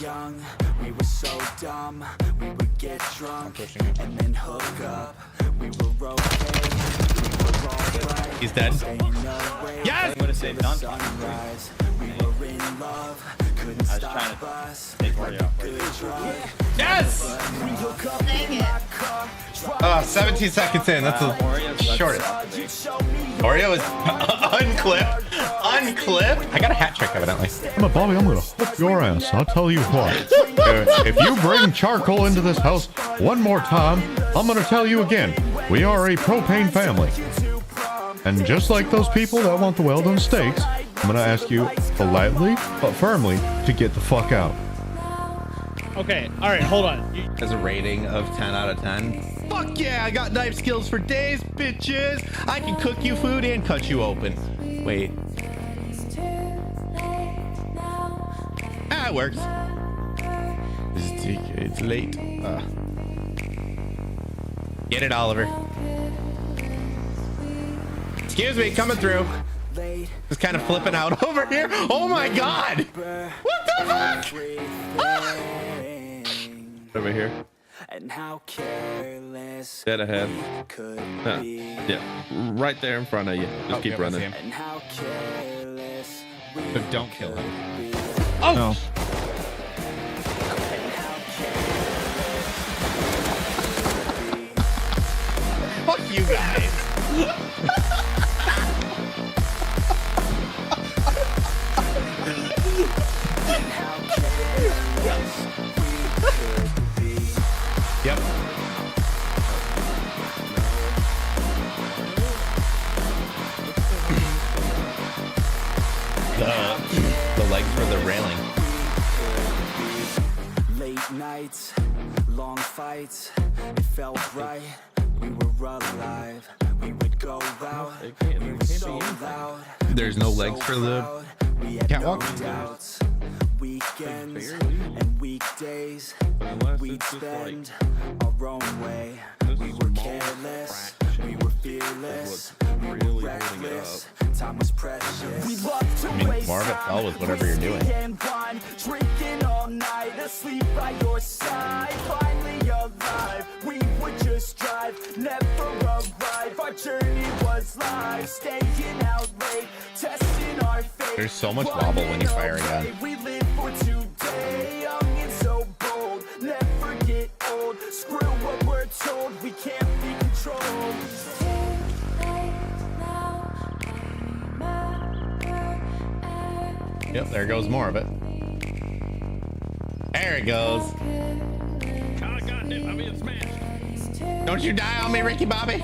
young, we were so dumb. We would get drunk and then hook up. We were okay, we were alright. He's dead. Yes! I'm gonna say done. Sunrise, we were in love, couldn't stop us. Take Mario. Yes! 17 seconds in. That's the shortest. Oreo is unclipped. Unclipped. I got a hat trick, evidently. I'm a Bobby. I'm gonna whoop your ass. I'll tell you what. If you bring charcoal into this house one more time, I'm gonna tell you again. We are a propane family. And just like those people that want the well-done steaks, I'm gonna ask you politely but firmly to get the fuck out. Okay, all right, hold on. Has a rating of 10 out of 10. Fuck yeah, I got knife skills for days, bitches. I can cook you food and cut you open. Wait. Ah, it works. It's late. Get it, Oliver. Excuse me, coming through. Just kind of flipping out over here. Oh my god! What the fuck? Ah! Over here. And how careless Dead ahead. could Huh. be. Yeah, right there in front of you. Just keep running. And how careless we But don't kill him. Oh! No. Fuck you guys. Yep. The legs for the railing. Late nights, long fights, it felt right. We were alive. We would go out. We were so loud. There's no legs for the catwalk. Doubts. Weekends and weekdays, we'd spend our own way. We were careless, we were fearless, we were reckless. Time was precious. We loved to waste more of it fell with whatever you're doing. Drinking all night, asleep by your side. Finally alive, we would just drive, never arrive. Our journey was live, staying out late, testing our fate. There's so much wobble when you fire a gun. We live for today, young and so bold. Never get old. Screw what we're told. We can't be controlled. Yep, there goes more of it. There it goes. God damn, I'm being smashed. Don't you die on me, Ricky Bobby.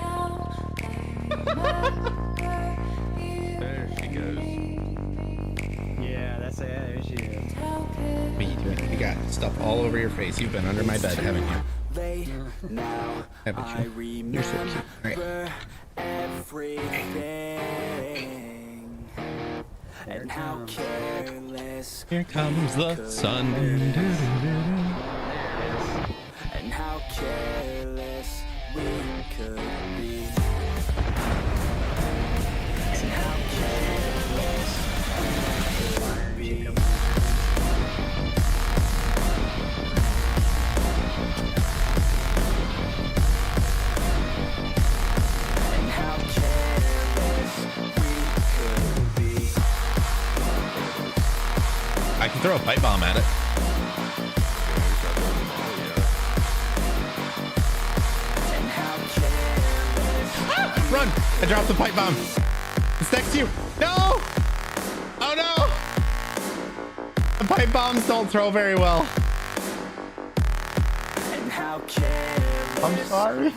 There she goes. Yeah, that's it. There she is. You got stuff all over your face. You've been under my bed, haven't you? Late now, Haven't I you? You're so cute. All right. remember everything. And how careless. Here comes the sun. And how careless we could be. And how careless we could be. And how careless we could be. I can throw a pipe bomb at it. And how careless. Ah, run! I dropped the pipe bomb. It's next to you. No! Oh no! The pipe bombs don't throw very well. And how careless I'm sorry. we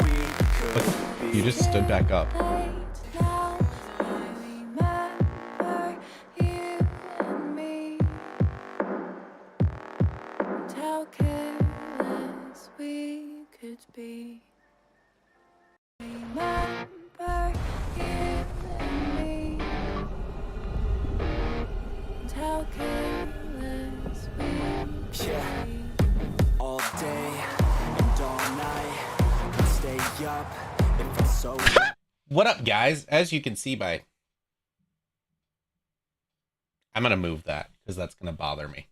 could be. You just stood back up. How careless we could be. Remember you and me. And how careless we could Yeah. be. All day and all night, could stay up. It felt so. What up, guys? As you can see by... I'm gonna move that because that's gonna bother me.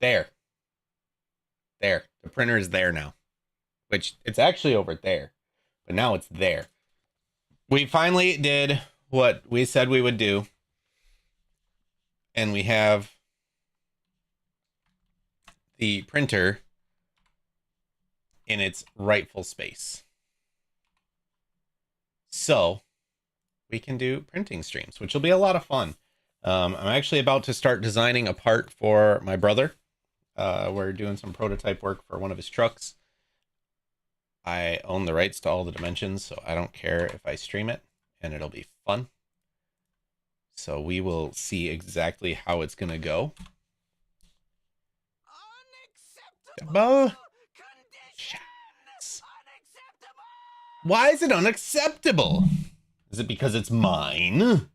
There. There. The printer is there now. Which, it's actually over there. But now it's there. We finally did what we said we would do. And we have the printer in its rightful space. So we can do printing streams, which will be a lot of fun. I'm actually about to start designing a part for my brother. We're doing some prototype work for one of his trucks. I own the rights to all the dimensions, so I don't care if I stream it, and it'll be fun. So we will see exactly how it's going to go. Unacceptable conditions. Why is it unacceptable? Is it because it's mine?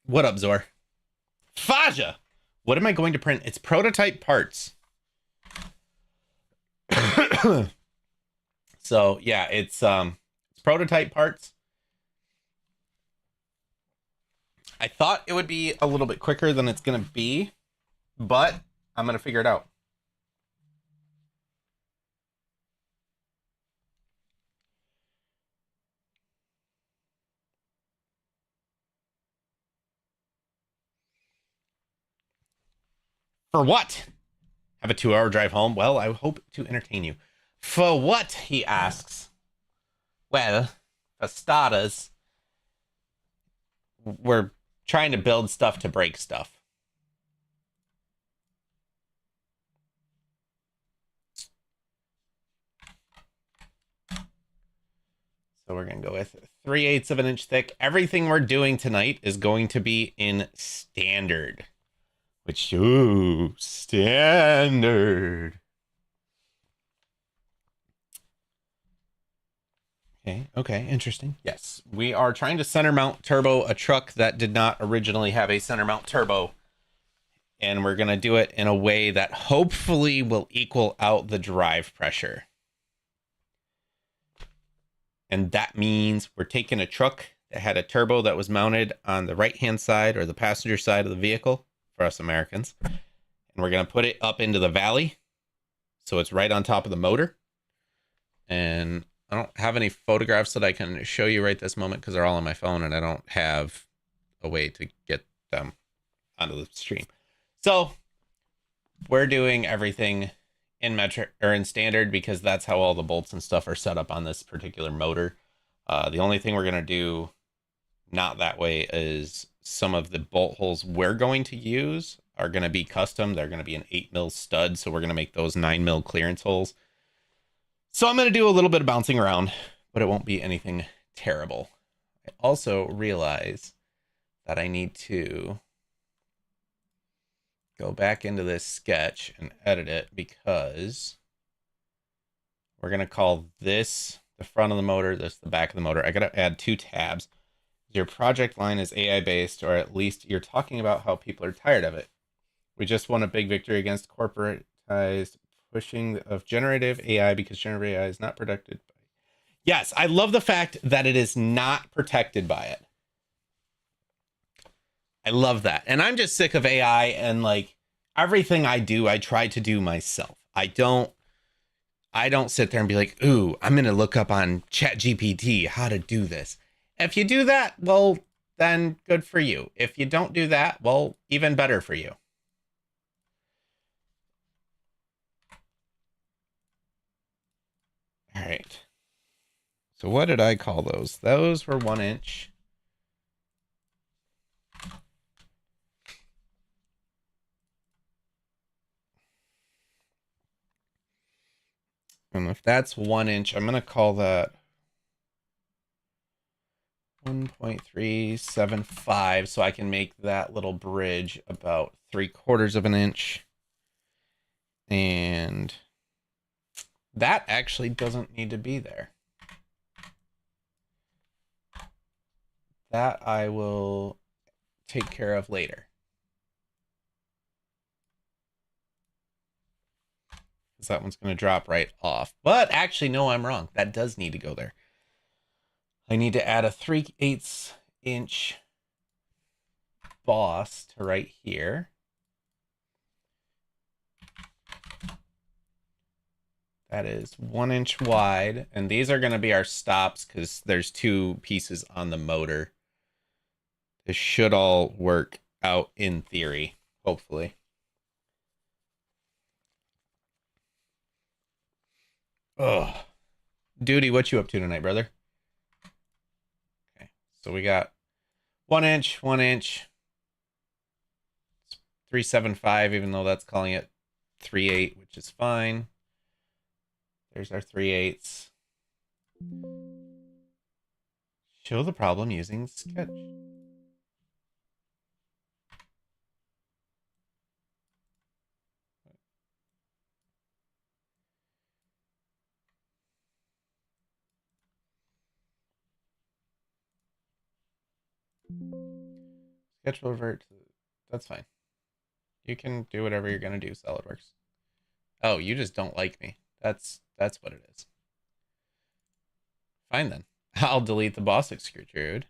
What up, Zor? Faja! What am I going to print? It's prototype parts. So, yeah, it's prototype parts. I thought it would be a little bit quicker than it's going to be, but I'm going to figure it out. For what? Have a 2-hour drive home? Well, I hope to entertain you. For what? He asks. Well, for starters, we're trying to build stuff to break stuff. So we're going to go with 3/8 of an inch thick. Everything we're doing tonight is going to be in standard. Which, ooh, standard. Okay, interesting. Yes, we are trying to center mount turbo a truck that did not originally have a center mount turbo. And we're going to do it in a way that hopefully will equal out the drive pressure. And that means we're taking a truck that had a turbo that was mounted on the right-hand side or the passenger side of the vehicle for us Americans. And we're going to put it up into the valley. So it's right on top of the motor. And I don't have any photographs that I can show you right this moment because they're all on my phone and I don't have a way to get them onto the stream. So we're doing everything in metric or in standard because that's how all the bolts and stuff are set up on this particular motor. The only thing we're going to do not that way is some of the bolt holes we're going to use are going to be custom. They're going to be an 8mm stud. So we're going to make those 9mm clearance holes. So I'm going to do a little bit of bouncing around, but it won't be anything terrible. I also realize that I need to go back into this sketch and edit it because we're going to call this the front of the motor, this the back of the motor. I got to add 2 tabs. Your project line is AI based, or at least you're talking about how people are tired of it. We just won a big victory against corporatized pushing of generative AI because generative AI is not protected by. Yes, I love the fact that it is not protected by it. I love that. And I'm just sick of AI and like everything I do, I try to do myself. I don't sit there and be like, ooh, I'm going to look up on ChatGPT how to do this. If you do that, well, then good for you. If you don't do that, well, even better for you. All right. So what did I call those? Those were 1 inch. And if that's 1 inch, I'm going to call that 1.375. So I can make that little bridge about 3/4 of an inch. And that actually doesn't need to be there. That I will take care of later. Because that one's going to drop right off. But actually, no, I'm wrong. That does need to go there. I need to add a 3/8 inch boss to right here. That is 1 inch wide. And these are going to be our stops because there's 2 pieces on the motor. This should all work out in theory, hopefully. Ugh. Duty, what you up to tonight, brother? Okay, so we got 1 inch, 1 inch. It's 375, even though that's calling it 3/8, which is fine. There's our 3/8. Show the problem using sketch. Sketch will revert. That's fine. You can do whatever you're gonna do, SolidWorks. Oh, you just don't like me. That's what it is. Fine then. I'll delete the boss extrude.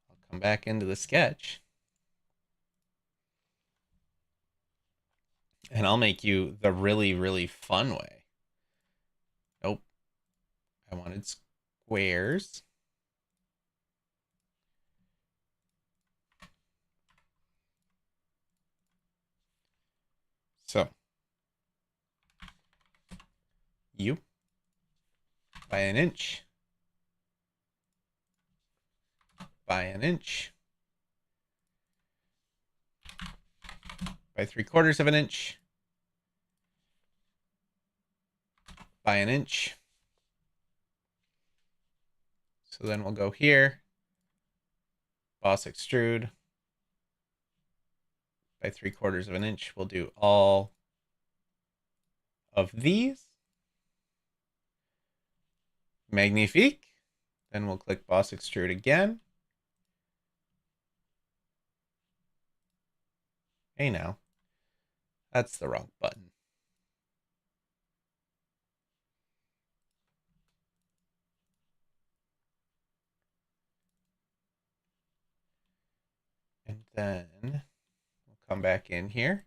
I'll come back into the sketch. And I'll make you the really, really fun way. Nope. I wanted squares. So. You. By 1 inch. By 1 inch. By 3/4 of an inch. By 1 inch. So then we'll go here. Boss extrude. By 3/4 of an inch. We'll do all of these. Magnifique. Then we'll click boss extrude again. Hey now. That's the wrong button. And then we'll come back in here.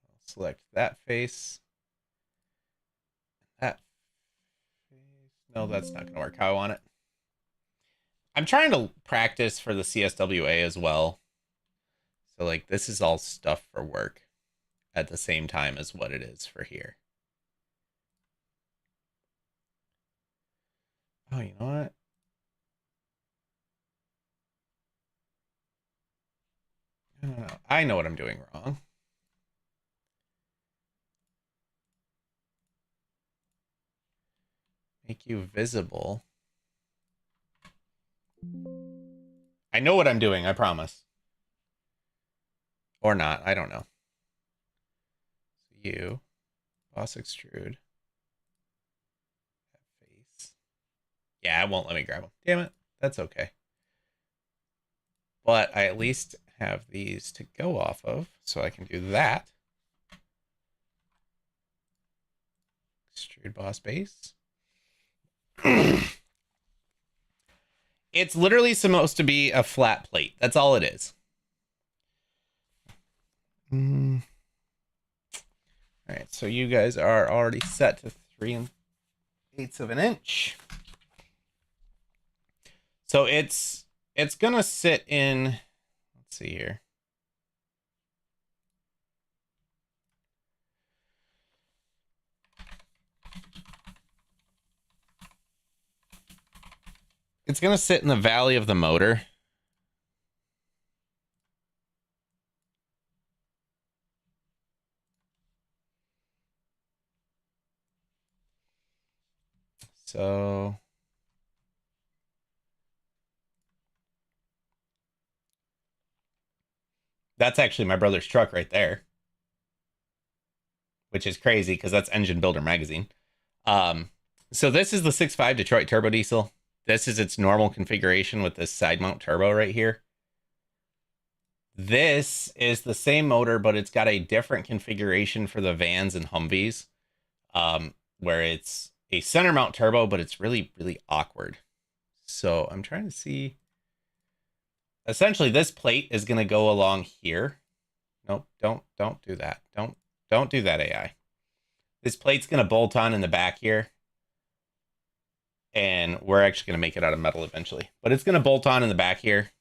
I'll select that face. That face. No, that's not going to work how I want it. I'm trying to practice for the CSWA as well. So, like, this is all stuff for work at the same time as what it is for here. Oh, you know what? No. I know what I'm doing wrong. Make you visible. I know what I'm doing, I promise. Or not, I don't know. You. Boss extrude. That face. Yeah, it won't let me grab them. Damn it. That's okay. But I at least have these to go off of, so I can do that. Extrude boss base. It's literally supposed to be a flat plate. That's all it is. All right, so you guys are already set to 3/8 of an inch. So it's gonna sit in. Let's see here. It's gonna sit in the valley of the motor. So that's actually my brother's truck right there, which is crazy because that's Engine Builder magazine. So this is the 6.5 Detroit turbo diesel. This is its normal configuration with this side mount turbo right here. This is the same motor, but it's got a different configuration for the vans and Humvees, where it's a center mount turbo, but it's really, really awkward. So I'm trying to see essentially this plate is going to go along here. Nope, don't do that. Don't do that, AI. This plate's going to bolt on in the back here. And we're actually going to make it out of metal eventually. But it's going to bolt on in the back here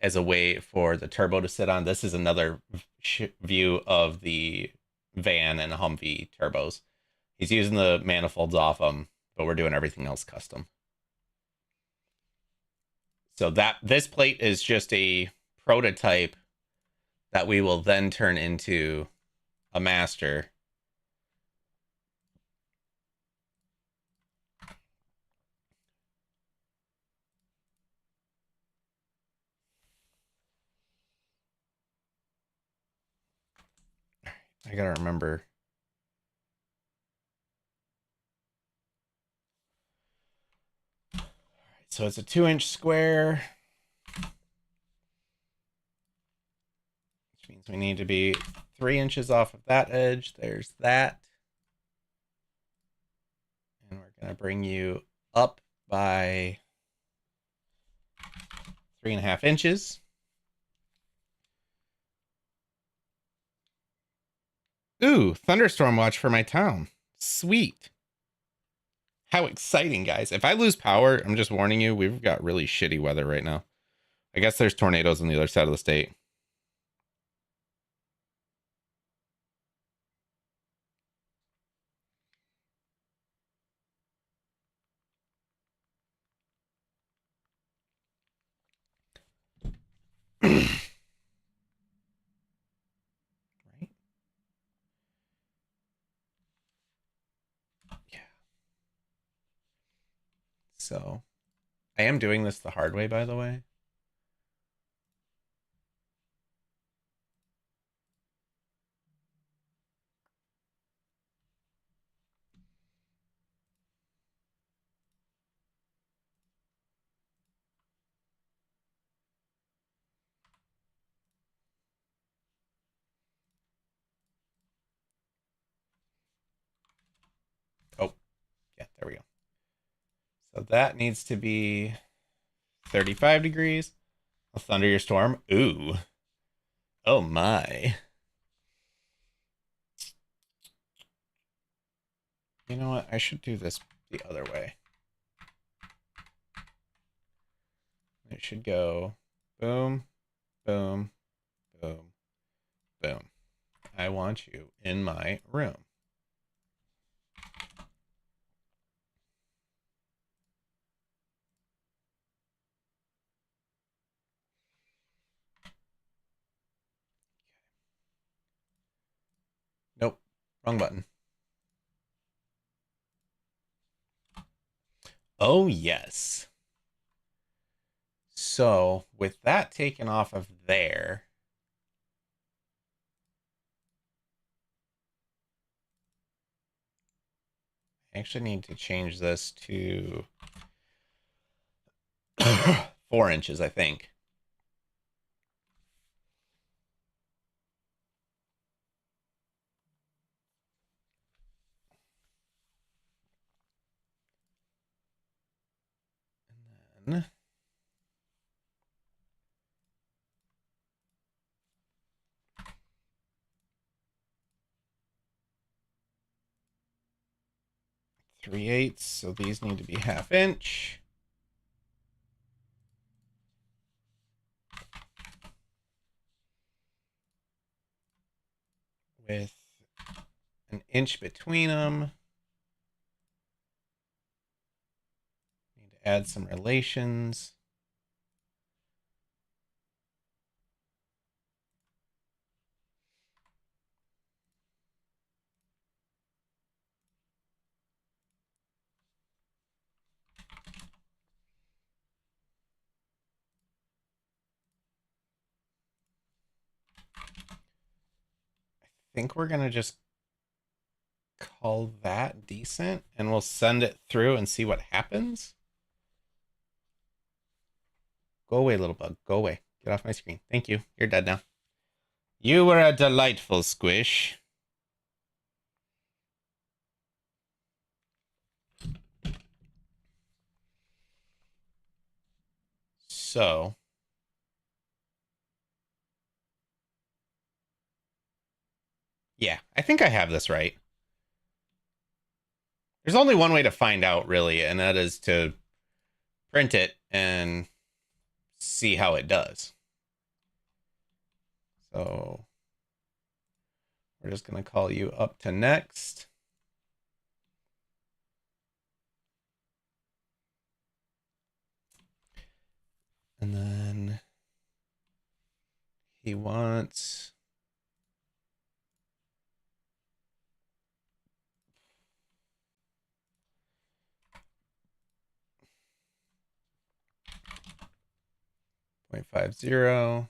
as a way for the turbo to sit on. This is another view of the van and Humvee turbos. He's using the manifolds off them, but we're doing everything else custom. So this plate is just a prototype that we will then turn into a master. I gotta remember. So it's a 2-inch square, which means we need to be 3 inches off of that edge. There's that. And we're gonna bring you up by 3.5 inches. Ooh, thunderstorm watch for my town. Sweet. How exciting, guys. If I lose power, I'm just warning you, we've got really shitty weather right now. I guess there's tornadoes on the other side of the state. Right? Yeah. So, I am doing this the hard way, by the way. Oh, yeah, there we go. So that needs to be 35 degrees. A thunder storm. Ooh. Oh my. You know what? I should do this the other way. It should go boom, boom, boom, boom. I want you in my room. Nope. Wrong button. Oh, yes. So, with that taken off of there, I actually need to change this to 4 inches, I think. And then 3/8, so these need to be 1/2 inch. With an inch between them. Need to add some relations. I think we're gonna just call that decent and we'll send it through and see what happens. Go away, little bug. Go away. Get off my screen. Thank you. You're dead now. You were a delightful squish. So Yeah, I think I have this right. There's only one way to find out, really, and that is to print it and see how it does. So we're just going to call you up to next. And then he wants... .50.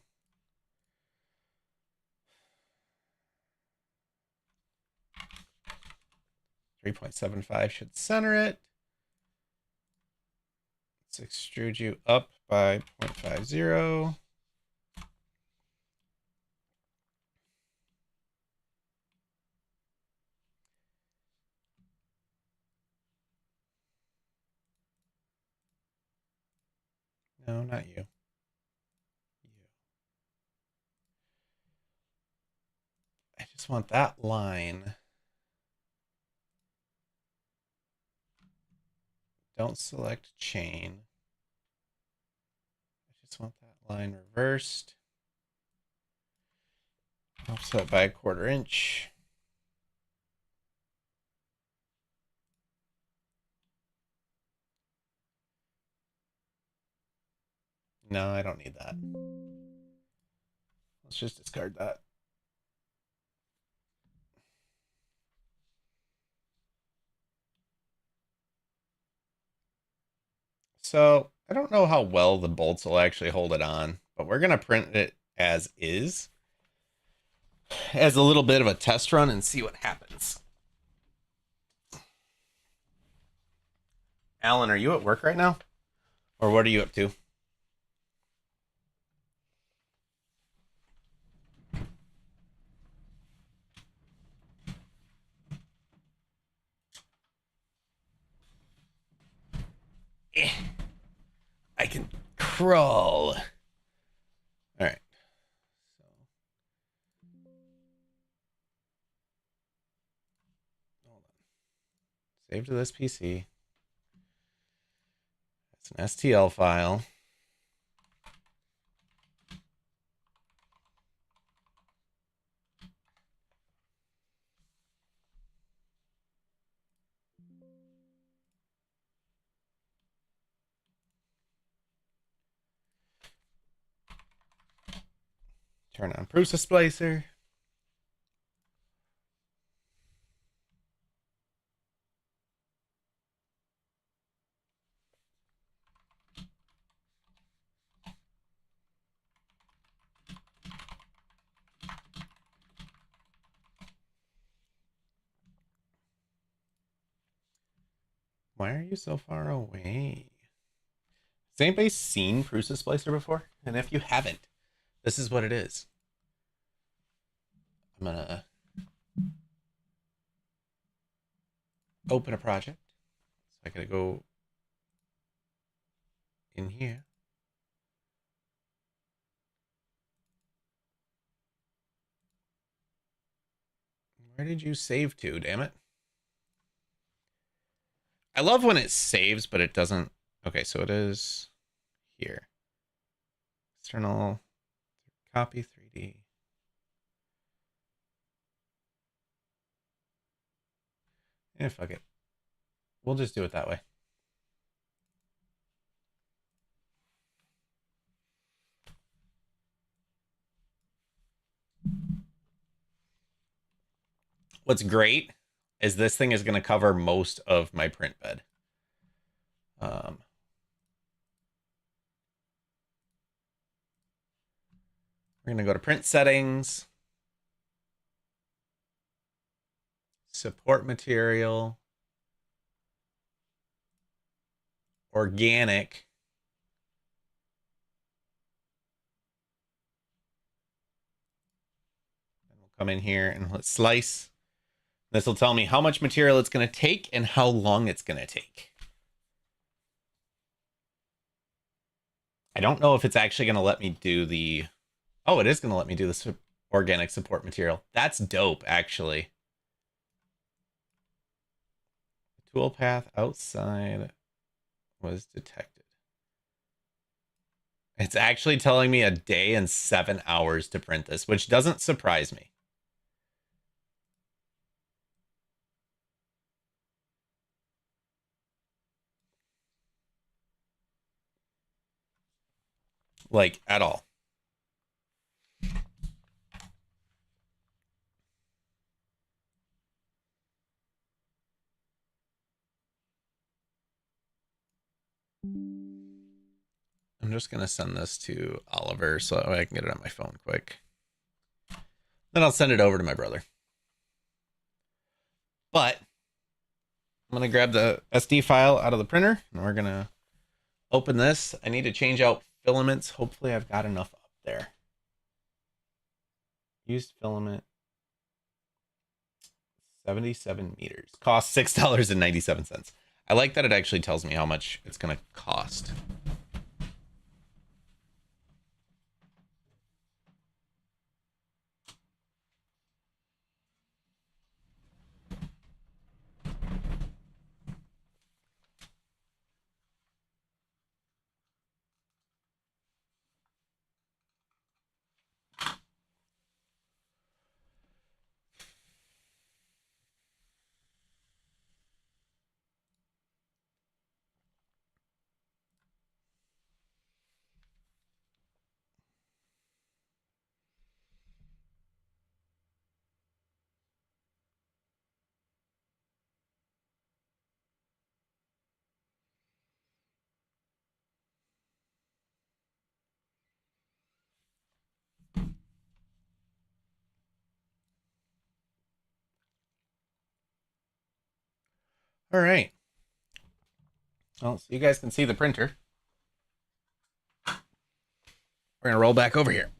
3.75 should center it. Let's extrude you up by 0.50. No, not you. I just want that line. Don't select chain. I just want that line reversed. Offset by 1/4 inch. No, I don't need that. Let's just discard that. So I don't know how well the bolts will actually hold it on, but we're going to print it as is, as a little bit of a test run, and see what happens. Alan, are you at work right now? Or what are you up to? I can crawl. All right. So, hold on. Save to this PC. It's an STL file. Turn on Prusa Splicer. Why are you so far away? Has anybody seen Prusa Splicer before? And if you haven't, this is what it is. I'm gonna open a project. So I gotta go in here. Where did you save to, damn it? I love when it saves, but it doesn't. Okay, so it is here. External copy 3D. Yeah, fuck it. We'll just do it that way. What's great is this thing is going to cover most of my print bed. We're going to go to print settings, support material, organic. And we'll come in here and let's slice. This will tell me how much material it's going to take and how long it's going to take. I don't know if it's actually going to let me do the... Oh, it is going to let me do the organic support material. That's dope, actually. Tool path outside was detected. It's actually telling me a day and 7 hours to print this, which doesn't surprise me. Like, at all. I'm just going to send this to Oliver so that way I can get it on my phone quick. Then I'll send it over to my brother. But I'm going to grab the SD file out of the printer and we're going to open this. I need to change out filaments. Hopefully I've got enough up there. Used filament. 77 meters. Cost $6.97. I like that it actually tells me how much it's going to cost. All right. Well, so you guys can see the printer. We're going to roll back over here.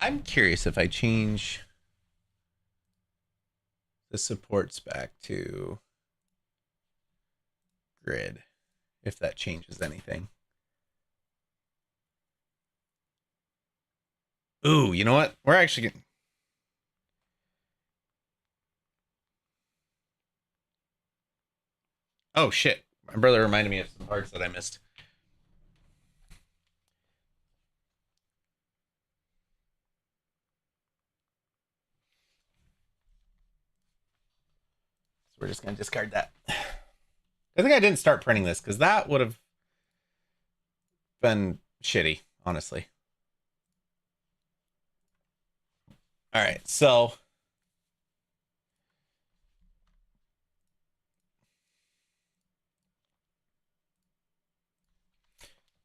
I'm curious if I change the supports back to grid, if that changes anything. Ooh, you know what? We're actually getting... Oh, shit. My brother reminded me of some parts that I missed. So we're just going to discard that. I think I didn't start printing this because that would have been shitty, honestly. All right, so...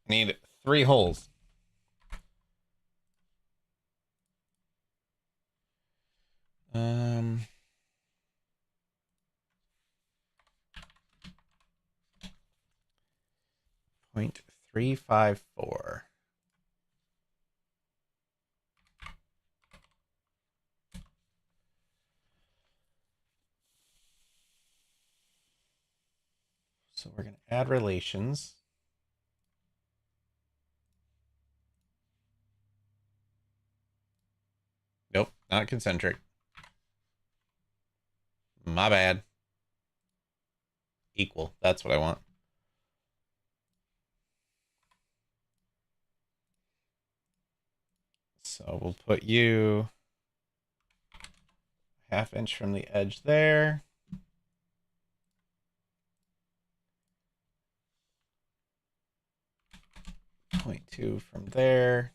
I need 3 holes. Um... 0.354. So we're going to add relations. Nope, not concentric. My bad. Equal, that's what I want. So we'll put you 1/2 inch from the edge there. 0.2 from there.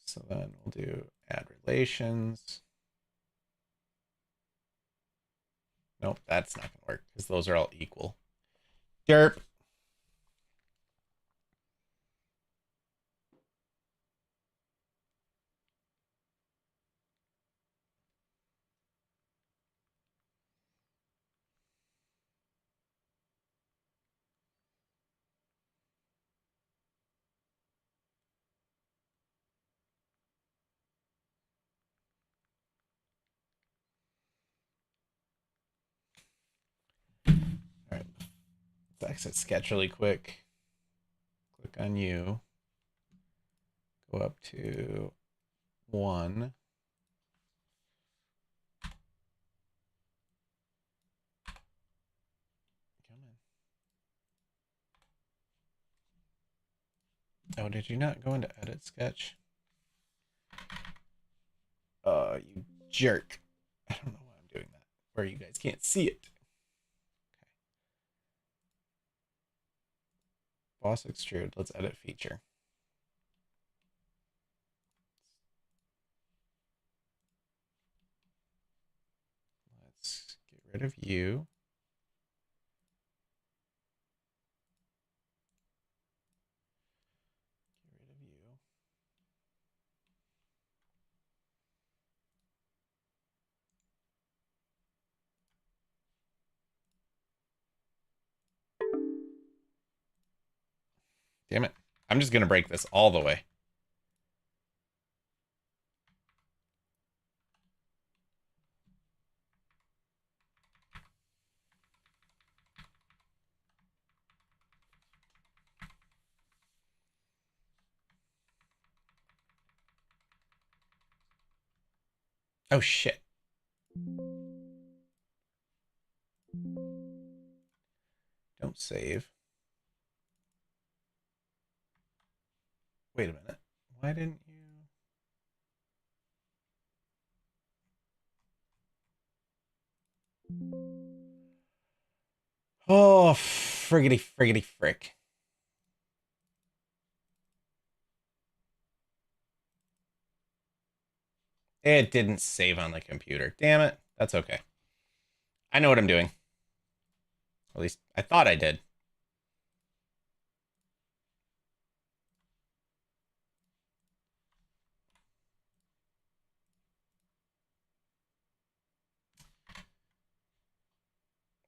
So then we'll do add relations. Nope, that's not gonna work because those are all equal. Derp. All right, let's exit sketch really quick. Click on you. Go up to 1. Come on. Oh, did you not go into edit sketch? You jerk. I don't know why I'm doing that. Where you guys can't see it. Okay. Boss extrude. Let's edit feature. Let's get rid of you. Get rid of you. Damn it. I'm just going to break this all the way. Oh, shit. Don't save. Wait a minute. Why didn't you? Oh, friggity friggity frick. It didn't save on the computer. Damn it. That's okay. I know what I'm doing. At least I thought I did.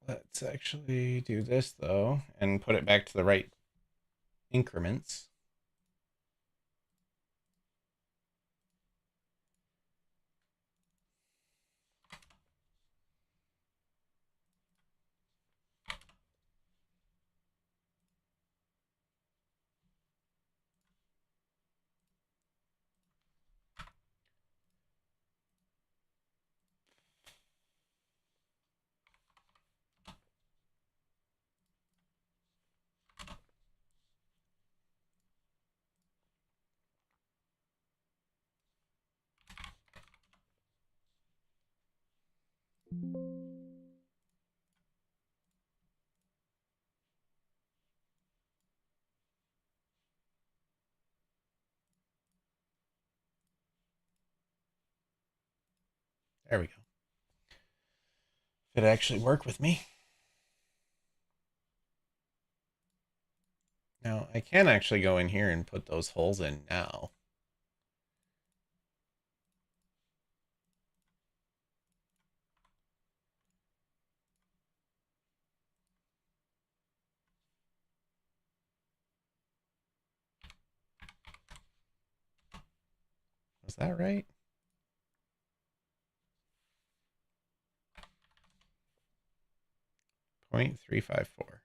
Let's actually do this, though, and put it back to the right increments. There we go. Did it actually work with me? Now, I can actually go in here and put those holes in now. Was that right? .354.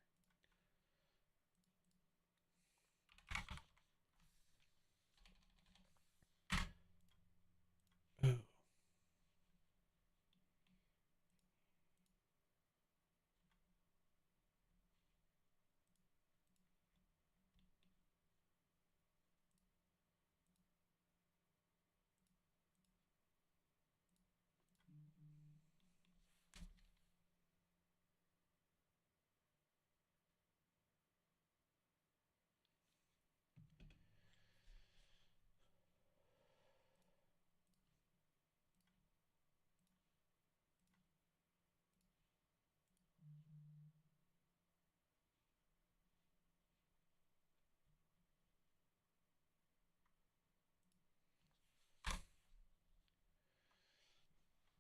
Ooh.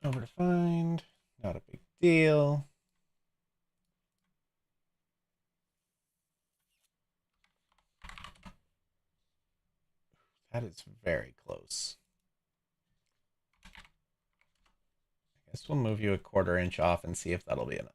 Over to find. Not a big deal. That is very close. I guess we'll move you a 1/4 inch off and see if that'll be enough.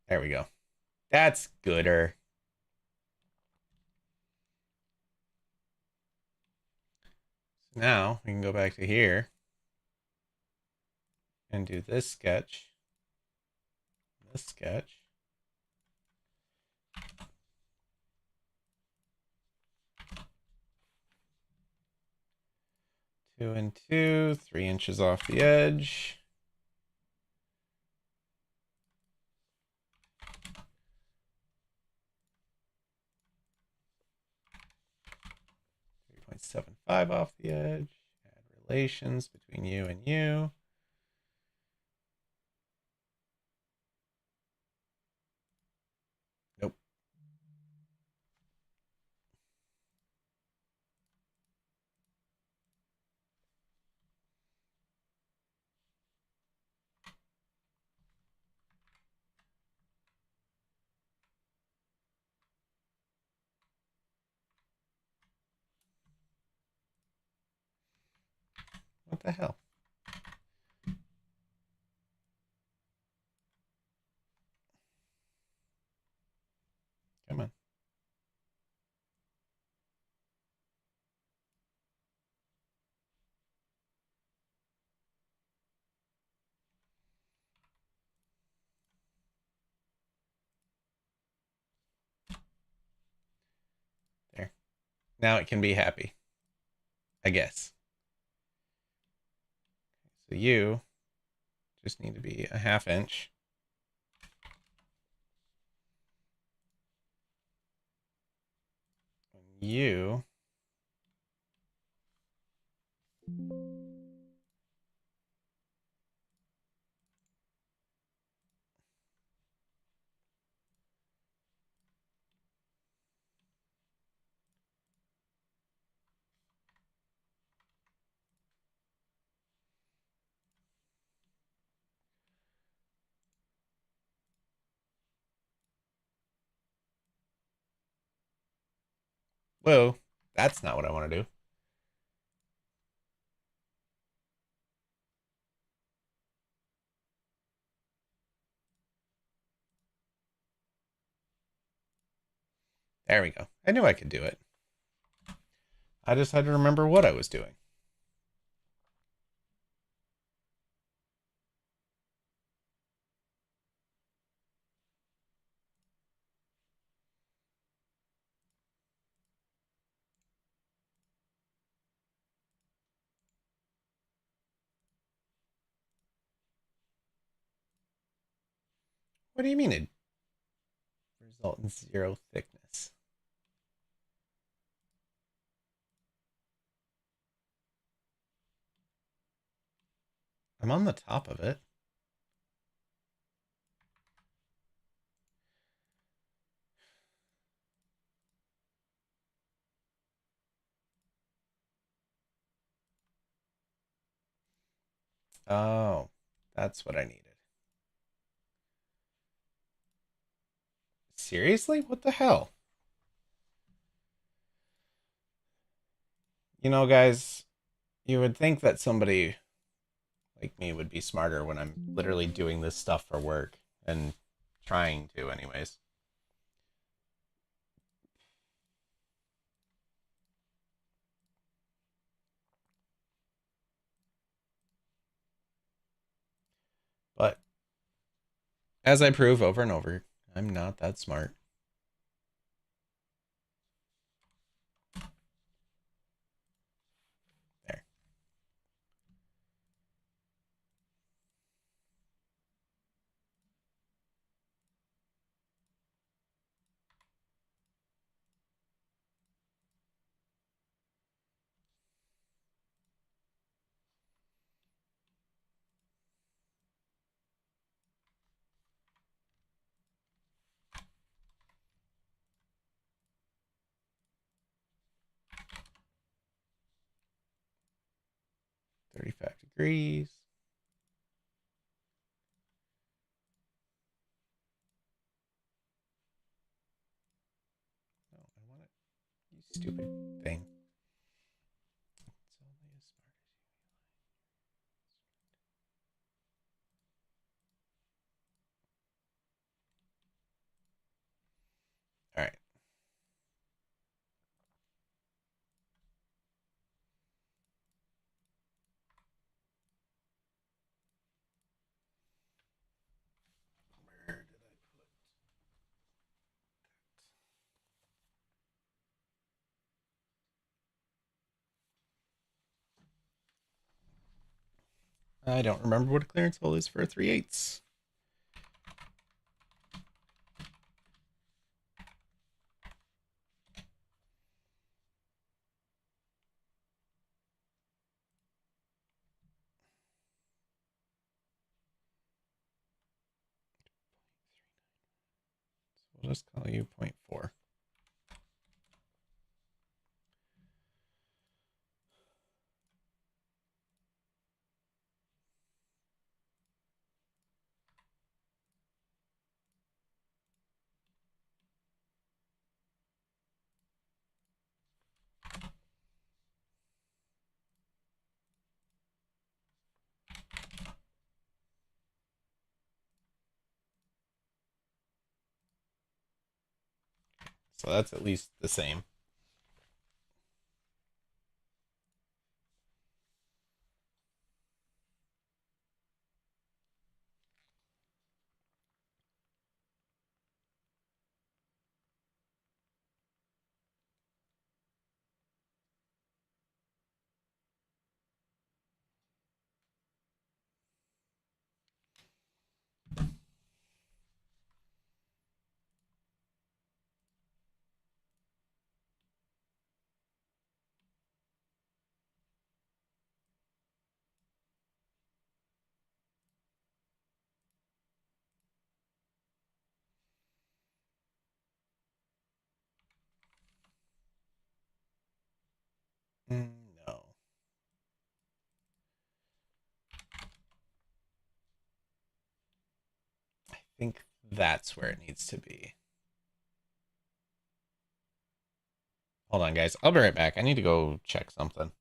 There we go. That's gooder. So now we can go back to here and do this sketch. This sketch. Two and two, 3 inches off the edge. .75 off the edge. Add relations between you and you. Nope. What the hell? Come on. There. Now it can be happy. I guess. So you just need to be a 1/2 inch. And you whoa, that's not what I want to do. There we go. I knew I could do it. I just had to remember what I was doing. What do you mean it result in 0 thickness? I'm on the top of it. Oh, that's what I needed. Seriously? What the hell? You know, guys, you would think that somebody like me would be smarter when I'm literally doing this stuff for work and trying to anyways. But As I prove over and over, I'm not that smart. There. $35. No, I want it. You stupid thing. It's only as smart as you. All right. Where did I put that? I don't remember what a clearance hole is for a 3/8. We'll just call you 0.4. So that's at least the same. No. I think that's where it needs to be. Hold on, guys. I'll be right back. I need to go check something.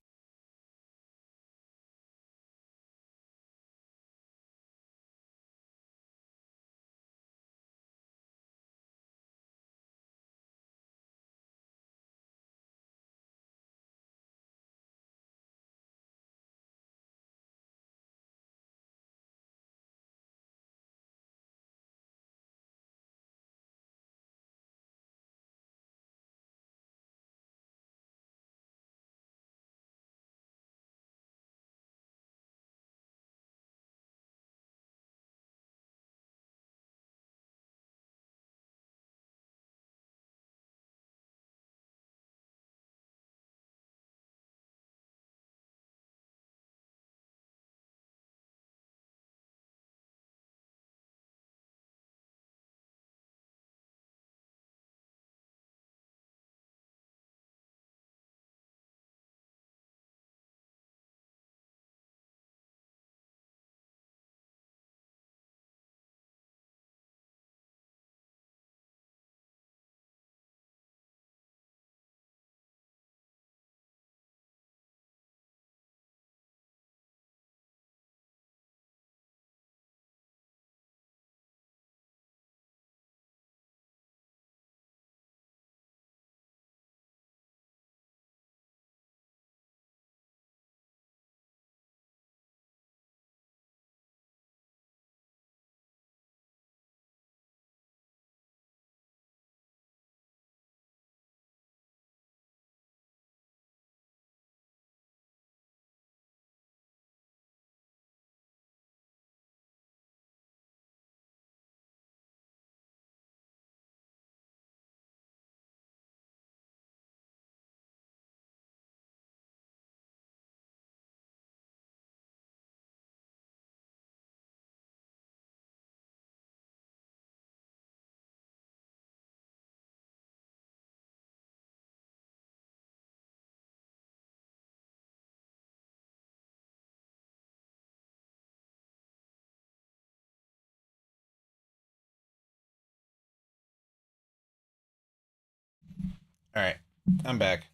All right, I'm back.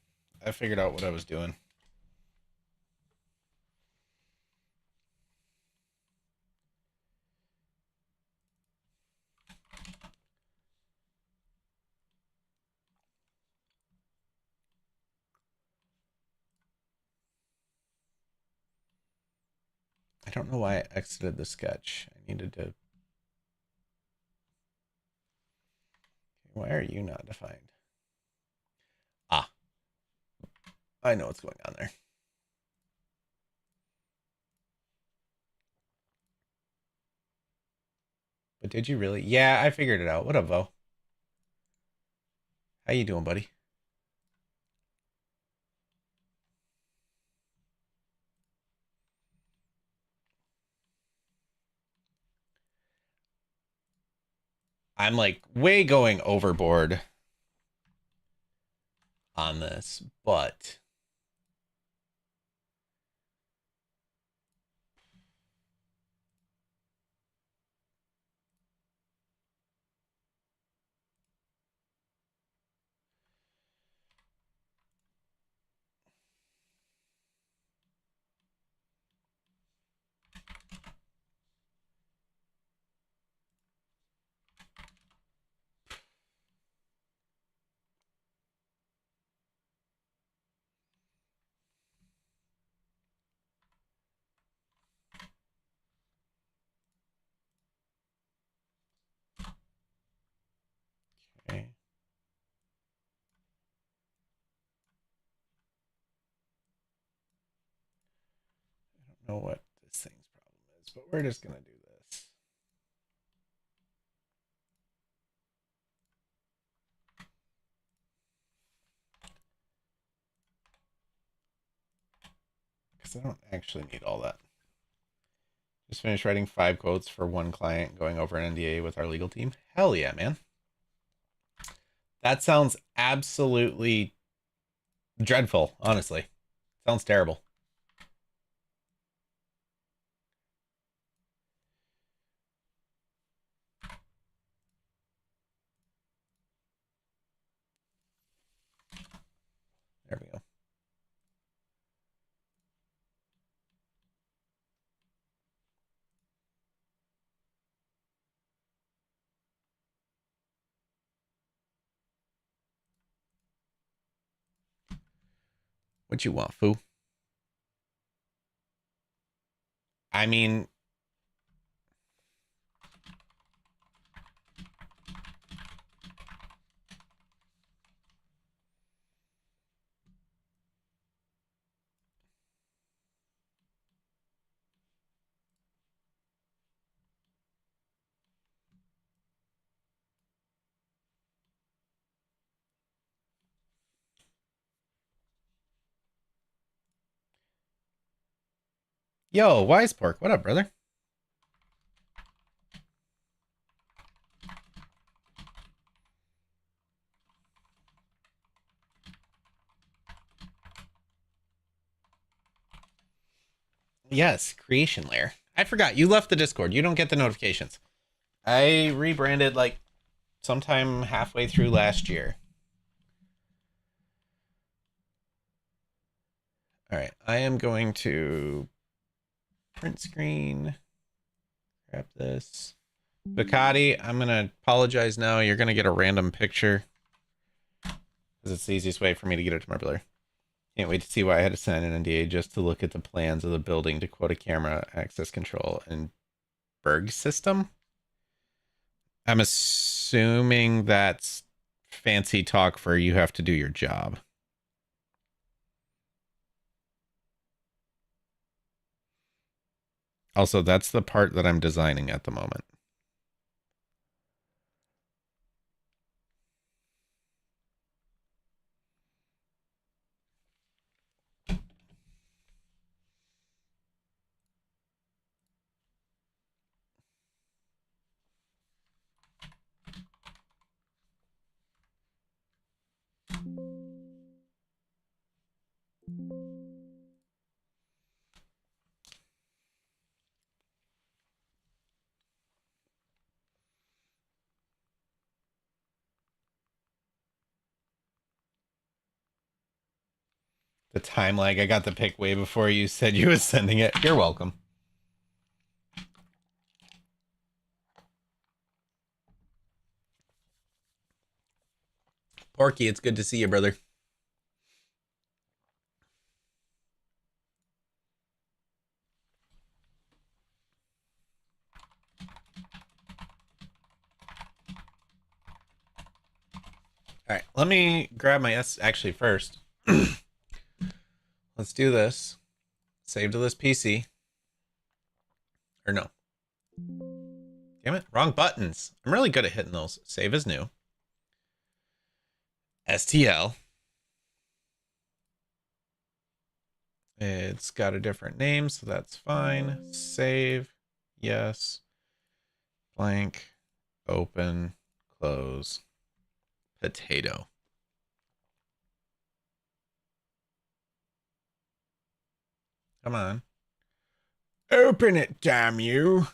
I figured out what I was doing. I don't know why I exited the sketch. I needed to... Why are you not defined? Ah, I know what's going on there. But did you really? Yeah, I figured it out. What up, Vo? How you doing, buddy? I'm like way going overboard on this, but okay. I don't know what this thing's problem is, but we're just gonna do this. Because I don't actually need all that. Just finished writing 5 quotes for one client, going over an NDA with our legal team. Hell yeah, man. That sounds absolutely dreadful, honestly. Sounds terrible. There we go. What you want, foo? I mean, yo, Wise Pork, what up, brother? Yes, creation layer. I forgot, you left the Discord. You don't get the notifications. I rebranded like sometime halfway through last year. All right, I am going to print screen, grab this. Bacati, I'm going to apologize now. You're going to get a random picture because it's the easiest way for me to get it to my brother. Can't wait to see why I had to sign an NDA just to look at the plans of the building to quote a camera, access control, and Berg system. I'm assuming that's fancy talk for you have to do your job. Also, that's the part that I'm designing at the moment. The time lag. I got the pic way before you said you was sending it. You're welcome. Porky, it's good to see you, brother. All right, let me grab my S. Actually, first, let's do this. Save to this PC. Or no. Damn it, wrong buttons. I'm really good at hitting those. Save as new. STL. It's got a different name, so that's fine. Save. Yes. Blank. Open. Close. Potato. Come on. Open it, damn you.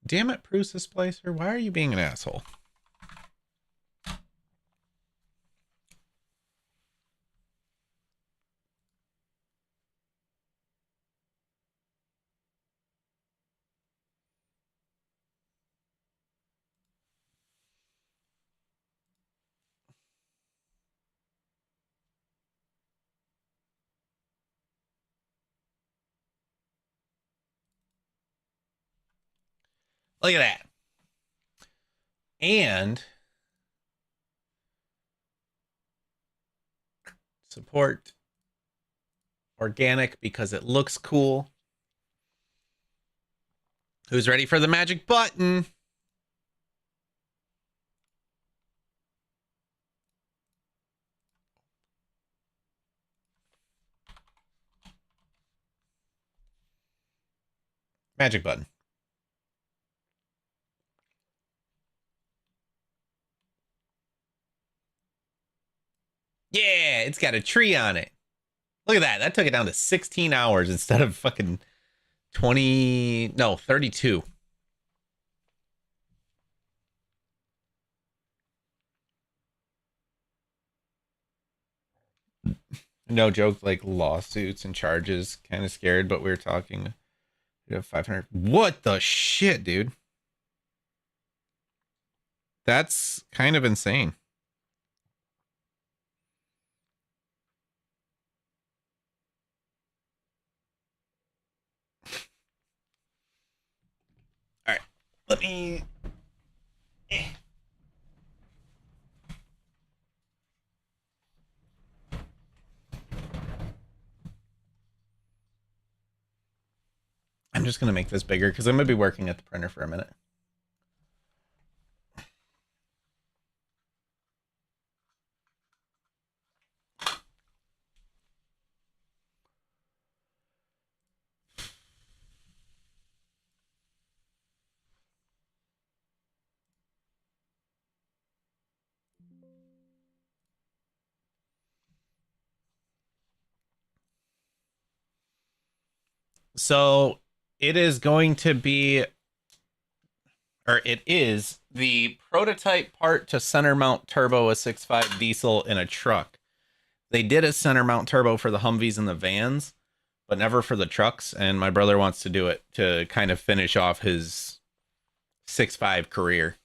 Damn it, Prusa Splicer. Why are you being an asshole? Look at that. And support organic because it looks cool. Who's ready for the magic button? Magic button. Yeah, it's got a tree on it. Look at that. That took it down to 16 hours instead of fucking 20, no, 32. No joke, like lawsuits and charges. Kind of scared, but we were talking. We have 500. What the shit, dude? That's kind of insane. All right, let me. I'm just gonna make this bigger because I'm gonna be working at the printer for a minute. So it is going to be, or it is the prototype part to center mount turbo a 6.5 diesel in a truck. They did a center mount turbo for the Humvees and the vans, but never for the trucks. And my brother wants to do it to kind of finish off his 6.5 career.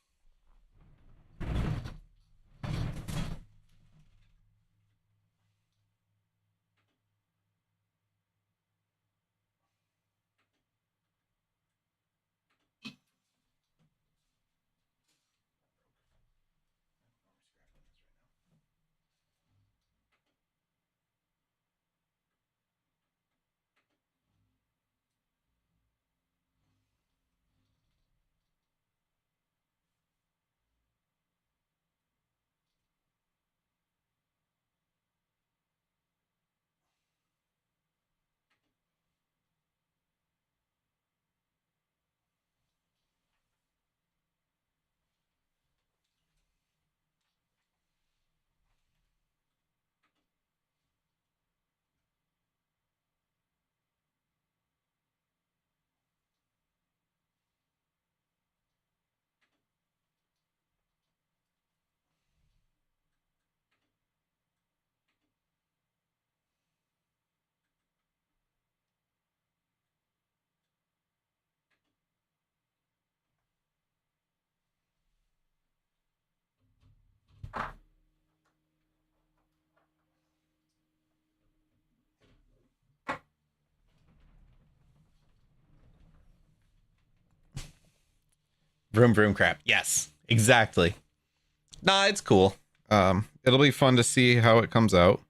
Vroom vroom crap. Yes, exactly. Nah, it's cool. It'll be fun to see how it comes out.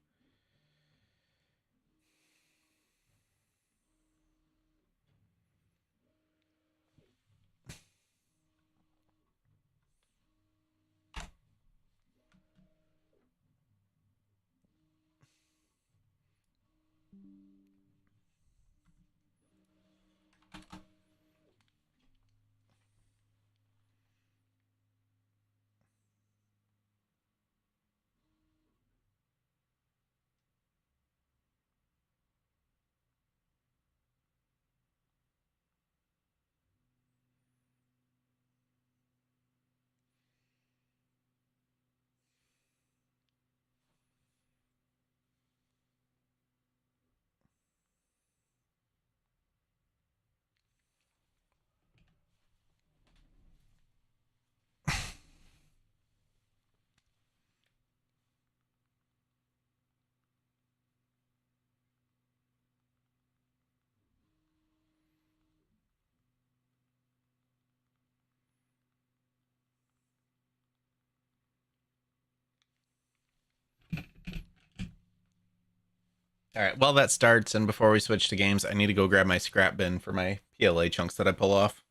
All right, well, that starts, and before we switch to games, I need to go grab my scrap bin for my PLA chunks that I pull off.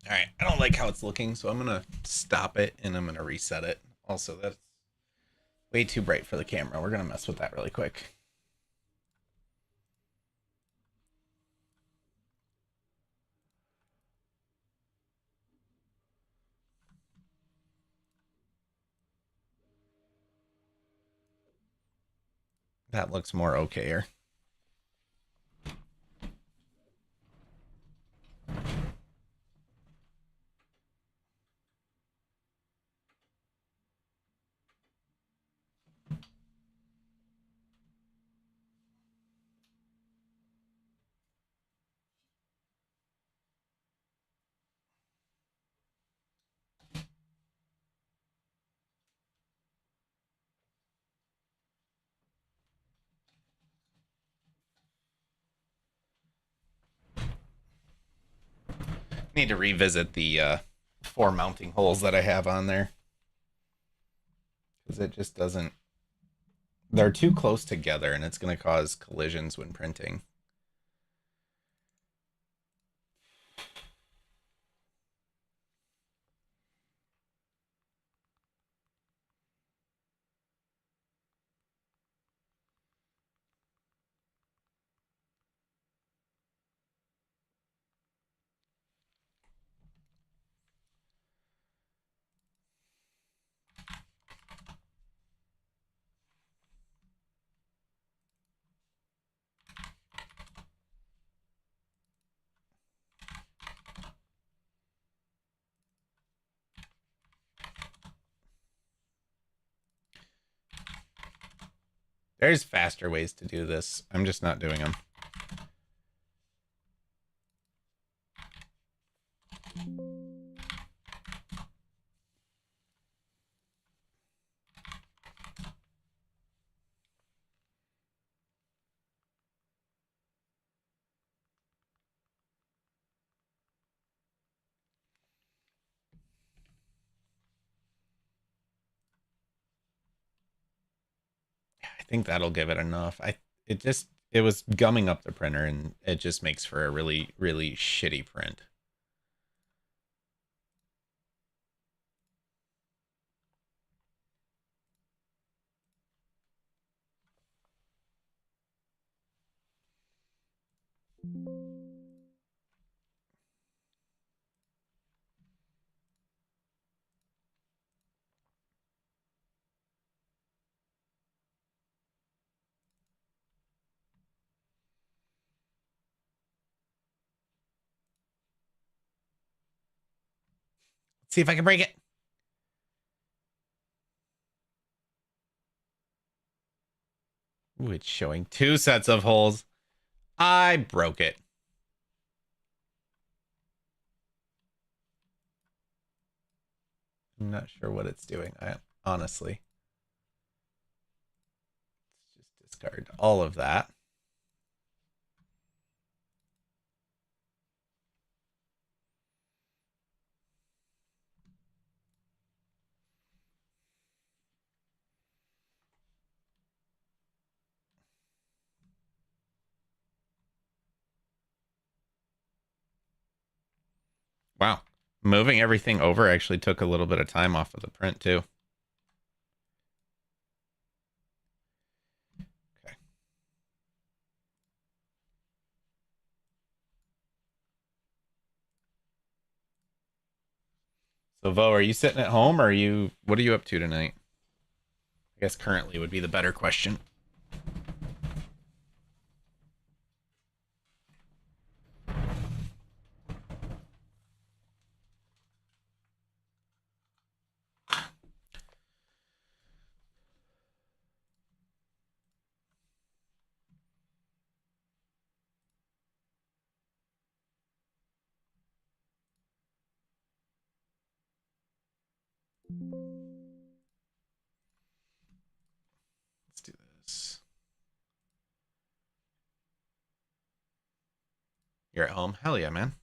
All right, I don't like how it's looking, so I'm gonna stop it and I'm gonna reset it. Also, that's way too bright for the camera. We're gonna mess with that really quick. That looks more okayer. Need to revisit the 4 mounting holes that I have on there, because it just doesn't. They're too close together, and it's going to cause collisions when printing. There's faster ways to do this. I'm just not doing them. I think that'll give it enough. It was gumming up the printer, and it just makes for a really, really shitty print. See if I can break it. Ooh, it's showing 2 sets of holes. I broke it. I'm not sure what it's doing. Honestly. Let's just discard all of that. Wow. Moving everything over actually took a little bit of time off of the print too. Okay. So Vo, are you sitting at home or what are you up to tonight? I guess currently would be the better question. Let's do this. You're at home? Hell yeah, man.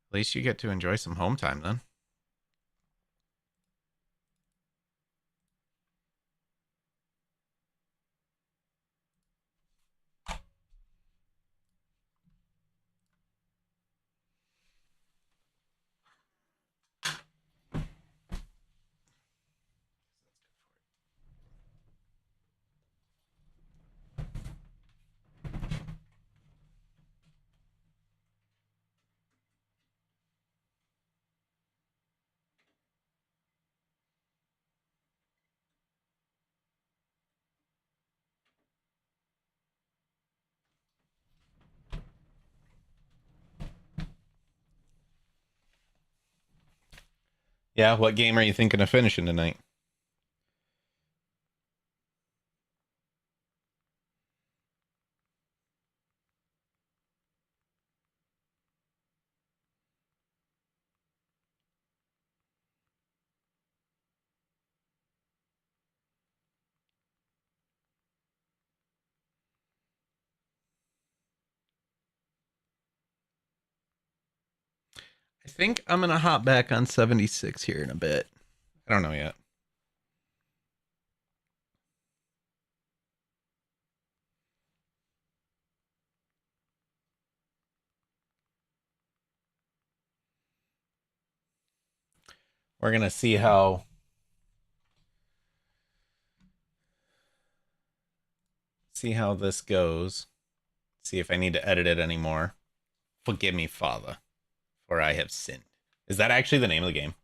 At least you get to enjoy some home time then. Yeah, what game are you thinking of finishing tonight? I think I'm going to hop back on 76 here in a bit. I don't know yet. We're going to see how this goes. See if I need to edit it anymore. Forgive me, Father, for I have sinned. Is that actually the name of the game?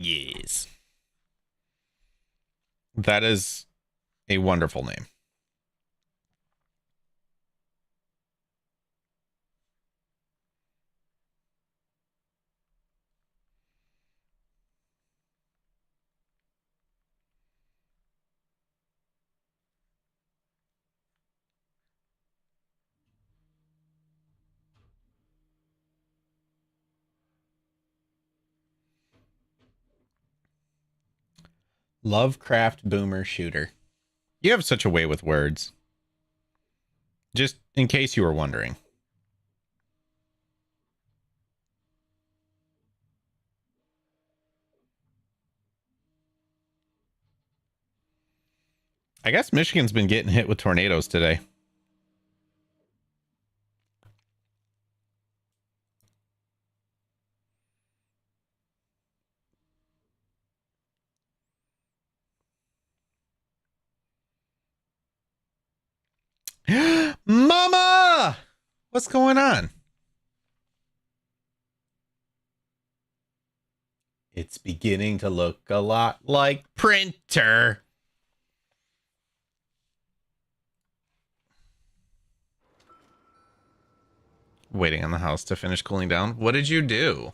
Yes. That is a wonderful name. Lovecraft Boomer Shooter. You have such a way with words. Just in case you were wondering. I guess Michigan's been getting hit with tornadoes today. Mama! What's going on? It's beginning to look a lot like printer. Waiting on the house to finish cooling down. What did you do?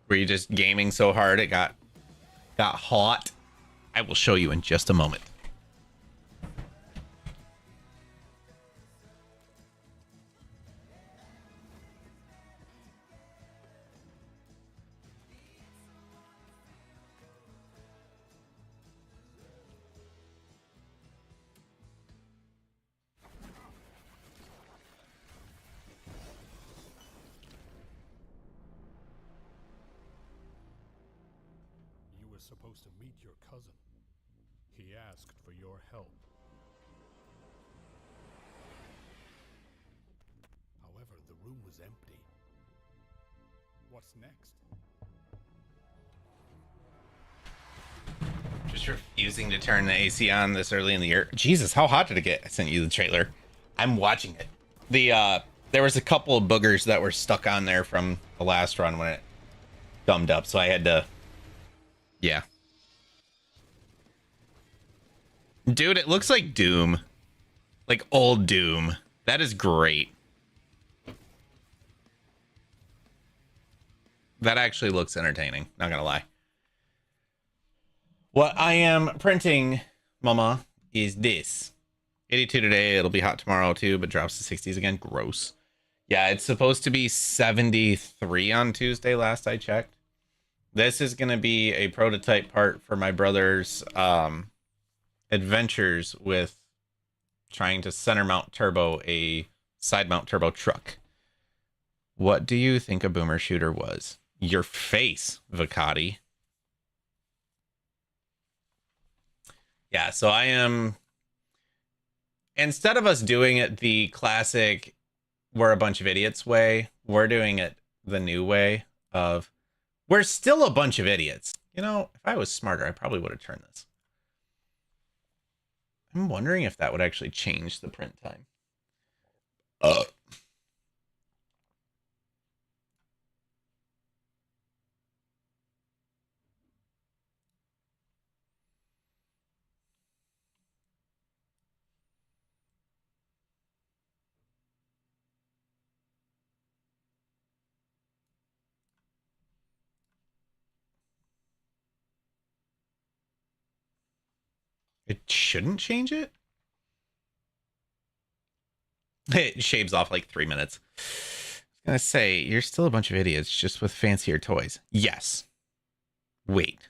Were you just gaming so hard it got hot? I will show you in just a moment. You were supposed to meet your cousin. He asked for your help. However, the room was empty. What's next? Just refusing to turn the AC on this early in the year. Jesus, how hot did it get? I sent you the trailer. I'm watching it. There was a couple of boogers that were stuck on there from the last run when it gummed up, so I had to. Yeah. Dude, it looks like Doom. Like old Doom. That is great. That actually looks entertaining, not gonna lie. What I am printing, Mama, is this. 82 today, it'll be hot tomorrow too, but drops to 60s again. Gross. Yeah, it's supposed to be 73 on Tuesday, last I checked. This is going to be a prototype part for my brother's adventures with trying to center mount turbo a side mount turbo truck. What do you think a boomer shooter was? Your face, Vicati. Yeah, so I am... Instead of us doing it the classic we're a bunch of idiots way, we're doing it the new way of we're still a bunch of idiots. You know, if I was smarter, I probably would have turned this. I'm wondering if that would actually change the print time. It shouldn't change it? It shaves off like 3 minutes. I was gonna say, you're still a bunch of idiots just with fancier toys. Yes. Wait.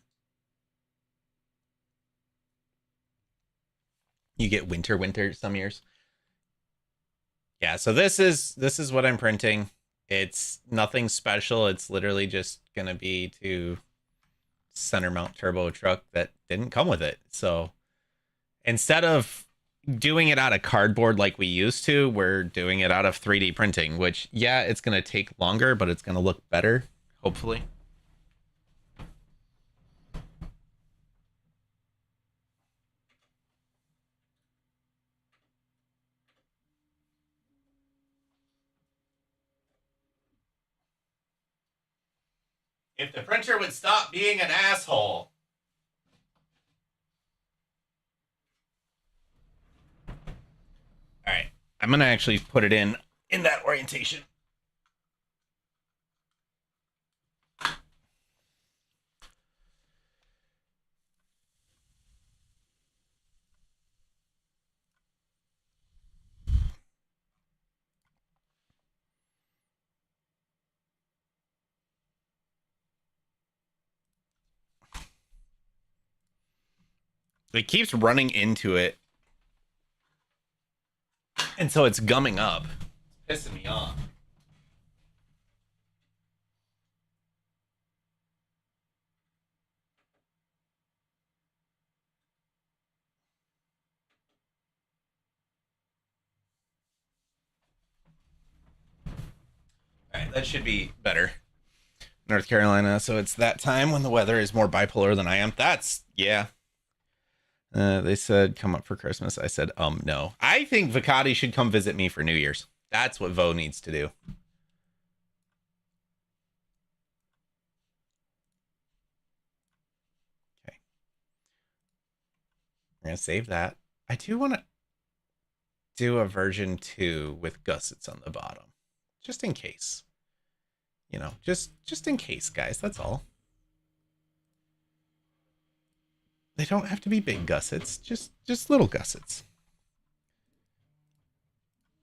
You get winter some years. Yeah, so this is what I'm printing. It's nothing special. It's literally just gonna be to center mount turbo truck that didn't come with it. So instead of doing it out of cardboard like we used to, we're doing it out of 3D printing, which, yeah, it's going to take longer, but it's going to look better, hopefully. If the printer would stop being an asshole. All right, I'm going to actually put it in that orientation. It keeps running into it. And so it's gumming up. It's pissing me off. that should be better. North Carolina, so it's that time when the weather is more bipolar than I am. Yeah. They said come up for Christmas. I said, no. I think Vicati should come visit me for New Year's. That's what Vo needs to do. Okay. We're going to save that. I do want to do a version 2 with gussets on the bottom. Just in case. You know, just in case, guys. That's all. They don't have to be big gussets. Just little gussets.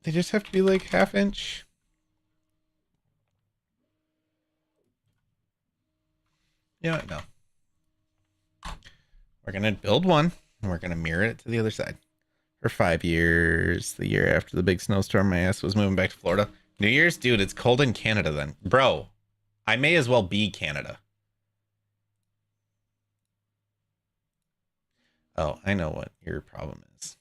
They just have to be like 1/2 inch. Yeah, no. We're going to build one, and we're going to mirror it to the other side. For 5 years, the year after the big snowstorm, my ass was moving back to Florida. New Year's? Dude, it's cold in Canada then. Bro, I may as well be Canada. Oh, I know what your problem is.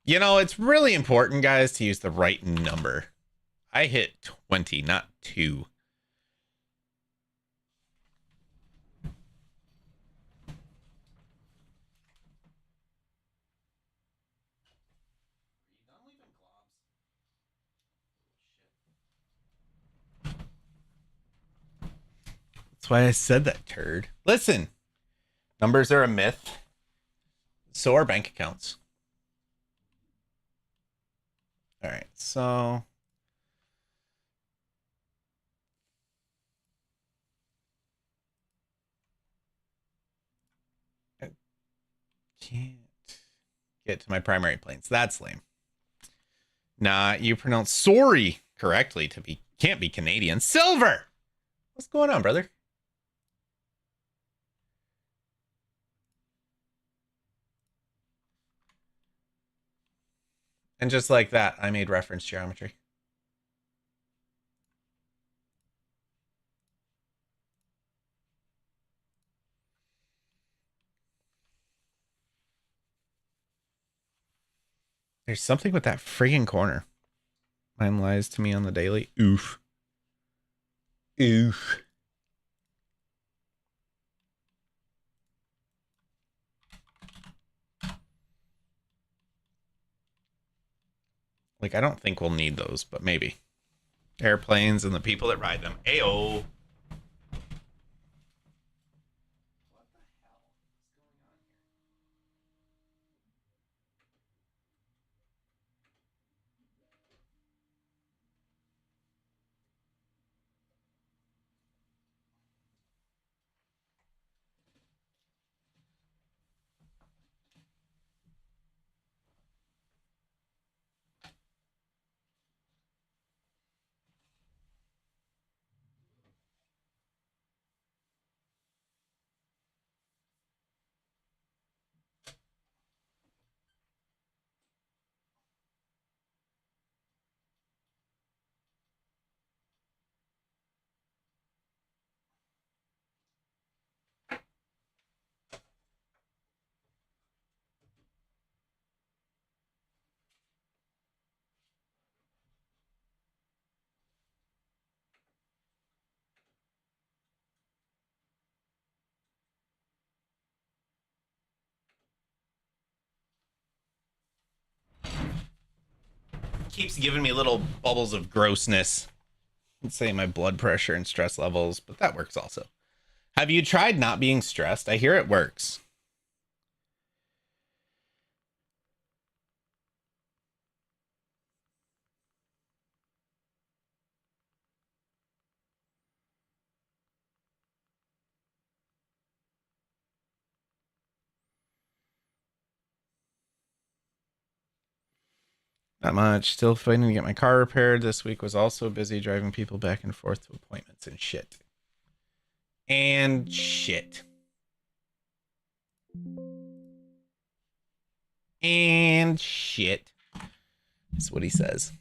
You know, it's really important, guys, to use the right number. I hit 20, not 2. That's why I said that, turd. Listen, numbers are a myth. So are bank accounts. All right, so I can't get to my primary planes. That's lame. Nah, you pronounce sorry correctly to be can't be Canadian. Silver. What's going on, brother? And just like that, I made reference geometry. There's something with that friggin' corner. Mine lies to me on the daily. Oof. Oof. Like, I don't think we'll need those, but maybe. Airplanes and the people that ride them. Ayo. Keeps giving me little bubbles of grossness. Let's say my blood pressure and stress levels, but that works also. Have you tried not being stressed? I hear it works. Not much. Still fighting to get my car repaired. This week was also busy driving people back and forth to appointments and shit. And shit. And shit. That's what he says.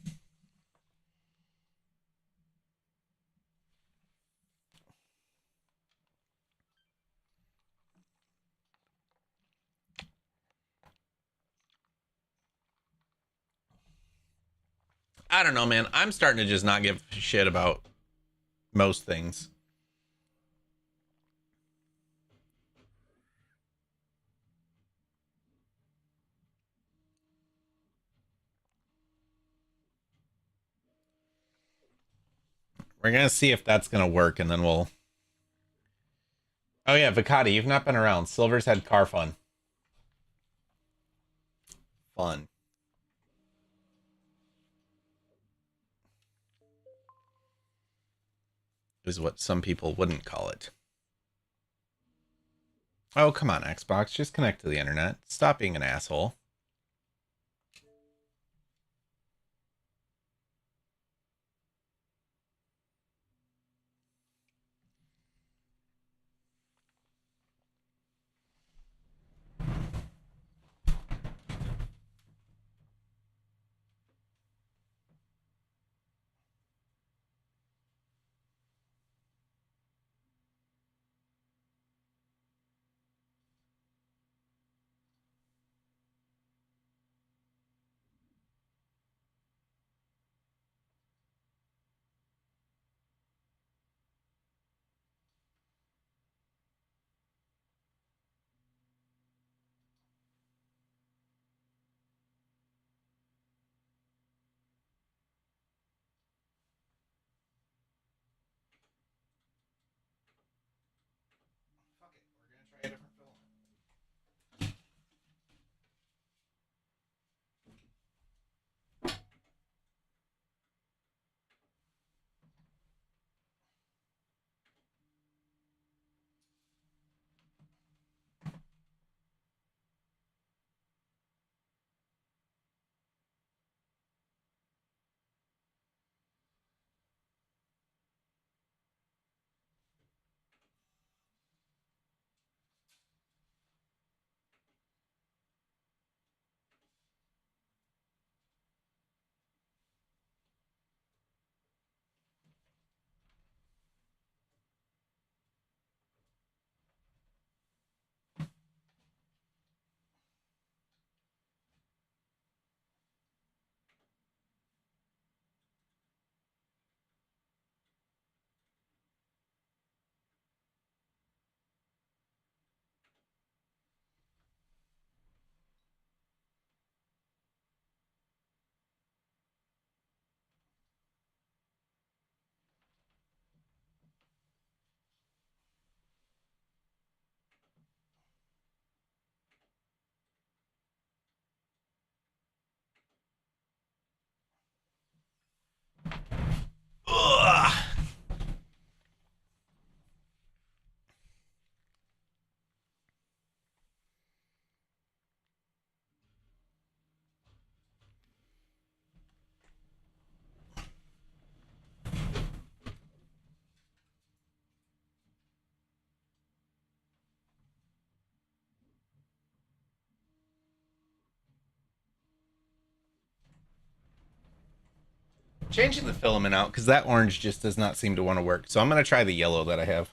I don't know, man. I'm starting to just not give a shit about most things. We're gonna see if that's gonna work, and then we'll. Oh yeah, Vicati, you've not been around. Silver's had car fun. Fun is what some people wouldn't call it. Oh, come on, Xbox. Just connect to the internet. Stop being an asshole. Fuck it. We're gonna try a different film. Ugh. Changing the filament out because that orange just does not seem to want to work. So I'm gonna try the yellow that I have.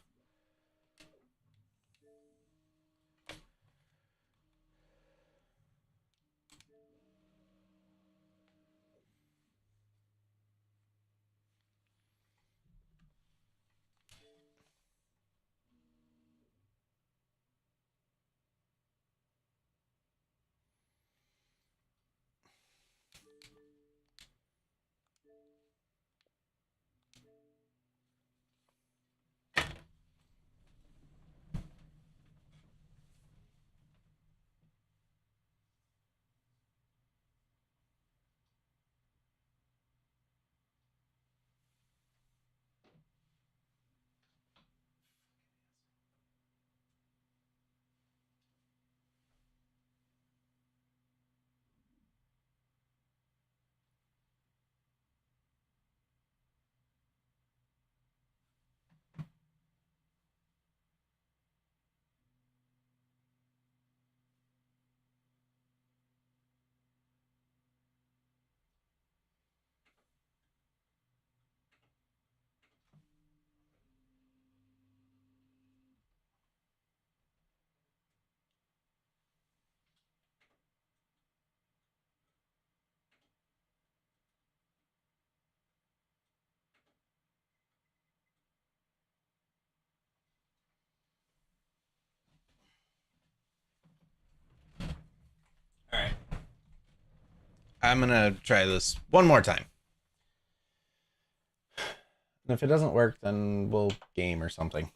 I'm gonna try this one more time. And if it doesn't work, then we'll game or something.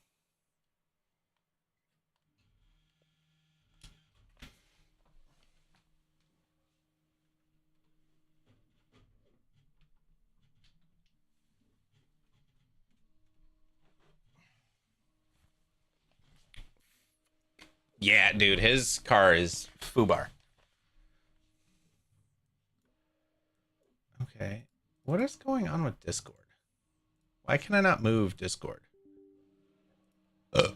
Yeah, dude, his car is foobar. Okay. What is going on with Discord? Why can I not move Discord? Ugh.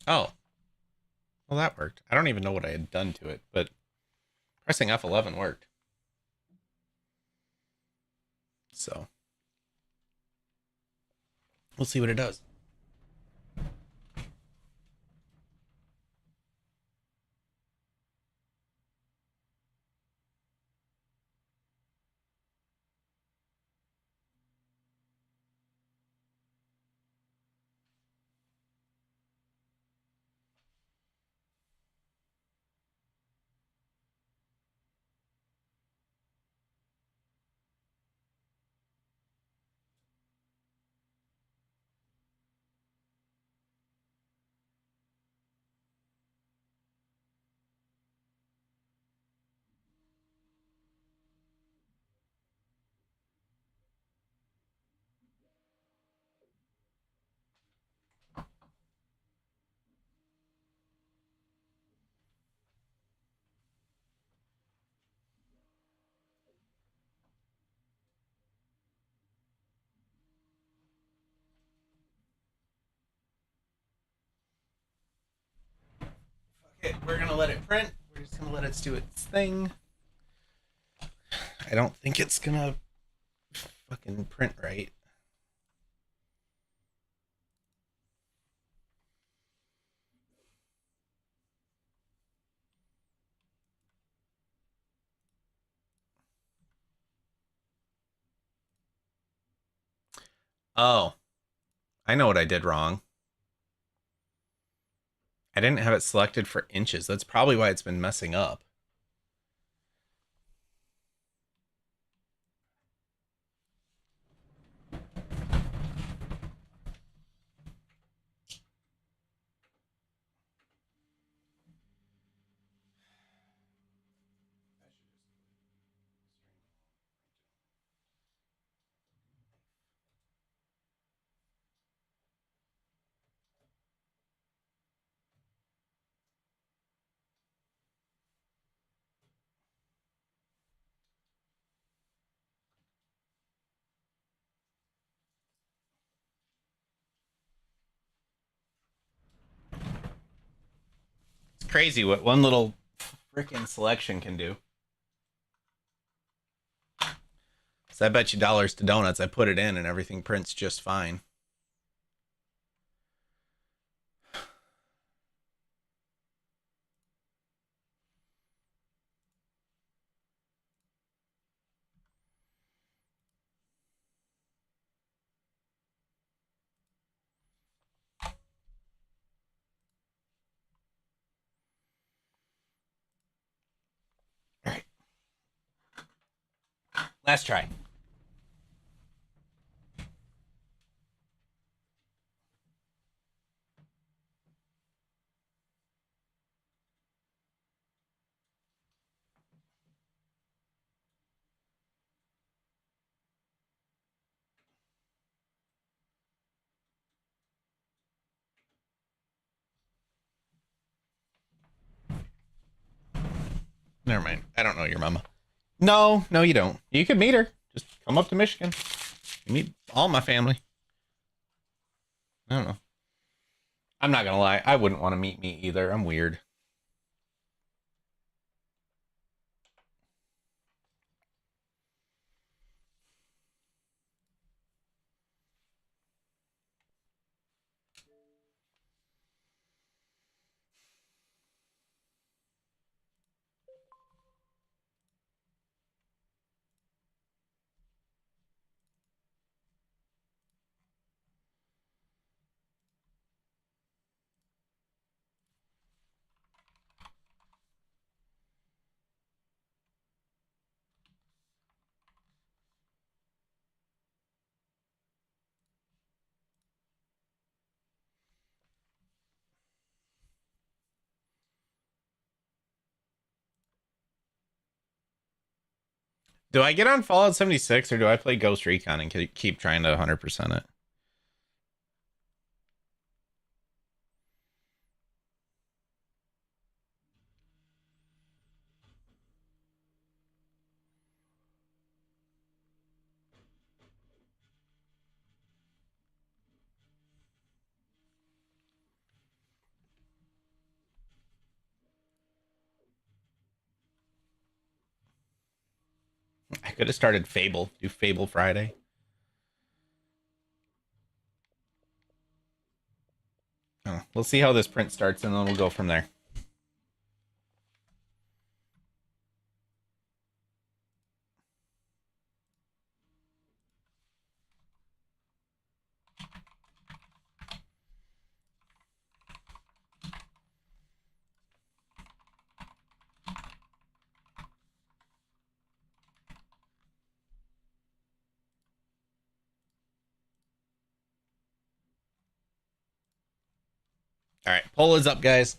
Oh. Well, that worked. I don't even know what I had done to it, but pressing F11 worked. So we'll see what it does. Okay, we're gonna let it print. We're just gonna let it do its thing. I don't think it's gonna fucking print right. Oh, I know what I did wrong. I didn't have it selected for inches. That's probably why it's been messing up. It's crazy what one little freaking selection can do. So I bet you dollars to donuts I put it in and everything prints just fine. All right. Last try. Never mind. I don't know your mama. No, no, you don't. You can meet her. Just come up to Michigan. You meet all my family. I don't know. I'm not gonna lie. I wouldn't want to meet me either. I'm weird. Do I get on Fallout 76 or do I play Ghost Recon and keep trying to 100% it? I could have started Fable. Do Fable Friday. Oh, we'll see how this print starts and then we'll go from there. All right, poll is up, guys.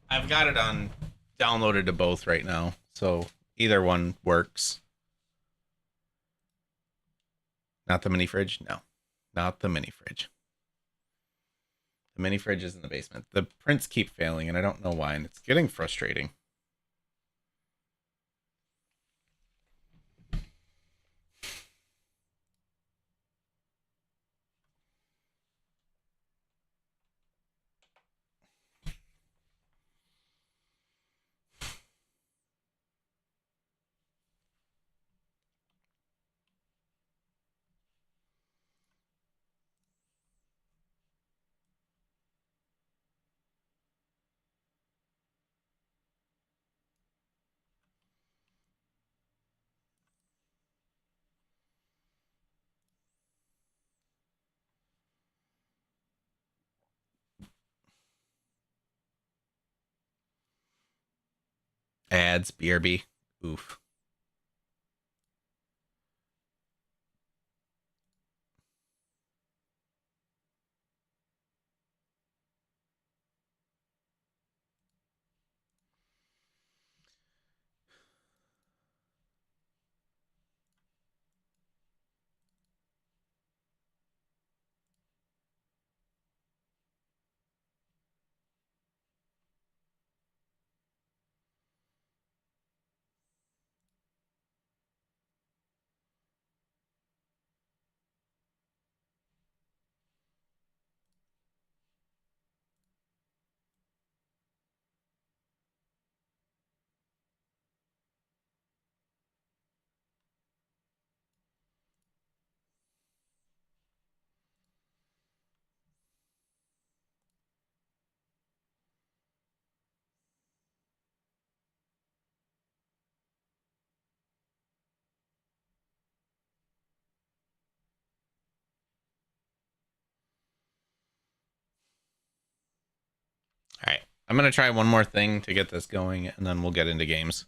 I've got it on downloaded to both right now, so either one works. Not the mini fridge? No, not the mini fridge. The mini fridge is in the basement. The prints keep failing, and I don't know why, and it's getting frustrating. Ads, BRB. Oof. All right. I'm going to try one more thing to get this going, and then we'll get into games.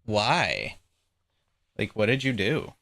Why? Like, what did you do?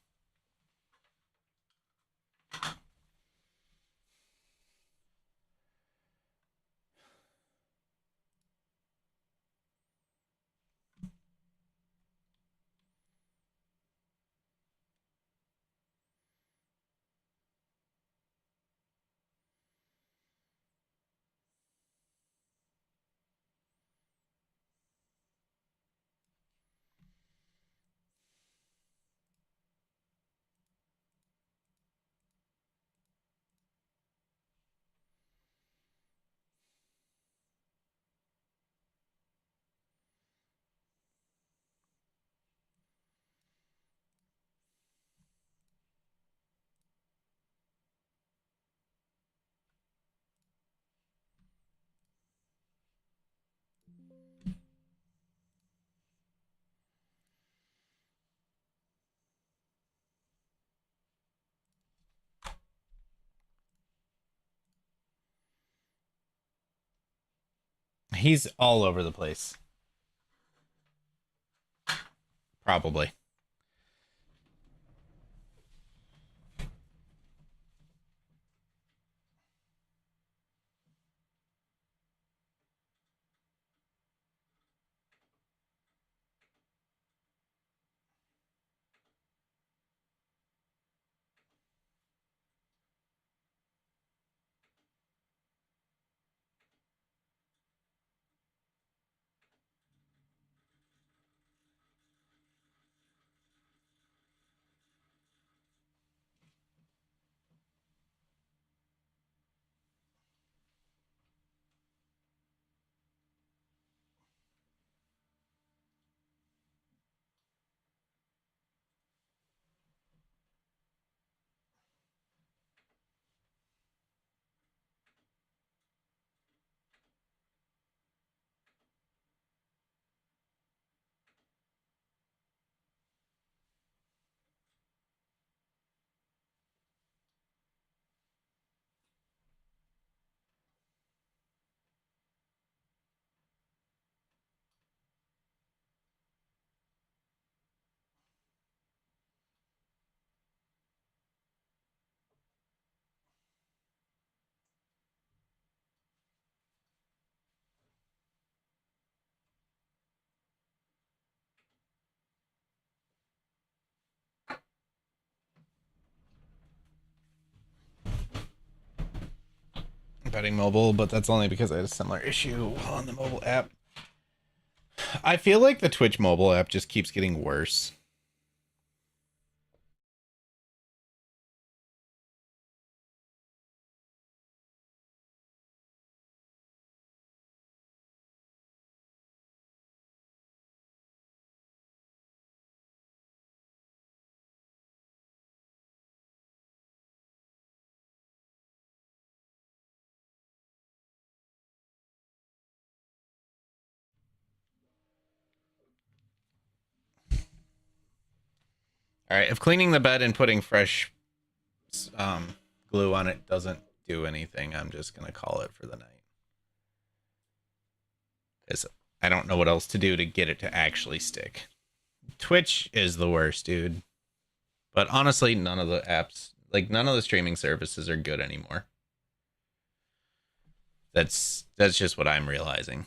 He's all over the place. Probably. Betting mobile, but that's only because I had a similar issue on the mobile app. I feel like the Twitch mobile app just keeps getting worse. All right, if cleaning the bed and putting fresh glue on it doesn't do anything, I'm just gonna call it for the night. Because I don't know what else to do to get it to actually stick. Twitch is the worst, dude. But honestly, none of the apps, like none of the streaming services are good anymore. That's just what I'm realizing.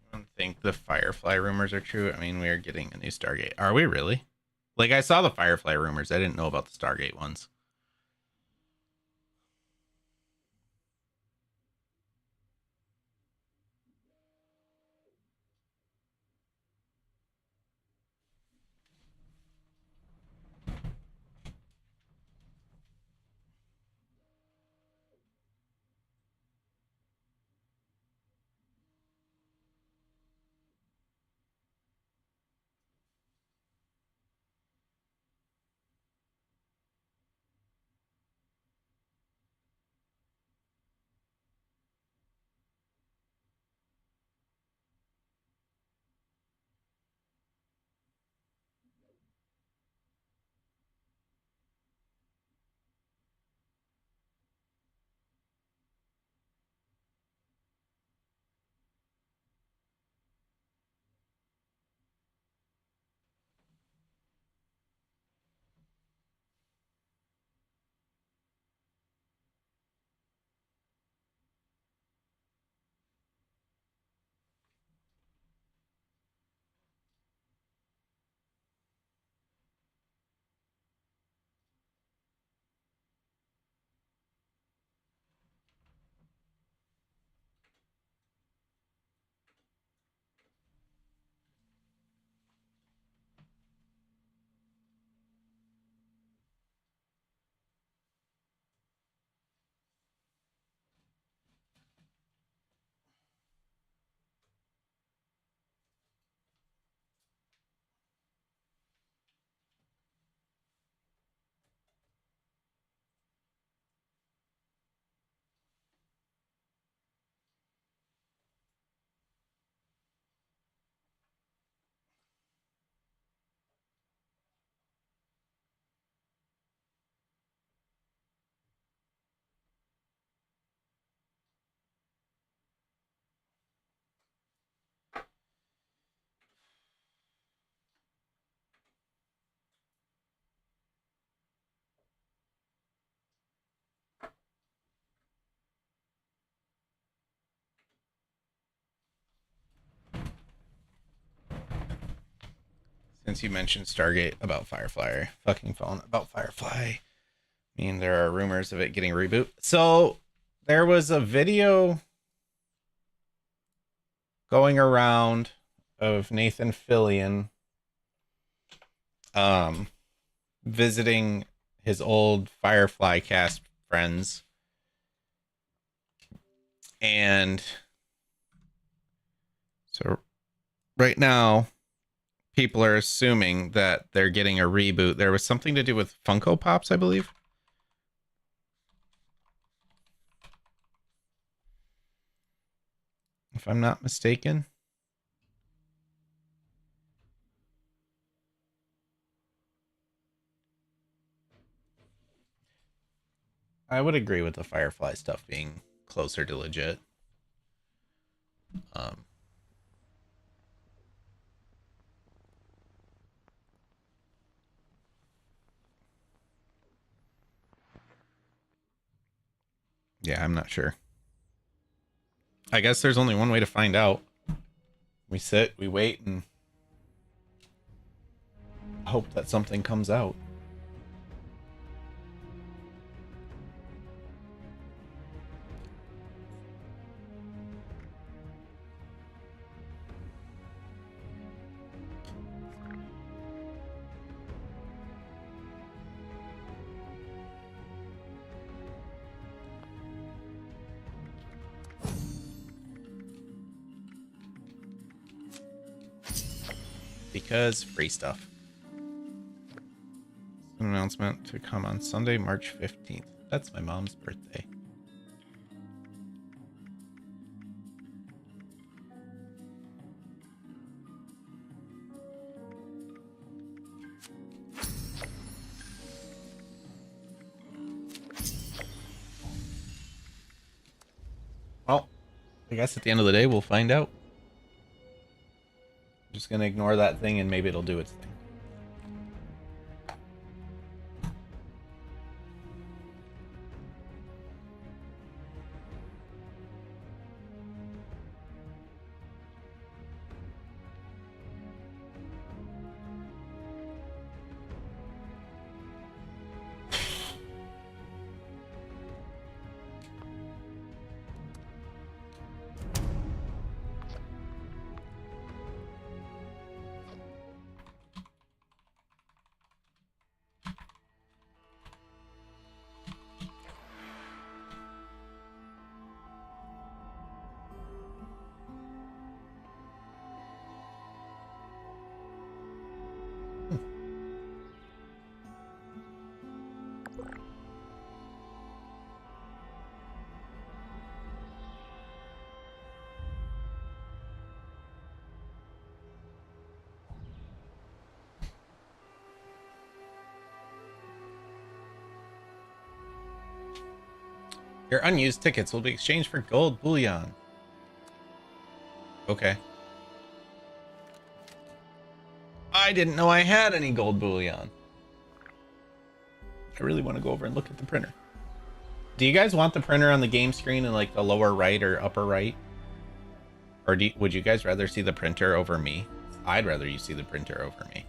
I don't think the Firefly rumors are true. I mean, we are getting a new Stargate. Are we really? Like, I saw the Firefly rumors. I didn't know about the Stargate ones. Since you mentioned Stargate about Firefly, fucking phone about Firefly. I mean, there are rumors of it getting a reboot. So there was a video going around of Nathan Fillion visiting his old Firefly cast friends. And so right now, people are assuming that they're getting a reboot. There was something to do with Funko Pops, I believe. If I'm not mistaken. I would agree with the Firefly stuff being closer to legit. Yeah, I'm not sure. I guess there's only one way to find out. We sit, we wait, and hope that something comes out. Because free stuff. An announcement to come on Sunday, March 15th. That's my mom's birthday. Well, I guess at the end of the day, we'll find out. I'm just gonna ignore that thing and maybe it'll do its thing. Your unused tickets will be exchanged for gold bullion. Okay. I didn't know I had any gold bullion. I really want to go over and look at the printer. Do you guys want the printer on the game screen in like the lower right or upper right? Or would you guys rather see the printer over me? I'd rather you see the printer over me.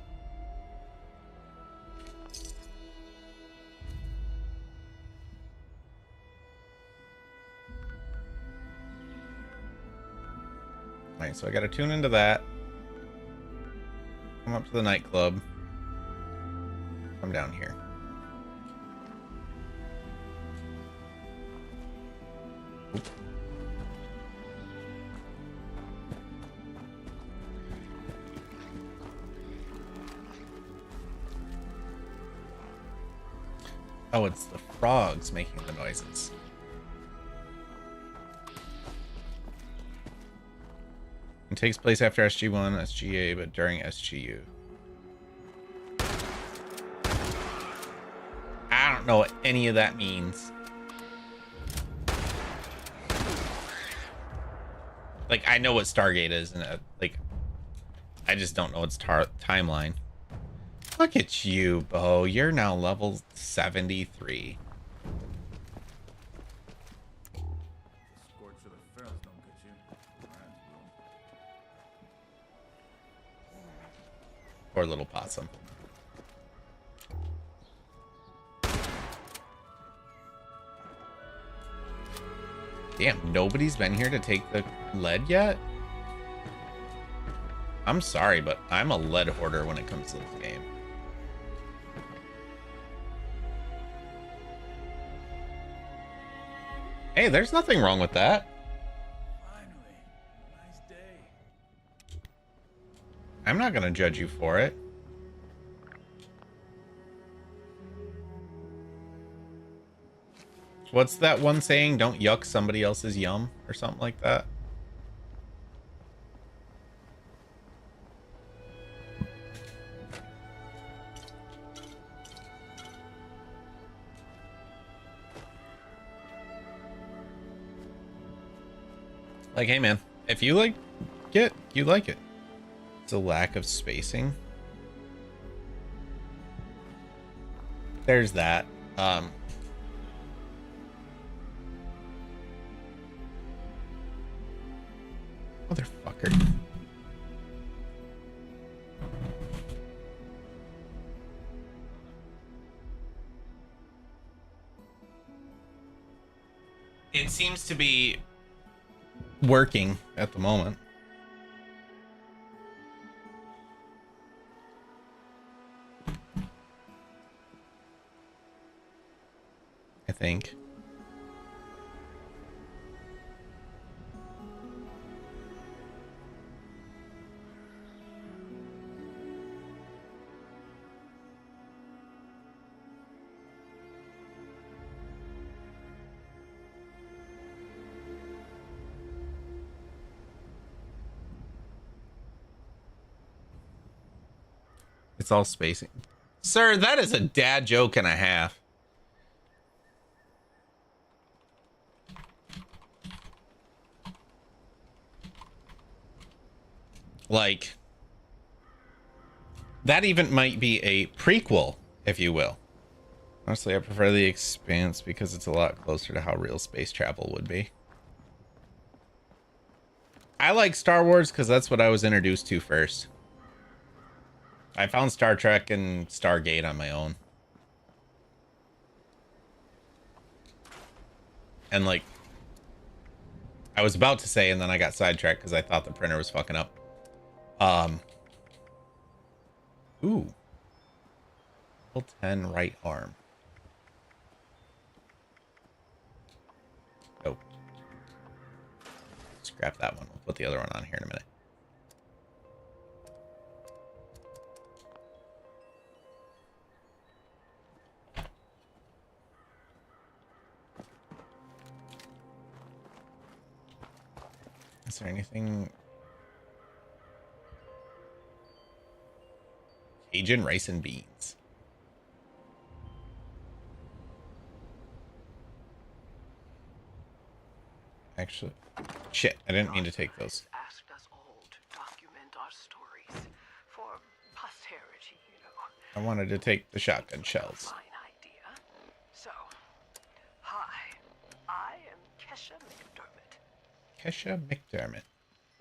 Alright, so I gotta tune into that. Come up to the nightclub. Come down here. Oop. Oh, it's the frogs making the noises. It takes place after SG1, SGA, but during SGU. I don't know what any of that means. Like, I know what Stargate is, and like, I just don't know its timeline. Look at you, Bo. You're now level 73. Poor little possum. Damn, nobody's been here to take the lead yet? I'm sorry, but I'm a lead hoarder when it comes to this game. Hey, there's nothing wrong with that. Finally, nice day. I'm not gonna judge you for it. What's that one saying? Don't yuck somebody else's yum or something like that. Like, hey man, if you like it, you like it. It's a lack of spacing. There's that. Motherfucker. It seems to be working at the moment. I think. It's all spacing. Sir, that is a dad joke and a half. Like, that even might be a prequel, if you will. Honestly, I prefer The Expanse because it's a lot closer to how real space travel would be. I like Star Wars because that's what I was introduced to first. I found Star Trek and Stargate on my own. And like, I was about to say, and then I got sidetracked because I thought the printer was fucking up. Ooh. Level 10 right arm. Oh. Scrap that one. We'll put the other one on here in a minute. Is there anything? Cajun rice and beans. Actually, shit, I didn't mean to take those. Asked us all to document our stories for posterity, you know. I wanted to take the shotgun shells. Fine idea. So, hi, I am Kesha McDermott. Kesha McDermott.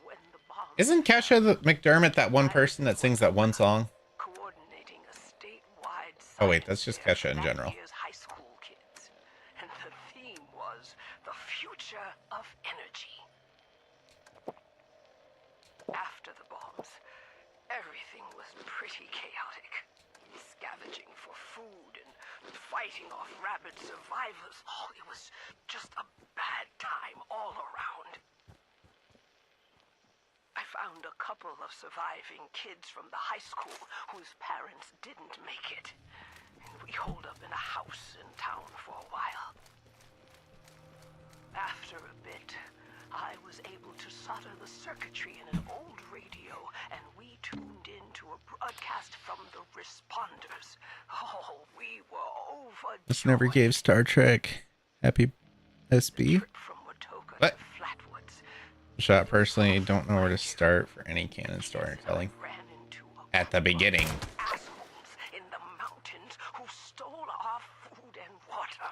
When the bomb Isn't Kesha McDermott that one person that sings that one song? coordinating a statewide Oh wait, that's just science Kesha in fair general. for that year's high school kids. And the theme was the future of energy. After the bombs, everything was pretty chaotic. Scavenging for food and fighting off rabid survivors. Oh, it was just a bad time all around. I found a couple of surviving kids from the high school whose parents didn't make it. And we holed up in a house in town for a while. After a bit, I was able to solder the circuitry in an old radio, and we tuned into a broadcast from the responders. Oh, we were overjoyed. This never gave Star Trek Happy SB. Trip from Watoka What? to Flatwoods. Shot personally, don't know where to start for any canon storytelling. Ran into a At the beginning. assholes in the mountains who stole our food and water.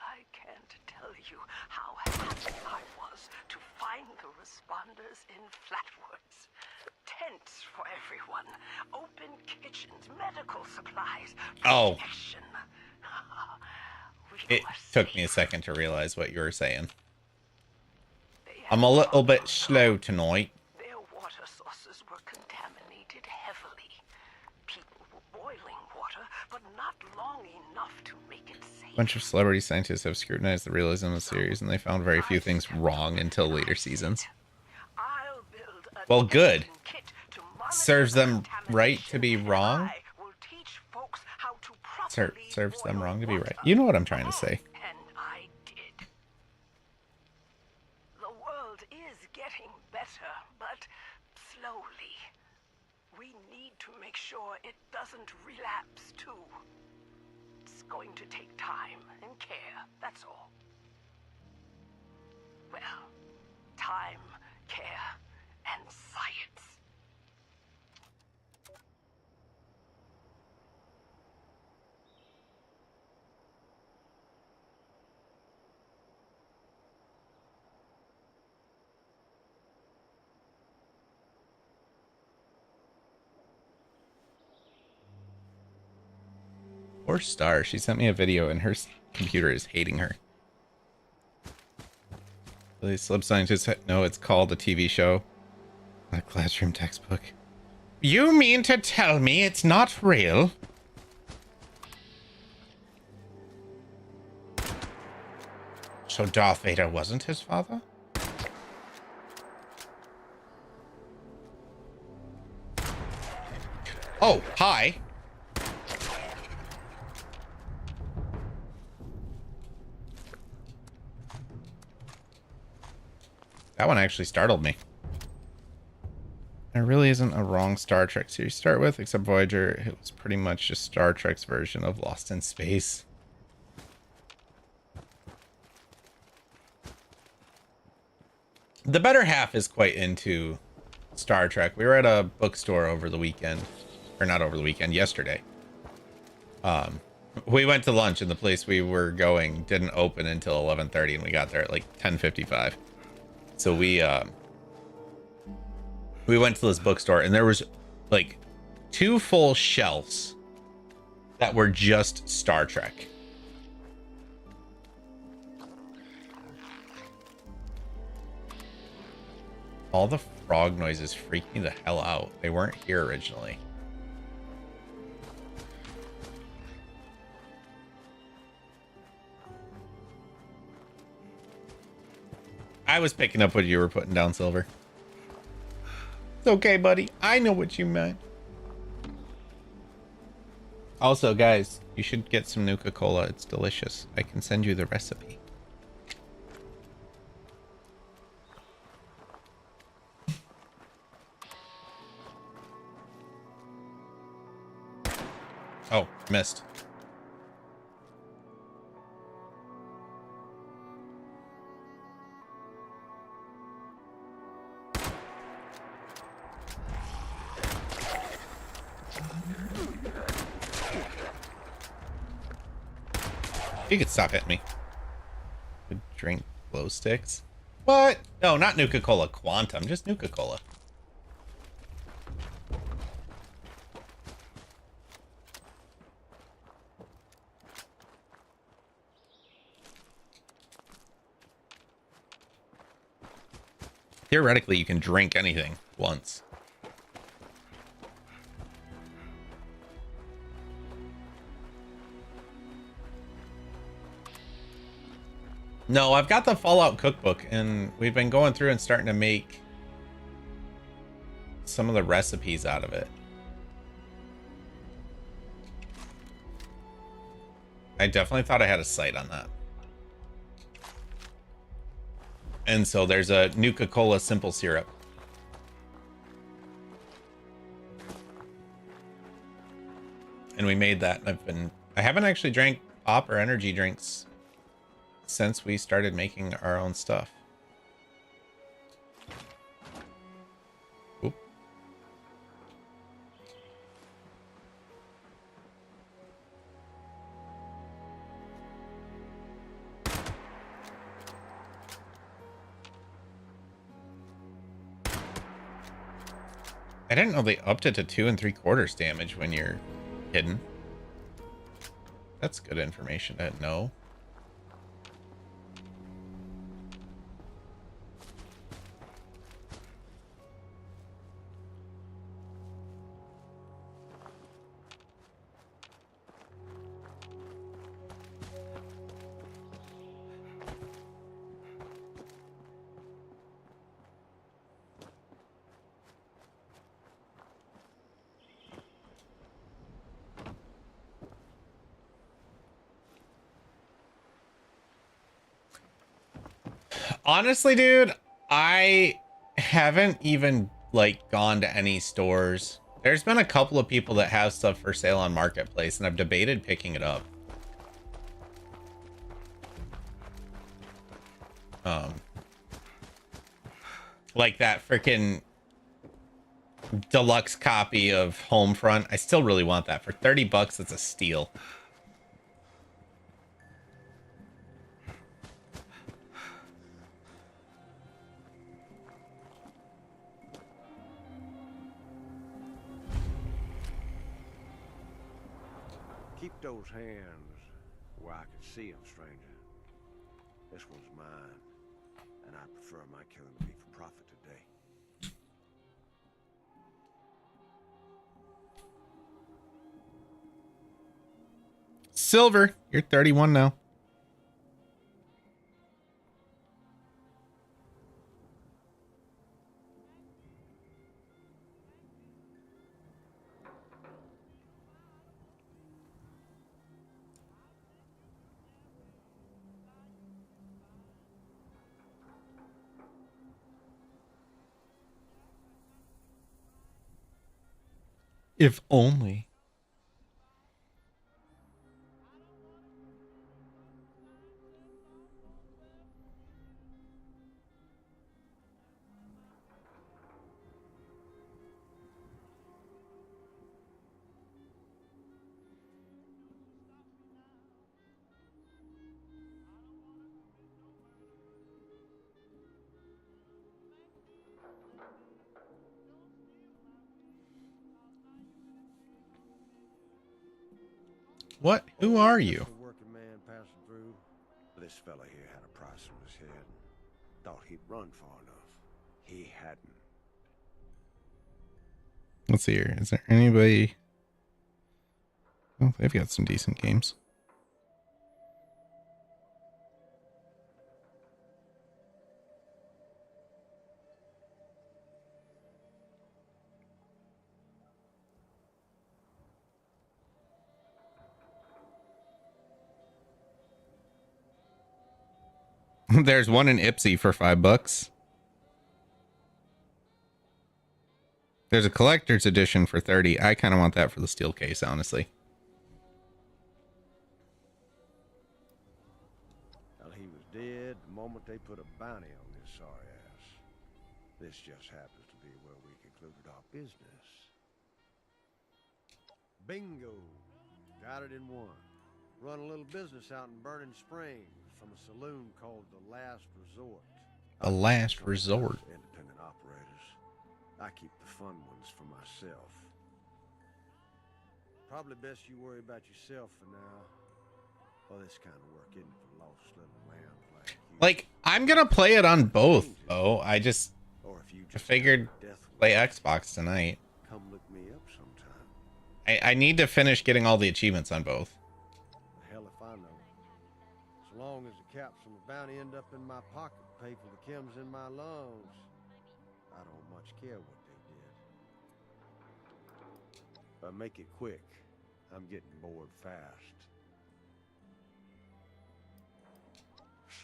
I can't tell you how happy I was to find the responders in Flatwoods. Tents for everyone. everyone. Open kitchens, medical supplies, Oh. protection. It took me a second to realize what you were saying. I'm a little bit slow tonight. Their water sources were contaminated heavily. People were boiling water, but not long enough to make it safe. A bunch of celebrity scientists have scrutinized the realism of the series, and they found very few things wrong until later seasons. I'll build a Well, good. testing kit to monitor Serves them contamination, right to be and wrong. I will teach folks how to properly Serves them boil wrong to be right. water. You know what I'm trying to say. And I did. The world is getting better, but slowly. We need to make sure it doesn't relapse too. It's going to take time and care, that's all. Well, time, care, and science. Poor Star. She sent me a video and her computer is hating her. The slip scientists know it's called a TV show. A classroom textbook. You mean to tell me it's not real? So Darth Vader wasn't his father? Oh, hi. That one actually startled me. There really isn't a wrong Star Trek series to start with, except Voyager. It was pretty much just Star Trek's version of Lost in Space. The better half is quite into Star Trek. We were at a bookstore over the weekend. Or not over the weekend, yesterday. We went to lunch and the place we were going didn't open until 11:30 and we got there at like 10:55. So we went to this bookstore and there was like 2 full shelves that were just Star Trek. All the frog noises freaked me the hell out. They weren't here originally. I was picking up what you were putting down, Silver. It's okay, buddy. I know what you meant. Also, guys, you should get some Nuka-Cola. It's delicious. I can send you the recipe. Oh, missed. You could stop hitting me. Would drink glow sticks. What? No, not Nuka-Cola Quantum, just Nuka-Cola. Theoretically, you can drink anything once. No, I've got the Fallout cookbook, and we've been going through and starting to make some of the recipes out of it. I definitely thought I had a sight on that. And so there's a Nuka-Cola simple syrup. And we made that, and I haven't actually drank pop or energy drinks since we started making our own stuff. Oop. I didn't know they upped it to 2 3/4 damage when you're hidden. That's good information to know. Honestly, dude, I haven't even like gone to any stores. There's been a couple of people that have stuff for sale on Marketplace, and I've debated picking it up. Like that freaking deluxe copy of Homefront. I still really want that. For 30 bucks, it's a steal. Keep those hands where I can see them, stranger. This one's mine, and I prefer my killing to be for profit today. Silver, you're 31 now. If only. What? Who are you? Just a working man passing through. This fella here had a price on his head. Thought he'd run far enough. He hadn't. Let's see here. Is there anybody? Oh, they've got some decent games. There's one in Ipsy for $5. There's a collector's edition for 30. I kind of want that for the steel case, honestly. Well, he was dead the moment they put a bounty on his sorry ass. This just happens to be where we concluded our business. Bingo! Got it in one. Run a little business out in Burning Springs from a saloon called The Last Resort. The Last Resort. Independent operators. I keep the fun ones for myself. Probably best you worry about yourself for now. Well, this kind of work isn't for lost little lambs like you. Like, I'm gonna play it on both, though. I just figured play Xbox tonight. Come look me up sometime. I need to finish getting all the achievements on both. The hell if I know. So long as the caps from the bounty end up in my pocket, pay for the chems in my lungs, I don't much care what they did. But make it quick. I'm getting bored fast.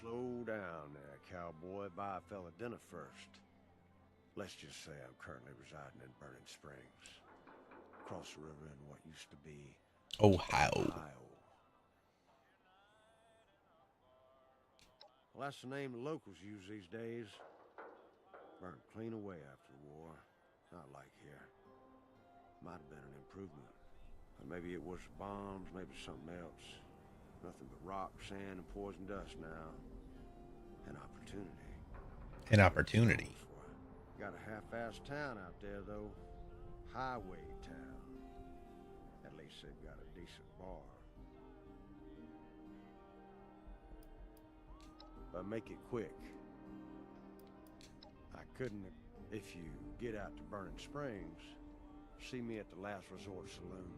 Slow down there, cowboy. Buy a fella dinner first. Let's just say I'm currently residing in Burning Springs. Across the river in what used to be Ohio. Well, that's the name the locals use these days. Burned clean away after the war. Not like here. Might have been an improvement. But maybe it was bombs, maybe something else. Nothing but rock, sand, and poison dust now. An opportunity. An opportunity. Got a half-assed town out there, though. highway town. At least they've got a decent bar. But make it quick. I couldn't, if you get out to Burning Springs, see me at the Last Resort Saloon.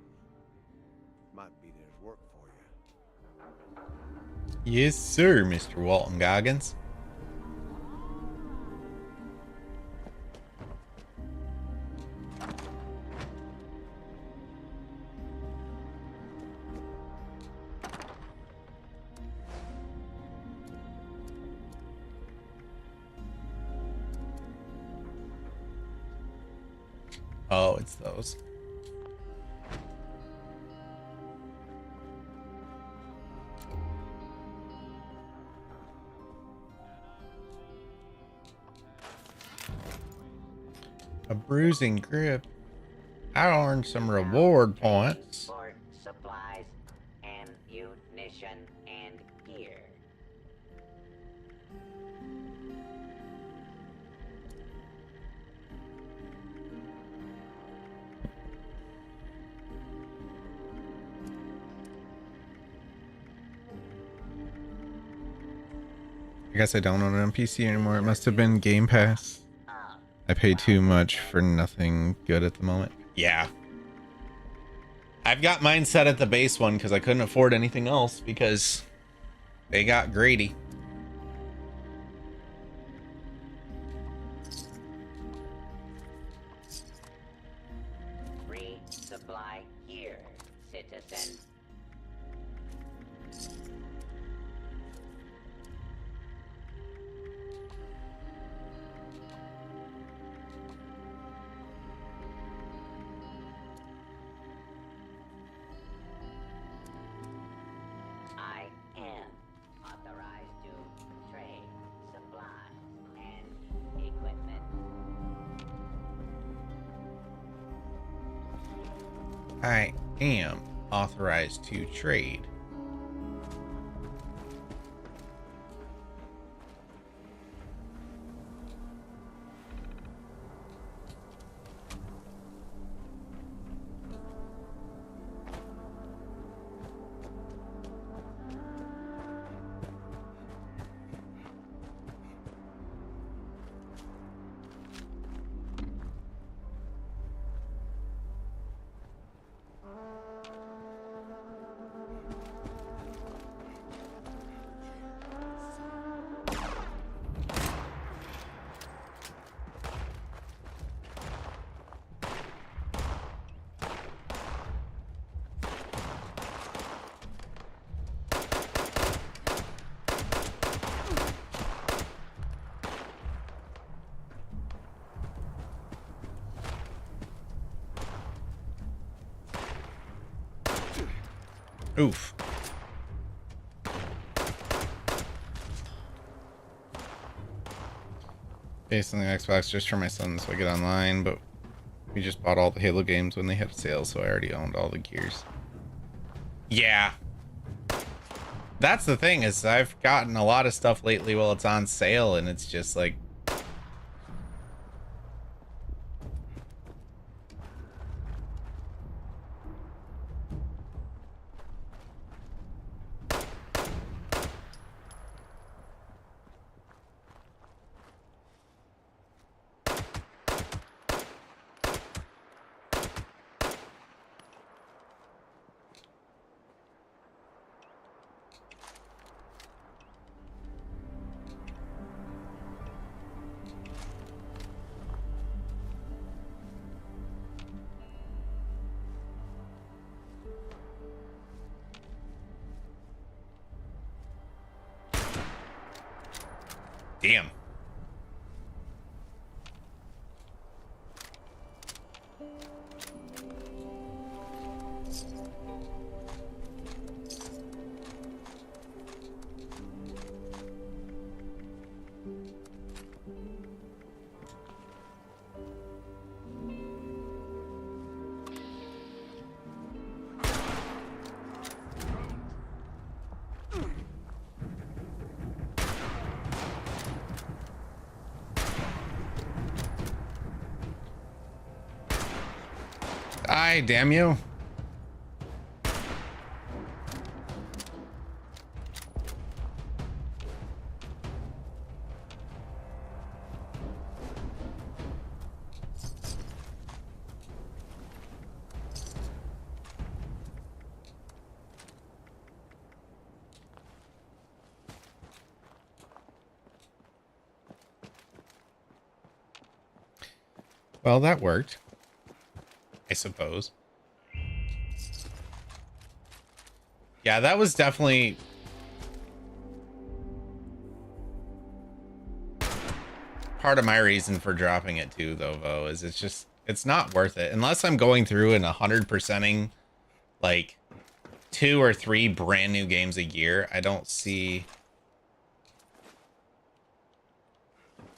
Might be there's work for you. Yes, sir, Mr. Walton Goggins. Oh, it's those. A bruising grip. I earned some reward points. For supplies, ammunition, and gear. I guess I don't own it on PC anymore. It must have been Game Pass. I pay too much for nothing good at the moment. Yeah. I've got mine set at the base one because I couldn't afford anything else because they got greedy. Resupply here, citizen. I am authorized to trade supplies and equipment. I am authorized to trade. Oof. Based on the Xbox just for my son so I get online, but we just bought all the Halo games when they had sales, so I already owned all the gears. Yeah. That's the thing, is I've gotten a lot of stuff lately while it's on sale, and it's just like, damn. Die, damn you. Well, that worked, I suppose. Yeah, that was definitely part of my reason for dropping it too, though, Vo, is it's not worth it. Unless I'm going through and 100%ing like 2 or 3 brand new games a year, I don't see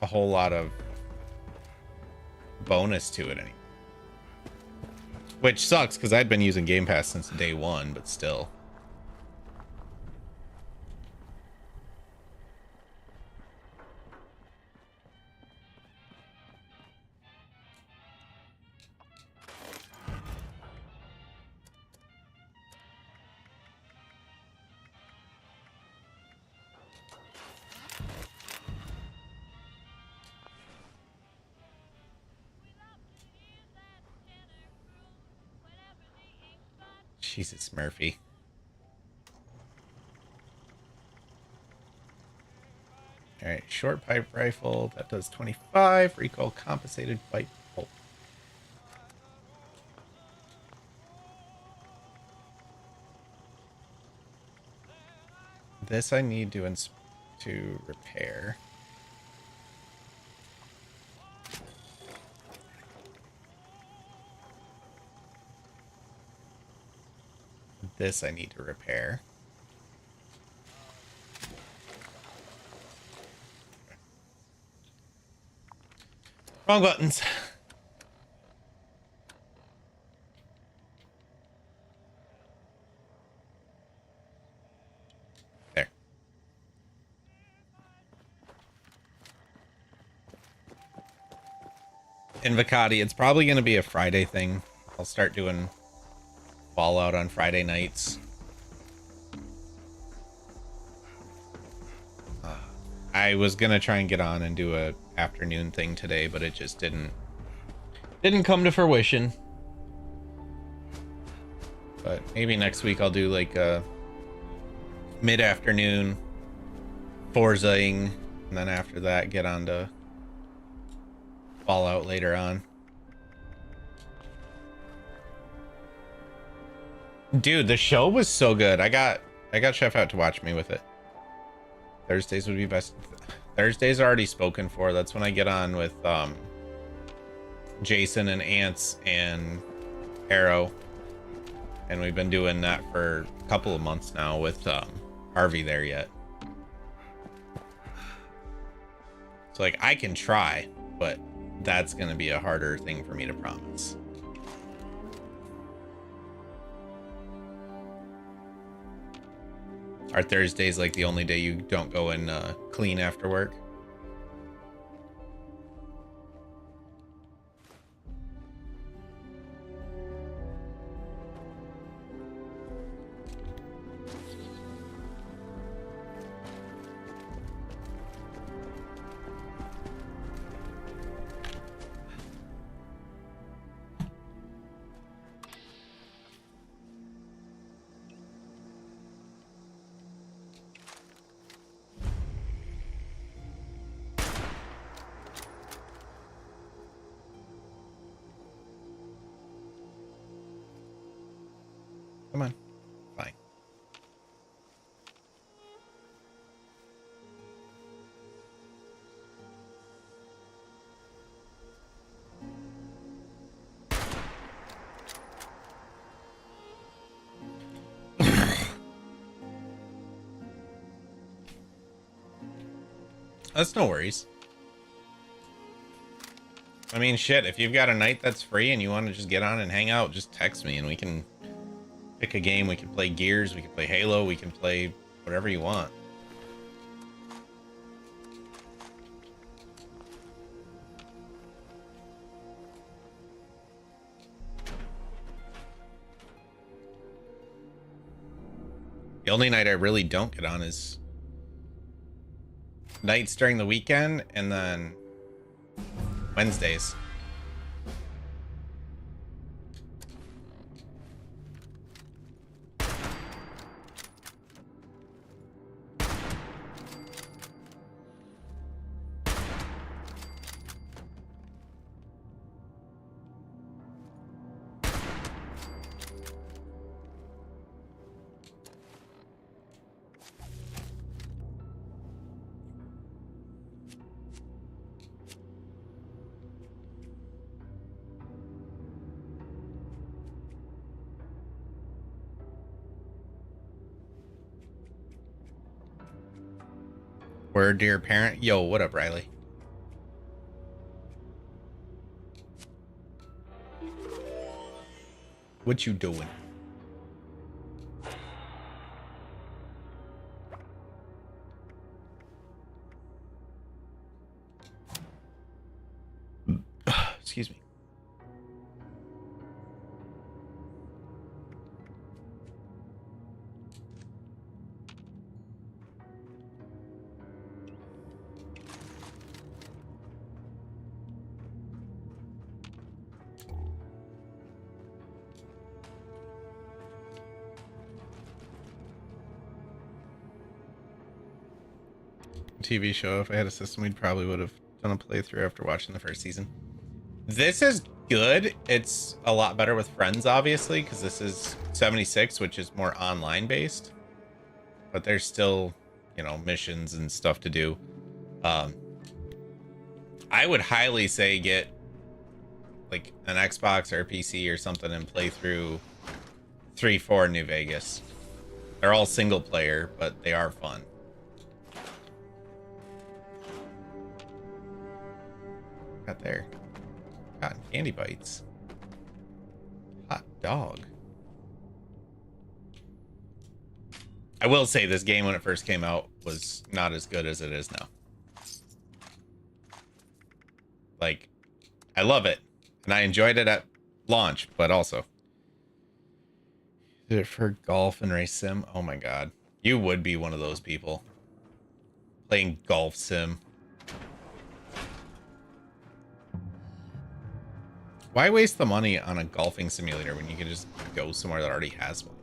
a whole lot of bonus to it anymore. Which sucks, because I'd been using Game Pass since day one, but still. Jesus, Murphy. All right, short pipe rifle. That does 25. Recoil compensated pipe bolt. This I need to repair. This I need to repair. Wrong buttons. There. Invocati, it's probably going to be a Friday thing. I'll start doing Fallout on Friday nights. I was going to try and get on and do a afternoon thing today, but it just didn't come to fruition. But maybe next week I'll do like a mid-afternoon Forzaing, and then after that get on to Fallout later on. Dude, the show was so good. I got Chef out to watch me with it. Thursdays would be best. Thursdays are already spoken for. That's when I get on with Jason and Ants and Arrow. And we've been doing that for a couple of months now with Harvey there yet. So like I can try, but that's gonna be a harder thing for me to promise. Are Thursdays like the only day you don't go and clean after work? Come on. Fine. That's no worries. I mean, shit, if you've got a night that's free and you want to just get on and hang out, just text me and we can pick a game. We can play Gears, we can play Halo, we can play whatever you want. The only night I really don't get on is nights during the weekend and then Wednesdays. Word, dear parent. Yo, what up, Riley? What you doing? Excuse me. TV show. If I had a system, we'd probably would have done a playthrough after watching the first season. This is good. It's a lot better with friends, obviously, because this is 76, which is more online based. But there's still, you know, missions and stuff to do. I would highly say get like an Xbox or a PC or something and play through 3-4 New Vegas. They're all single player, but they are fun. Got there. Cotton candy bites. Hot dog. I will say this game when it first came out was not as good as it is now. Like, I love it. And I enjoyed it at launch, but also. Did it for golf and race sim? Oh my god. You would be one of those people. Playing golf sim. Why waste the money on a golfing simulator when you can just go somewhere that already has one?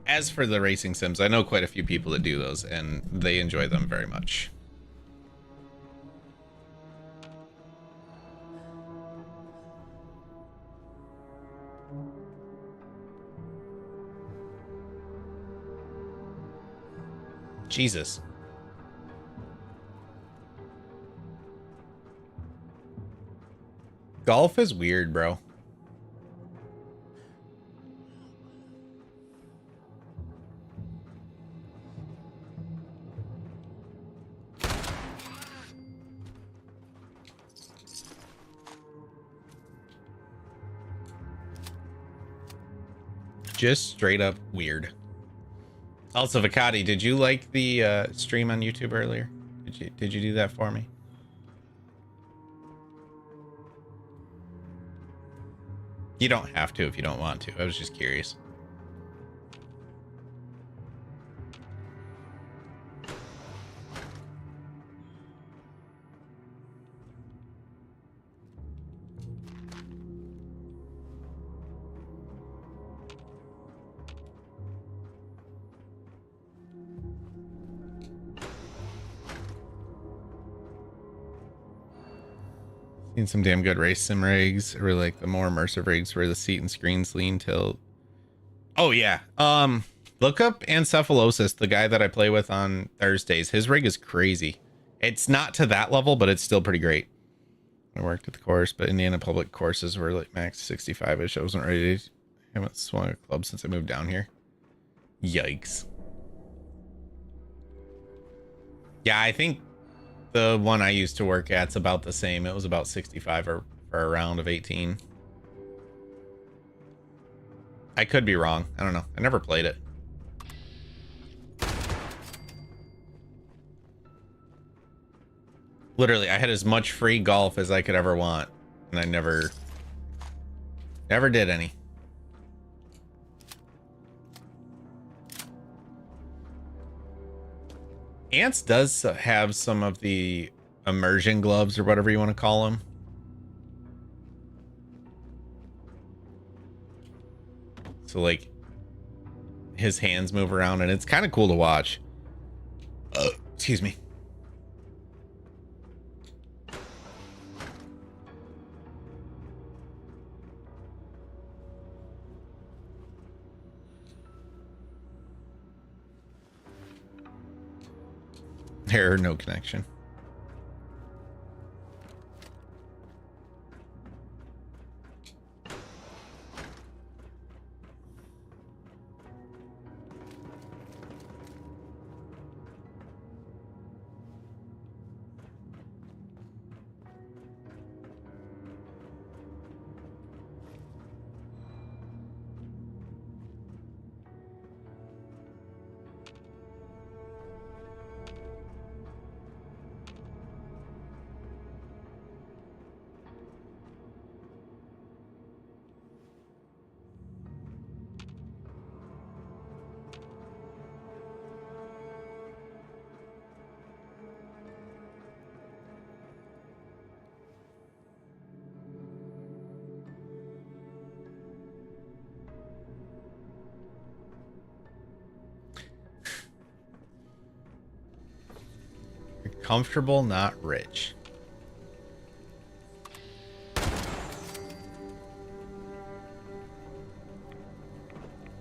As for the racing sims, I know quite a few people that do those, and they enjoy them very much. Jesus. Golf is weird, bro. Just straight up weird. Also, Vicati, did you like the stream on YouTube earlier? Did you do that for me? You don't have to if you don't want to. I was just curious. Seen some damn good race sim rigs. I really like the more immersive rigs where the seat and screens lean till. Oh yeah. Look up Encephalosis, the guy that I play with on Thursdays. His rig is crazy. It's not to that level, but it's still pretty great. I worked at the course, but Indiana public courses were like max 65-ish. I wasn't ready to, I haven't swung a club since I moved down here. Yikes. Yeah, I think the one I used to work at's about the same. It was about 65 or for a round of 18. I could be wrong. I don't know. I never played it. Literally, I had as much free golf as I could ever want, and I never did any. Ants does have some of the immersion gloves or whatever you want to call them. So like his hands move around and it's kind of cool to watch. Excuse me. Error, no connection. Comfortable, not rich.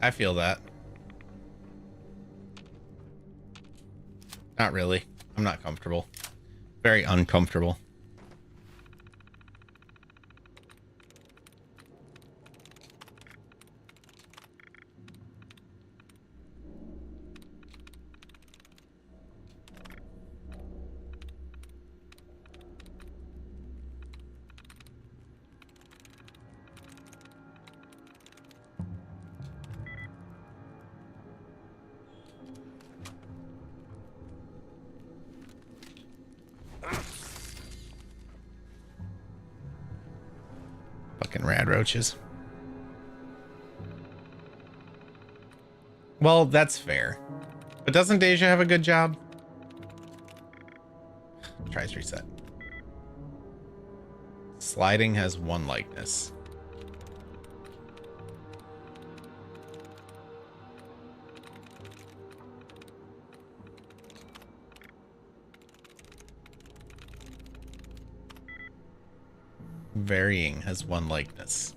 I feel that. Not really. I'm not comfortable. Very uncomfortable. Fucking rad roaches. Well, that's fair. But doesn't Deja have a good job? Tries reset. Sliding has one likeness. Varying has one likeness.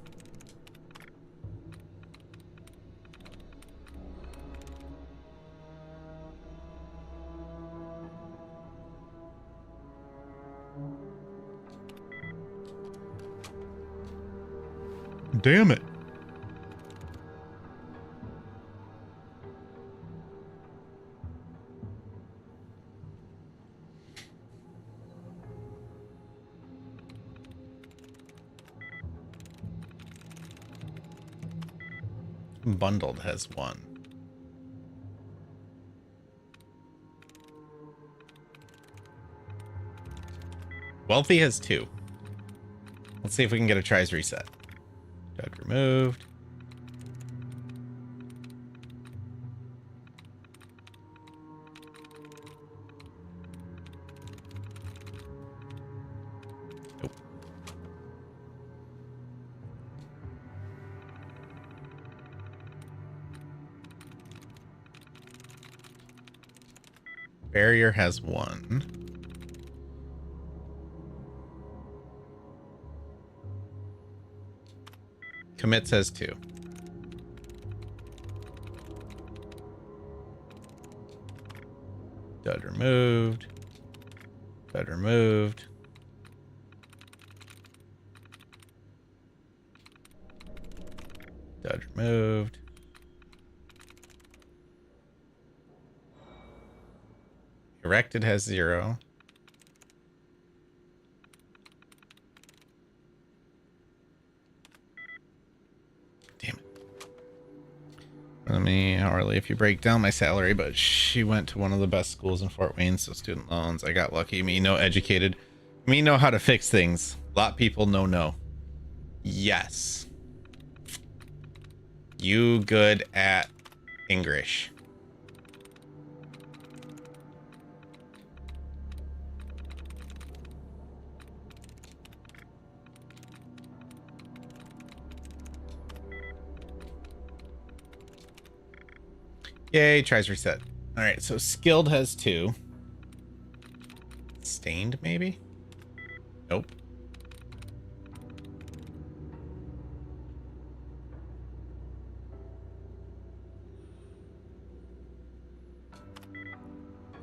Damn it. Bundled has one. Wealthy has two. Let's see if we can get a tries reset. Dud removed. Nope. Barrier has one. Commit says two. Dud removed. Dud removed. Dodge removed. Erected has 0. Damn it. Let me hourly if you break down my salary, but she went to one of the best schools in Fort Wayne, so student loans. I got lucky. Me no educated. Me know how to fix things. A lot of people no. Yes. You good at English. Yay, tries reset. All right, so skilled has 2. Stained, maybe? Nope.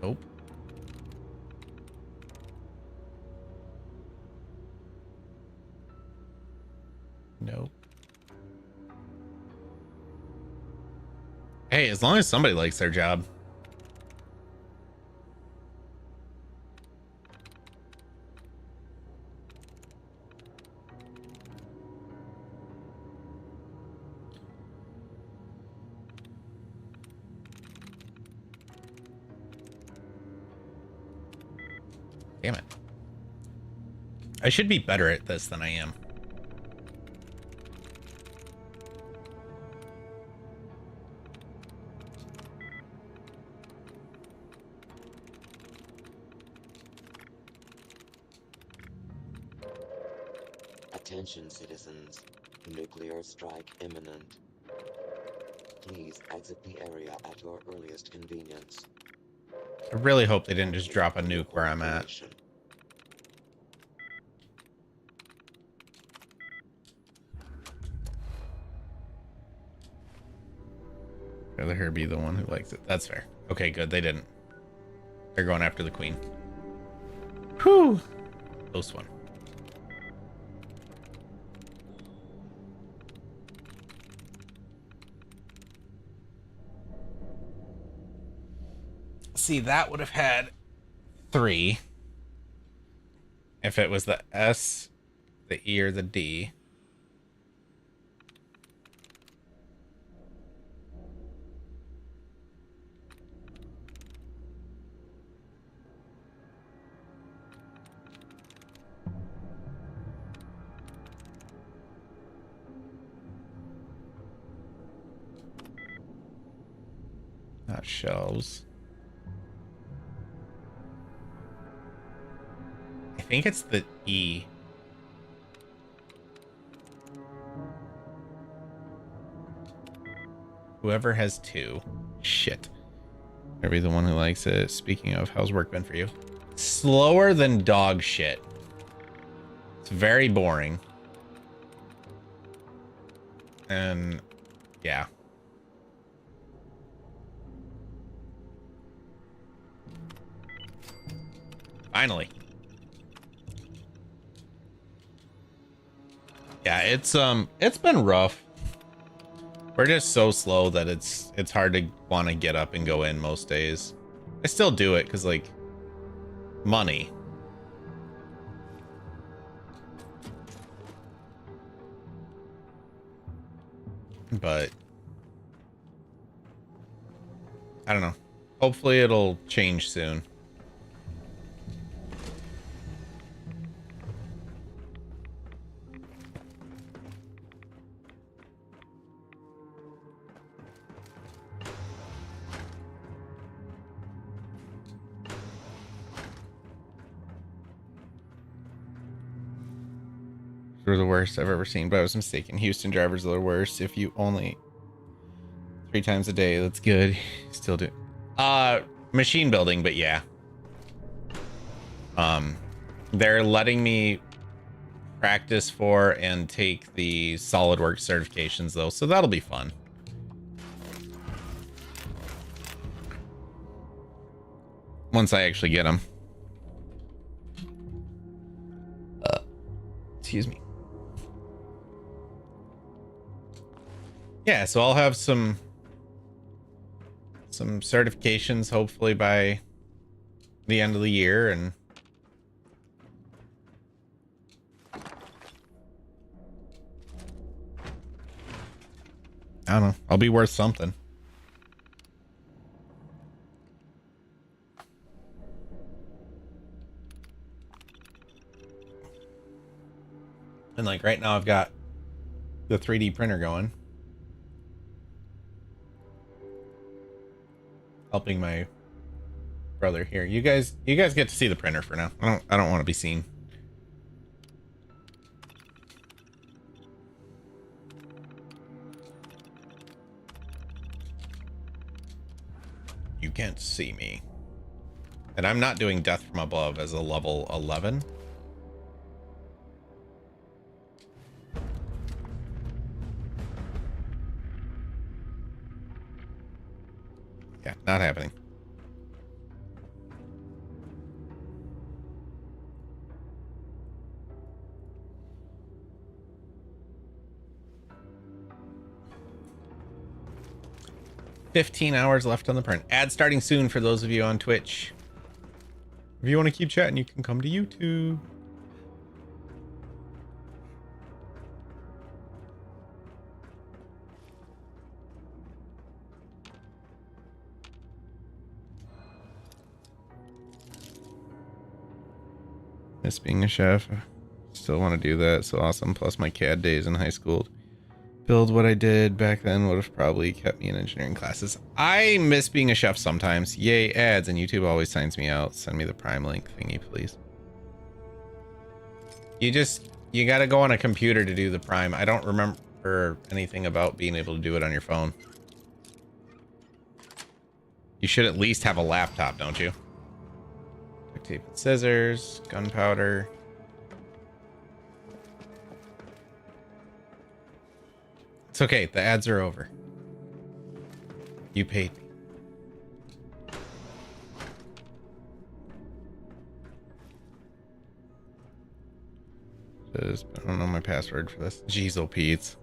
Nope. Nope. Hey, as long as somebody likes their job. Damn it. I should be better at this than I am. Attention citizens, nuclear strike imminent. Please exit the area at your earliest convenience. I really hope they didn't just drop a nuke where I'm at. Rather her be the one who likes it. That's fair. Okay, good. They didn't. They're going after the queen. Whew. Close one. See, that would have had 3 if it was the S, the E, or the D. Not shelves. I think it's the E. Whoever has 2. Shit. Maybe the one who likes it. Speaking of, how's work been for you? Slower than dog shit. It's very boring. And yeah. Finally. Yeah, it's been rough. We're just so slow that it's hard to want to get up and go in most days. I still do it because, like, money. But I don't know. Hopefully it'll change soon. They're the worst I've ever seen, but I was mistaken. Houston drivers are the worst. If you only 3 times a day, that's good. Still do. Machine building, but yeah. They're letting me practice for and take the SolidWorks certifications though, so that'll be fun. Once I actually get them. Excuse me. Yeah, so I'll have some certifications hopefully by the end of the year, and I don't know, I'll be worth something. And like right now I've got the 3D printer going, helping my brother here. You guys get to see the printer for now. I don't want to be seen. You can't see me. And I'm not doing Death from Above as a level 11. Yeah, not happening. $15 hours left on the print. Ad starting soon for those of you on Twitch. If you want to keep chatting, you can come to YouTube. Miss being a chef. Still want to do that. So awesome. Plus my CAD days in high school. Build what I did back then would have probably kept me in engineering classes. I miss being a chef sometimes. Yay, ads, and YouTube always signs me out. Send me the Prime link thingy, please. You gotta go on a computer to do the Prime. I don't remember anything about being able to do it on your phone. You should at least have a laptop, don't you? Duct tape and scissors, gunpowder. It's okay, the ads are over. You paid me. I don't know my password for this. Jeez, oh Pete's.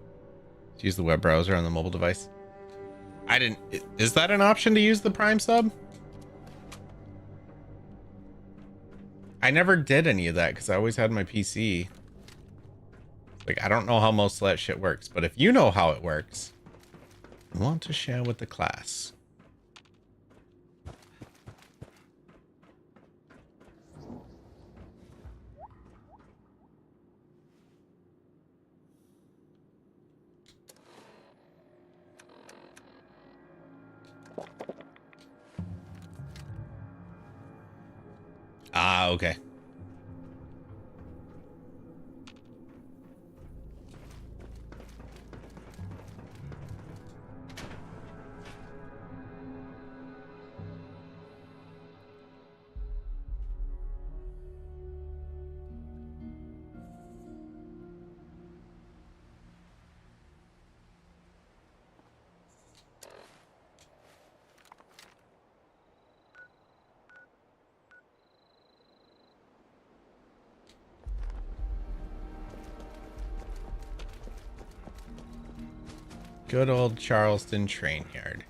Use the web browser on the mobile device. I didn't. Is that an option to use the Prime sub? I never did any of that because I always had my PC. Like, I don't know how most of that shit works, but if you know how it works, I want to share with the class. Ah, okay. Good old Charleston train yard.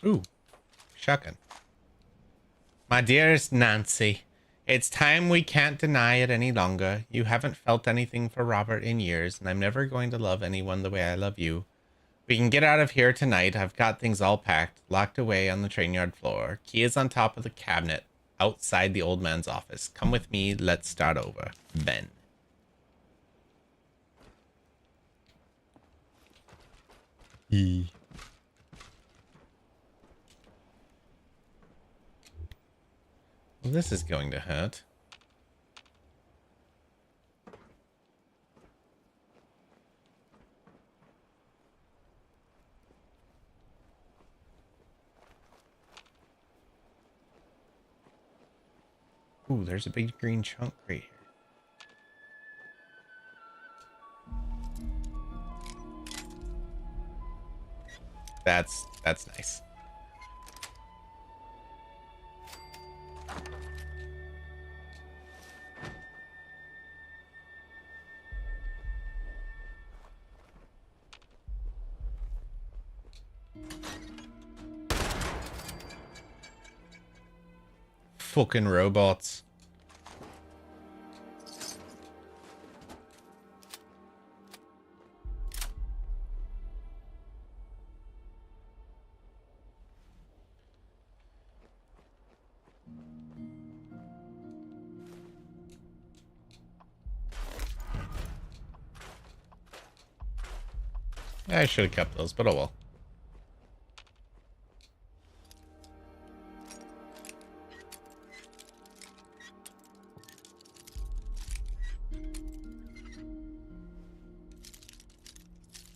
Ooh, shotgun. My dearest Nancy, it's time we can't deny it any longer. You haven't felt anything for Robert in years, and I'm never going to love anyone the way I love you. We can get out of here tonight. I've got things all packed, locked away on the train yard floor. Key is on top of the cabinet, outside the old man's office. Come with me, let's start over. Ben. This is going to hurt. Ooh, there's a big green chunk right here. That's nice. Fucking robots. I should have kept those, but oh well.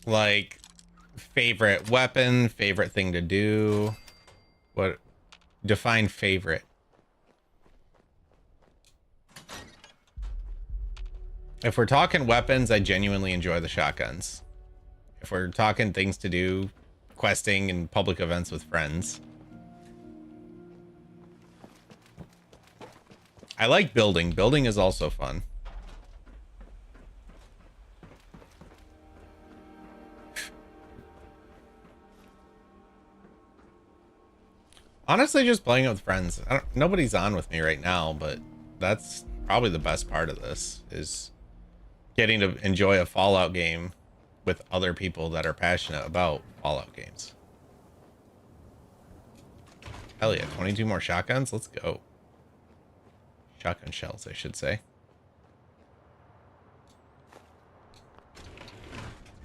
Like, favorite weapon, favorite thing to do. What? Define favorite. If we're talking weapons, I genuinely enjoy the shotguns. If we're talking things to do, questing and public events with friends. I like building. Building is also fun. Honestly, just playing with friends. Nobody's on with me right now, but that's probably the best part of this, is getting to enjoy a Fallout game with other people that are passionate about Fallout games. Hell yeah, 22 more shotguns? Let's go. Shotgun shells, I should say.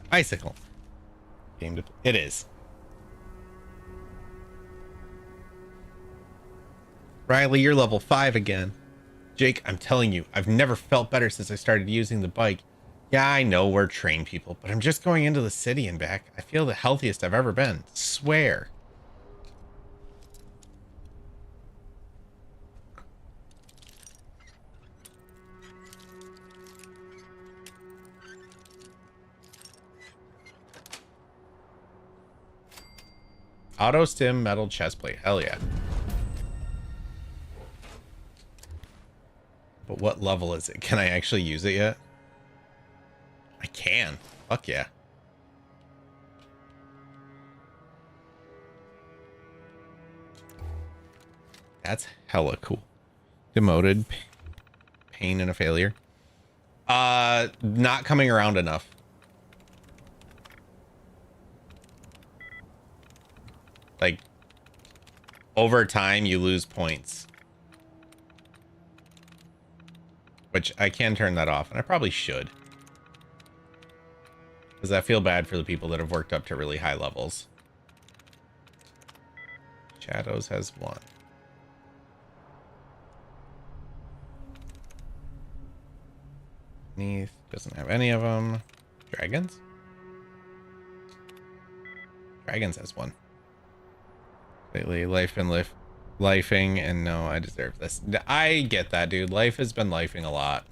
Bicycle. Game to... It is. Riley, you're level 5 again. Jake, I'm telling you, I've never felt better since I started using the bike. Yeah, I know we're trained people, but I'm just going into the city and back. I feel the healthiest I've ever been. Swear. Auto stim metal chest plate. Hell yeah. But what level is it? Can I actually use it yet? I can. Fuck yeah. That's hella cool. Demoted. Pain and a failure. Not coming around enough. Like, over time you lose points. Which I can turn that off, and I probably should. Because I feel bad for the people that have worked up to really high levels. Shadows has 1. Neath doesn't have any of them. Dragons? Dragons has 1. Lately, lifing, and no, I deserve this. I get that, dude. Life has been lifing a lot.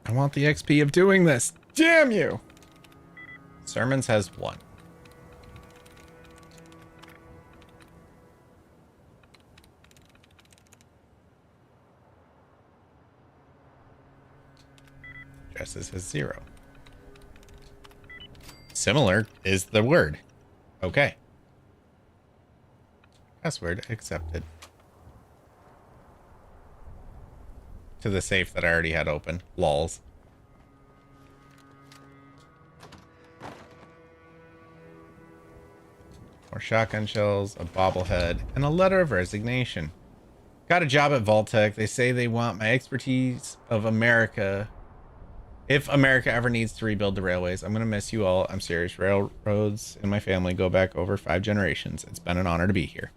I want the XP of doing this. Damn you! Sermons has 1. Dresses has 0. Similar is the word. Okay. Password accepted. To the safe that I already had open. Lols. More shotgun shells, a bobblehead, and a letter of resignation. Got a job at Vaultec. They say they want my expertise of America If America ever needs to rebuild the railways, I'm going to miss you all. I'm serious. Railroads in my family go back over 5 generations. It's been an honor to be here.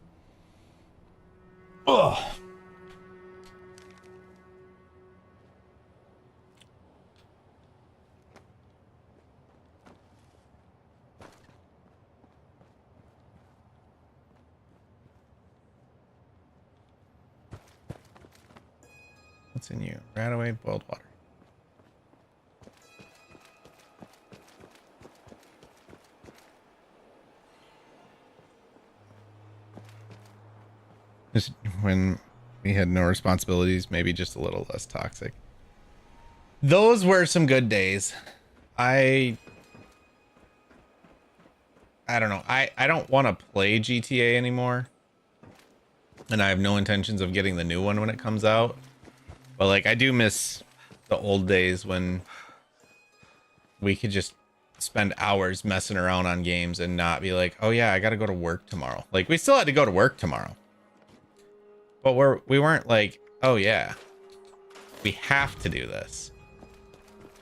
Ugh. What's in you? Radaway, boiled water. Just when we had no responsibilities, maybe just a little less toxic. Those were some good days. I don't know. I don't want to play GTA anymore. And I have no intentions of getting the new one when it comes out. But like I do miss the old days when we could just spend hours messing around on games and not be like, oh yeah, I got to go to work tomorrow. Like we still had to go to work tomorrow. But we weren't like, oh yeah, we have to do this.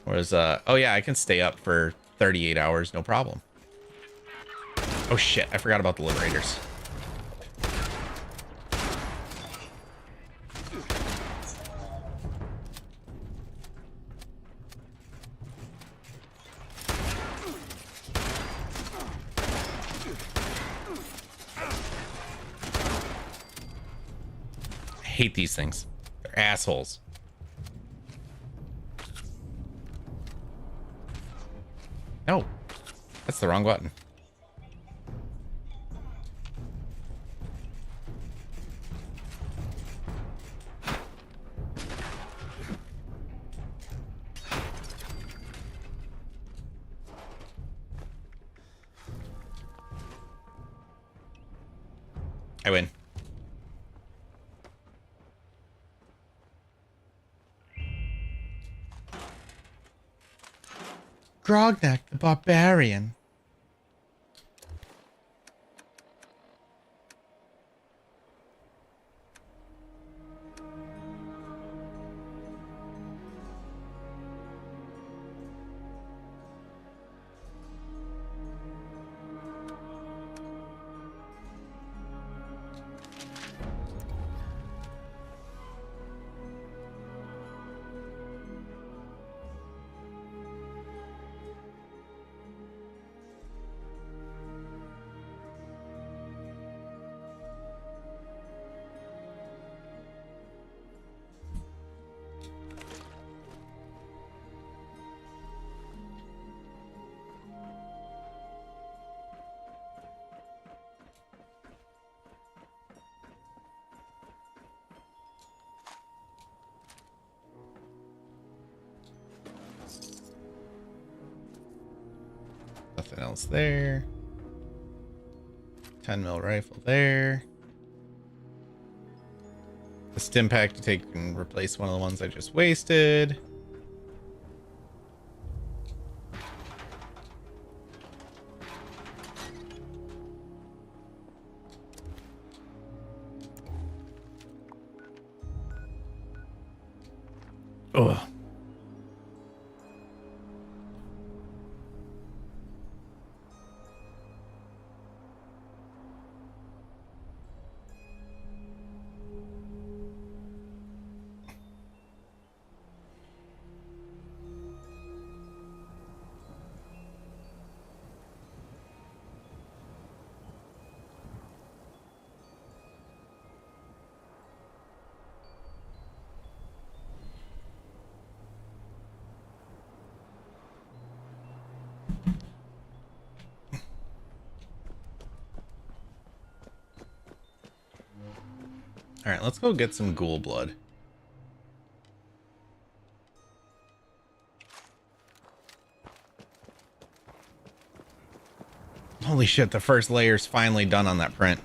Whereas, oh yeah, I can stay up for 38 hours, no problem. Oh shit, I forgot about the Liberators. I hate these things. They're assholes. No, that's the wrong button. I win. Grognak the Barbarian. Nothing else there. 10 mil rifle there. The stim pack to take and replace one of the ones I just wasted. Ugh. All right, let's go get some ghoul blood. Holy shit, the first layer's finally done on that print.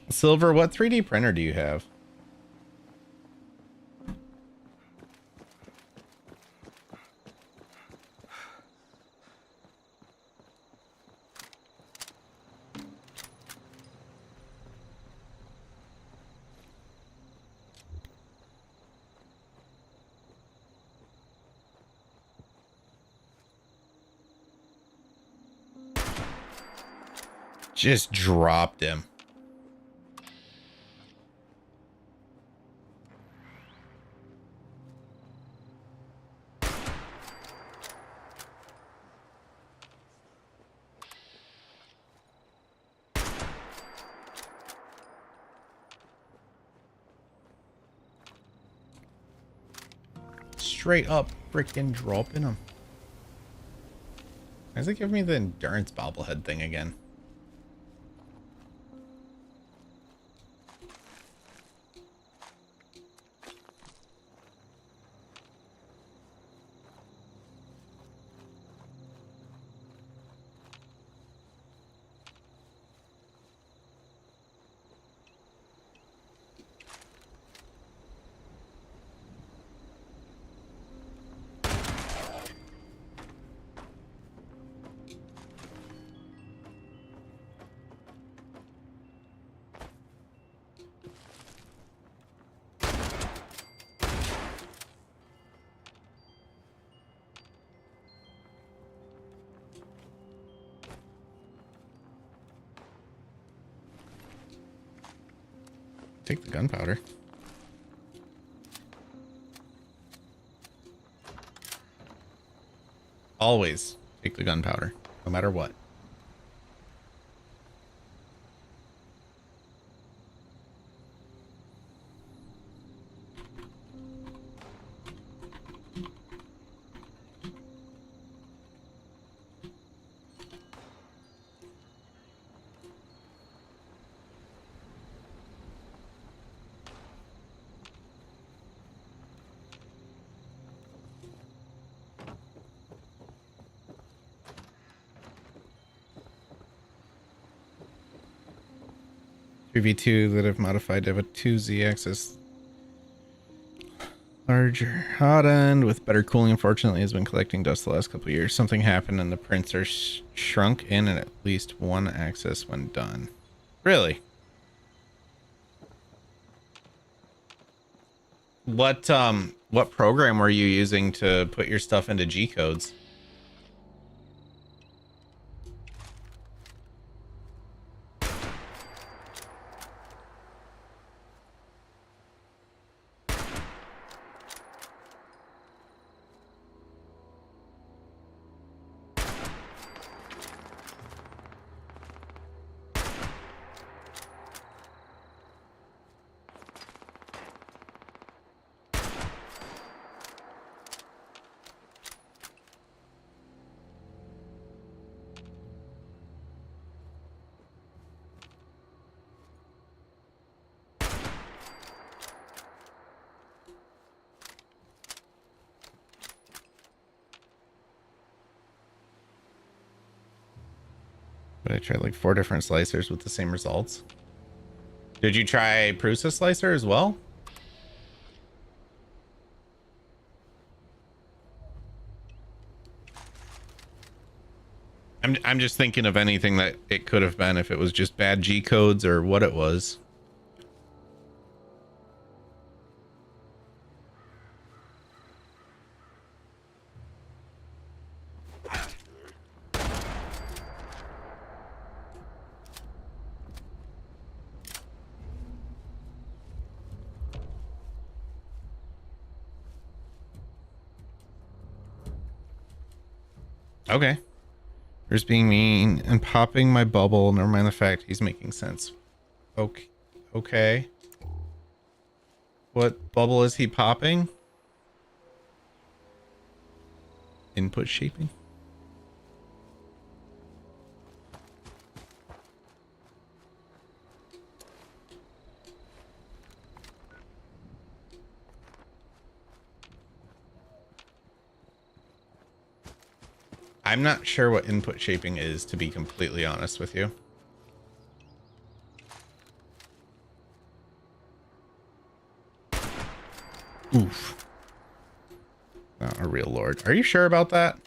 Silver, what 3D printer do you have? Just dropped him. Straight up freaking dropping him. Why does it give me the endurance bobblehead thing again? Take the gunpowder. Always take the gunpowder, no matter what. V2 that have modified to have a 2Z axis. Larger hot end with better cooling, unfortunately, has been collecting dust the last couple of years. Something happened and the prints are shrunk in at least one axis when done. Really? What program were you using to put your stuff into G codes? But I tried like 4 different slicers with the same results. Did you try Prusa slicer as well? I'm just thinking of anything that it could have been, if it was just bad G codes or what it was. Okay. There's being mean and popping my bubble. Never mind the fact he's making sense. Okay. Okay. What bubble is he popping? Input shaping? I'm not sure what input shaping is, to be completely honest with you. Oof. Not a real lord. Are you sure about that?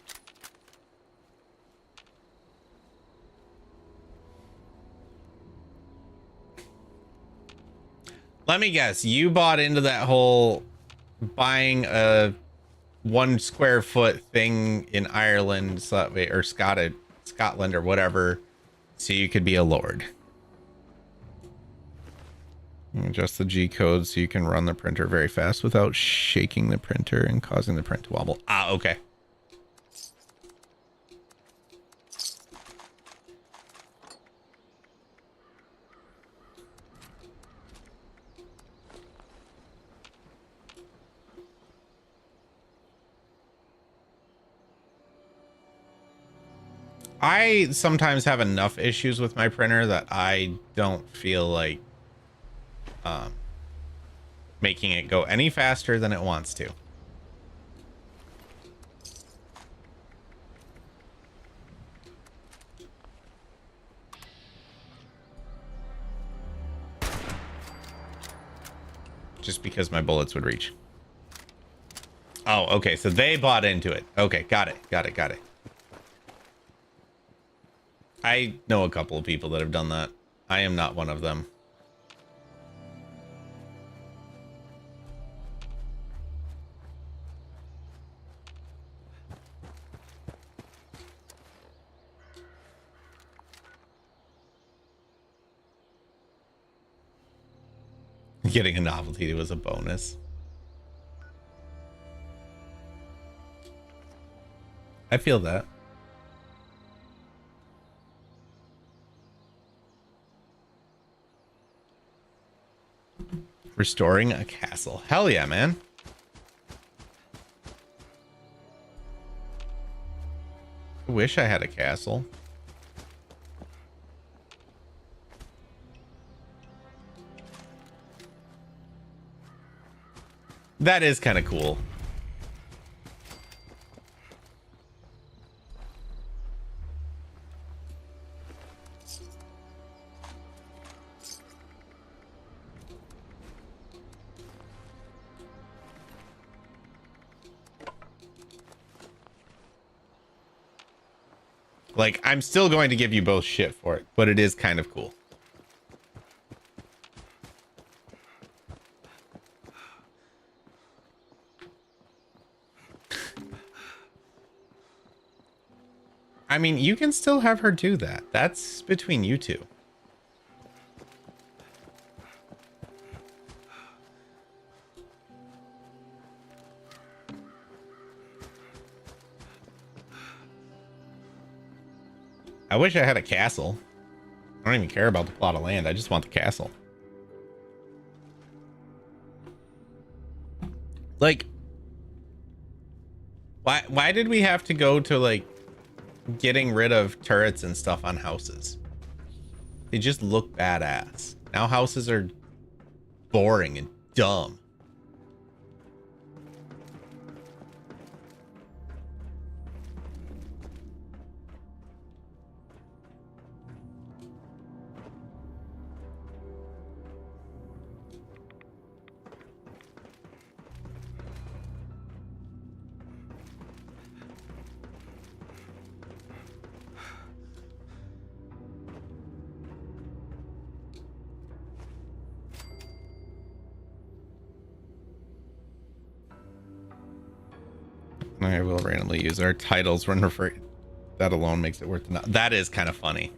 Let me guess. You bought into that whole buying a 1 square foot thing in Ireland, or Scotland or whatever, So you could be a lord. Adjust the G code so you can run the printer very fast without shaking the printer and causing the print to wobble. Ah, okay. I sometimes have enough issues with my printer that I don't feel like making it go any faster than it wants to. Just because my bullets would reach. Oh, okay. So they bought into it. Okay, got it. Got it. Got it. I know a couple of people that have done that. I am not one of them. Getting a novelty was a bonus. I feel that. Restoring a castle. Hell yeah, man. I wish I had a castle. That is kind of cool. Like, I'm still going to give you both shit for it, but it is kind of cool. I mean, you can still have her do that. That's between you two. I wish I had a castle. I don't even care about the plot of land. I just want the castle. Like, why did we have to go to, like, getting rid of turrets and stuff on houses? They just look badass. Now houses are boring and dumb. I will randomly use our titles when referring. That alone makes it worth it. That is kind of funny.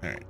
All right.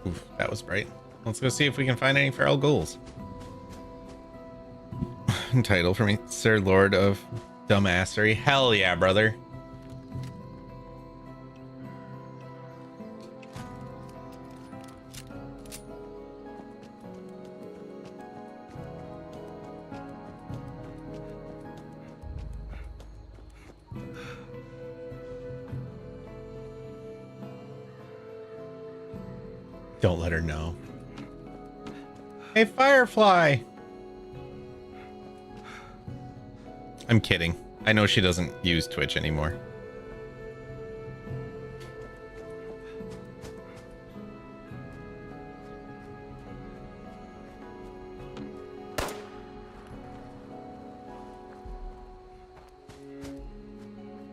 Oof, that was bright. Let's go see if we can find any feral ghouls. Title for me, Sir Lord of Dumbassery. Hell yeah, brother. Don't let her know. Hey, Firefly! I'm kidding. I know she doesn't use Twitch anymore.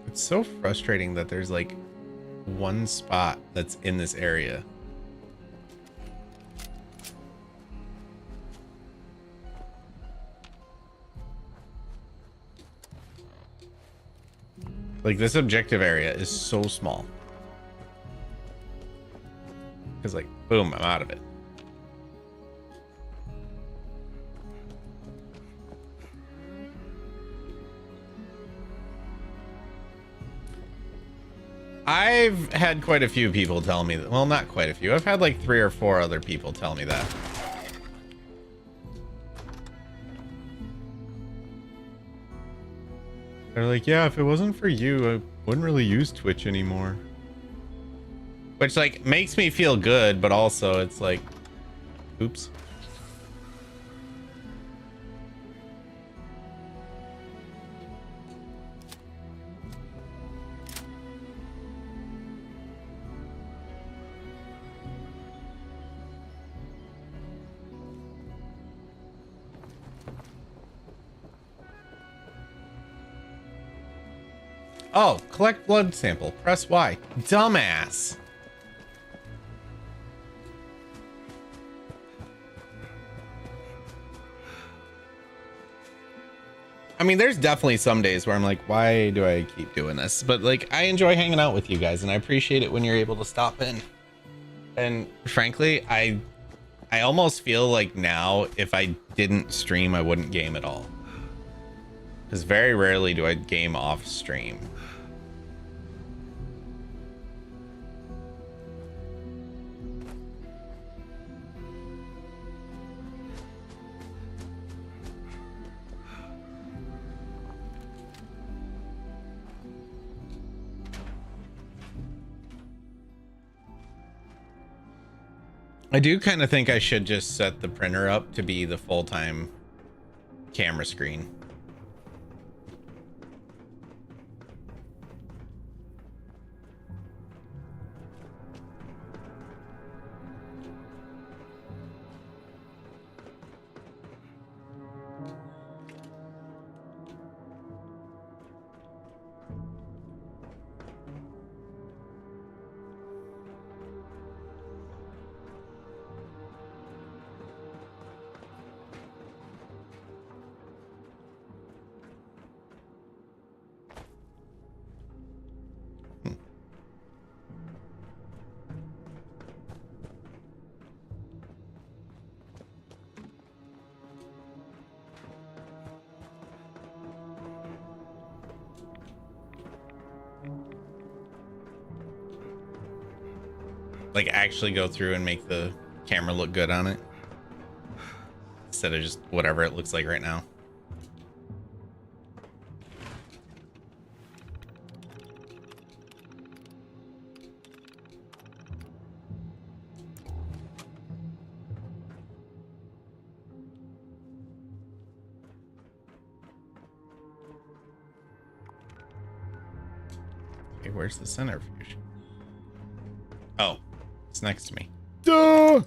It's so frustrating that there's like one spot that's in this area. Like this objective area is so small. Cause like, boom, I'm out of it. I've had quite a few people tell me that. Well, not quite a few. I've had like 3 or 4 other people tell me that. They're like, yeah, if it wasn't for you, I wouldn't really use Twitch anymore. Which like makes me feel good, but also it's like, oops. Oh, collect blood sample. Press Y. Dumbass. I mean, there's definitely some days where I'm like, why do I keep doing this? But like, I enjoy hanging out with you guys, and I appreciate it when you're able to stop in. And frankly, I almost feel like now if I didn't stream, I wouldn't game at all. Because very rarely do I game off stream. I do kind of think I should just set the printer up to be the full-time camera screen. Like actually go through and make the camera look good on it instead of just whatever it looks like right now. Okay, where's the centrifuge? Oh, it's next to me. Duh!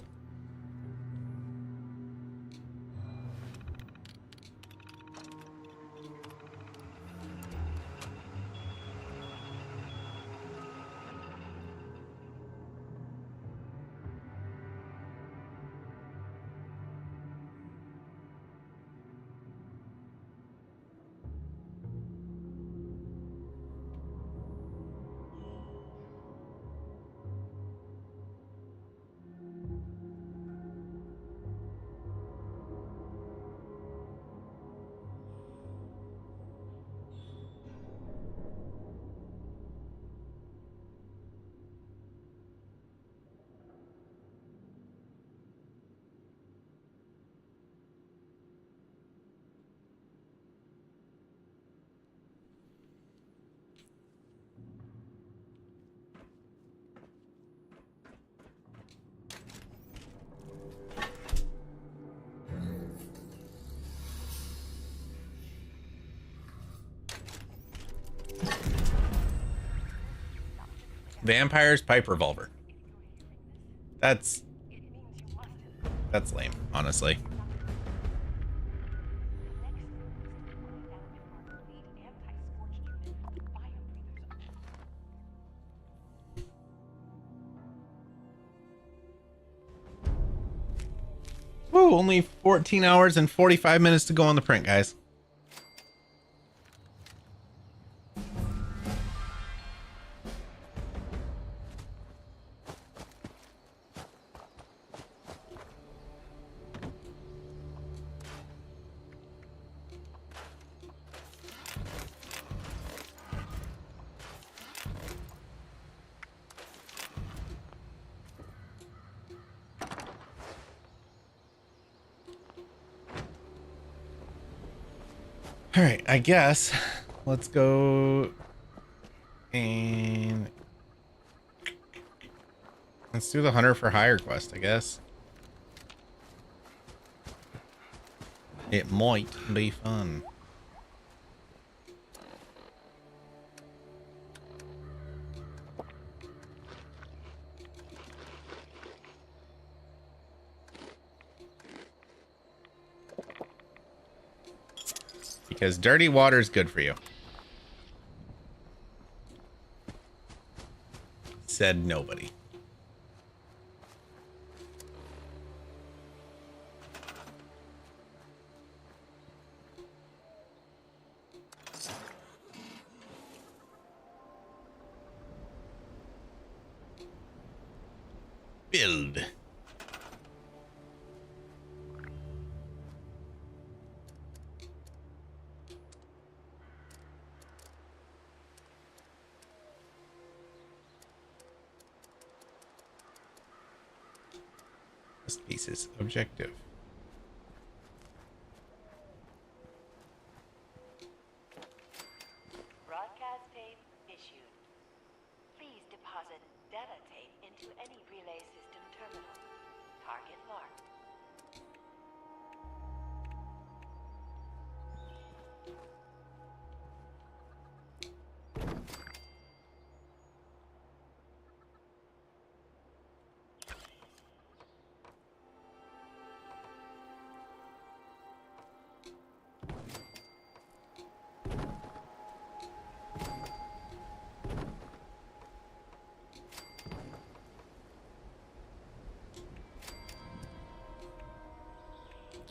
Vampire's pipe revolver. That's lame, honestly. Woo, only 14 hours and 45 minutes to go on the print, guys. All right, I guess let's go and let's do the Hunter for Hire quest, I guess. It might be fun. Because dirty water is good for you. Said nobody. Build. This piece is objective. Broadcast tape issued. Please deposit data tape into any relay system terminal. Target marked.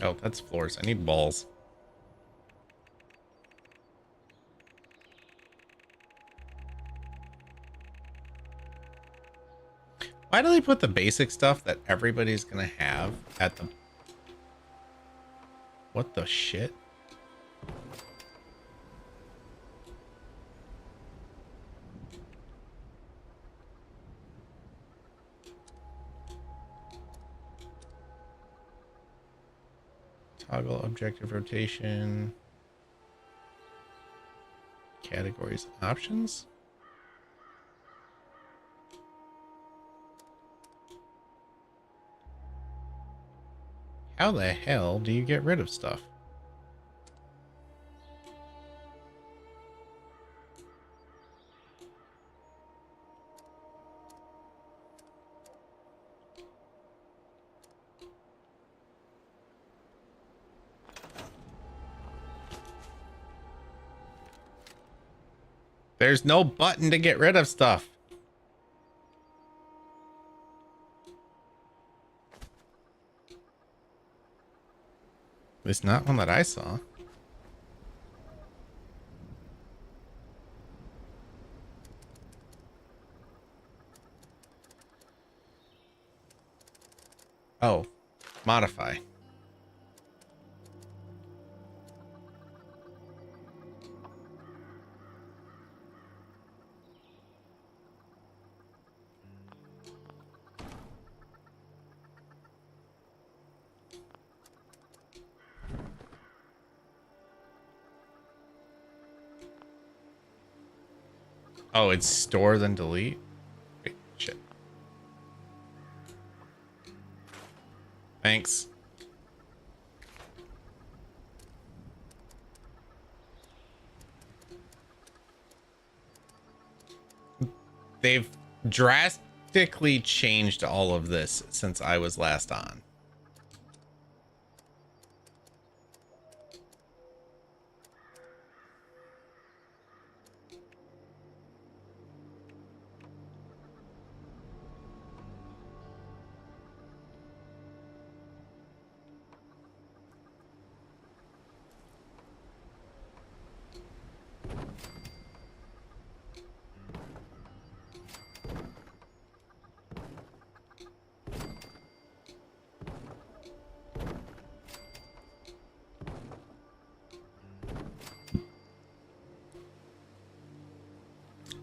Oh, that's floors. I need balls. Why do they put the basic stuff that everybody's gonna have at the... What the shit? Toggle objective rotation. Categories options. How the hell do you get rid of stuff? There's no button to get rid of stuff. It's not one that I saw. Oh, modify. Oh, it's store then delete? Wait, shit. Thanks. drastically changed all of this since I was last on.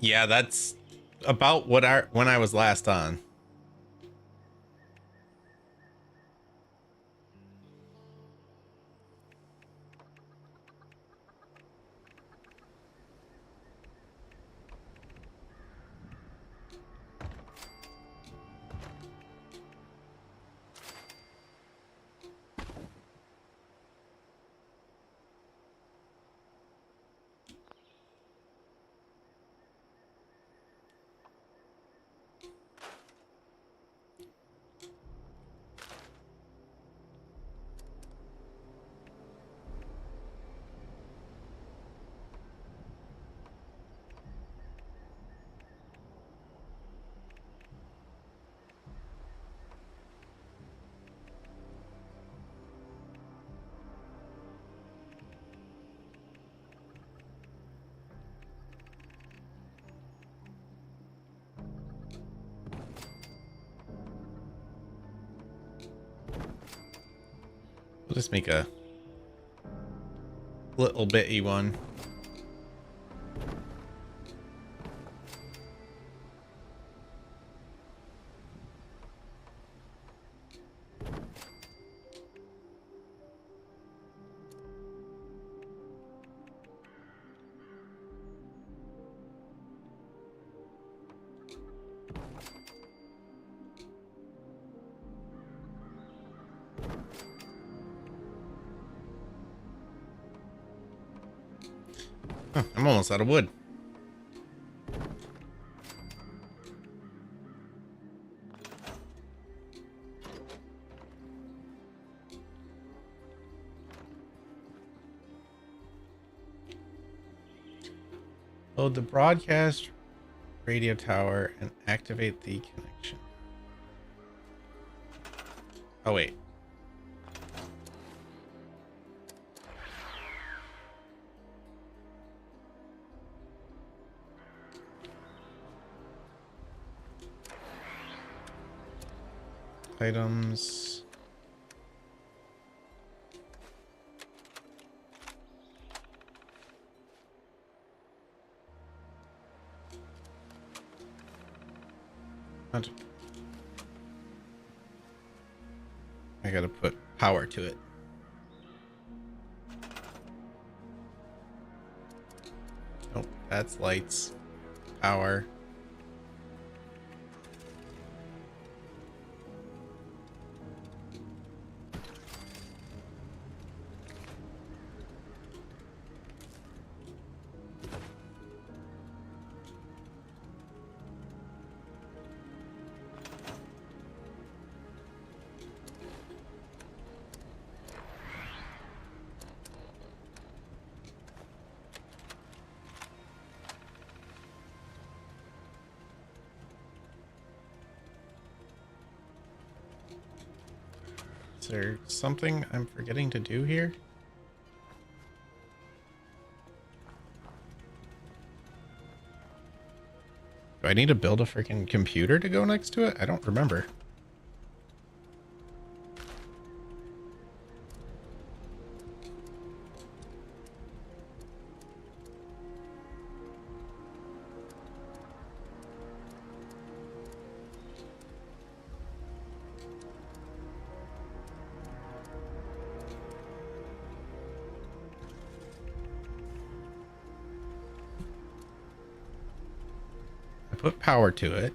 Yeah, that's about what when I was last on. We'll just make a little bitty one. Huh, I'm almost out of wood. Load the broadcast radio tower and activate the connection. Oh, wait. Items. I gotta put power to it. Oh, that's lights. Power. Is there something I'm forgetting to do here? Do I need to build a freaking computer to go next to it? I don't remember. Put power to it.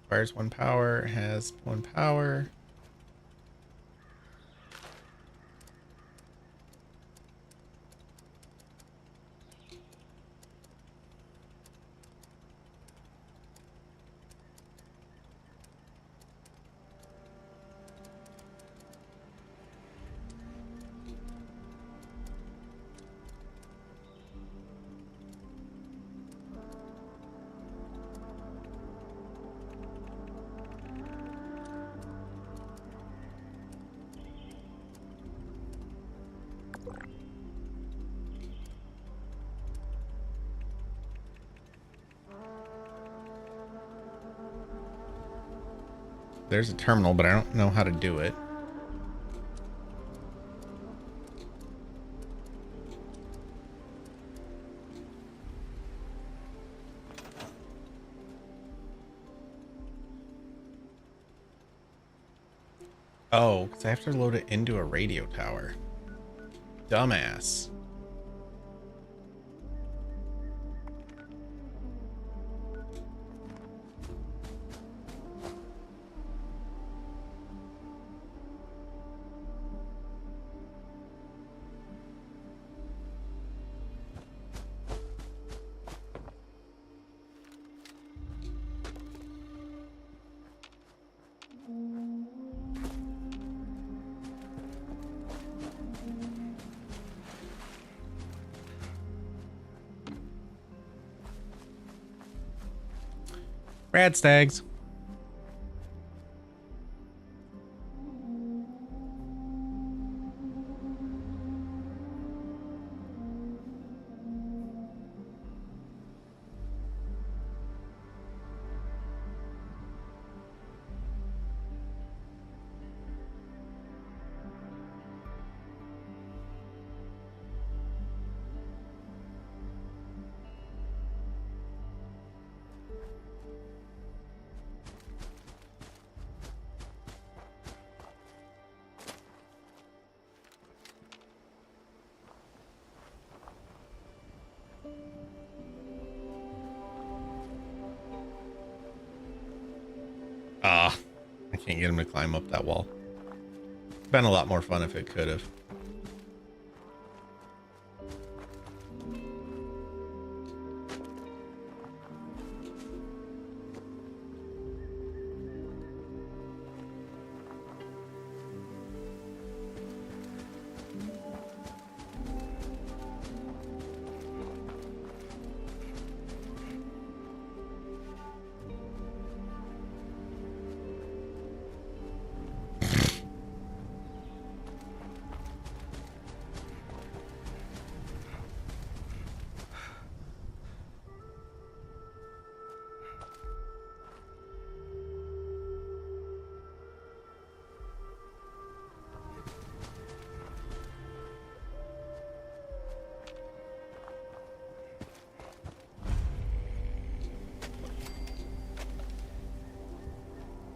Requires 1 power, has 1 power. there's a terminal, but I don't know how to do it. Oh, because I have to load it into a radio tower. Dumbass. Rad stags. Ah, I can't get him to climb up that wall. Been a lot more fun if it could have.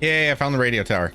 Yay, I found the radio tower.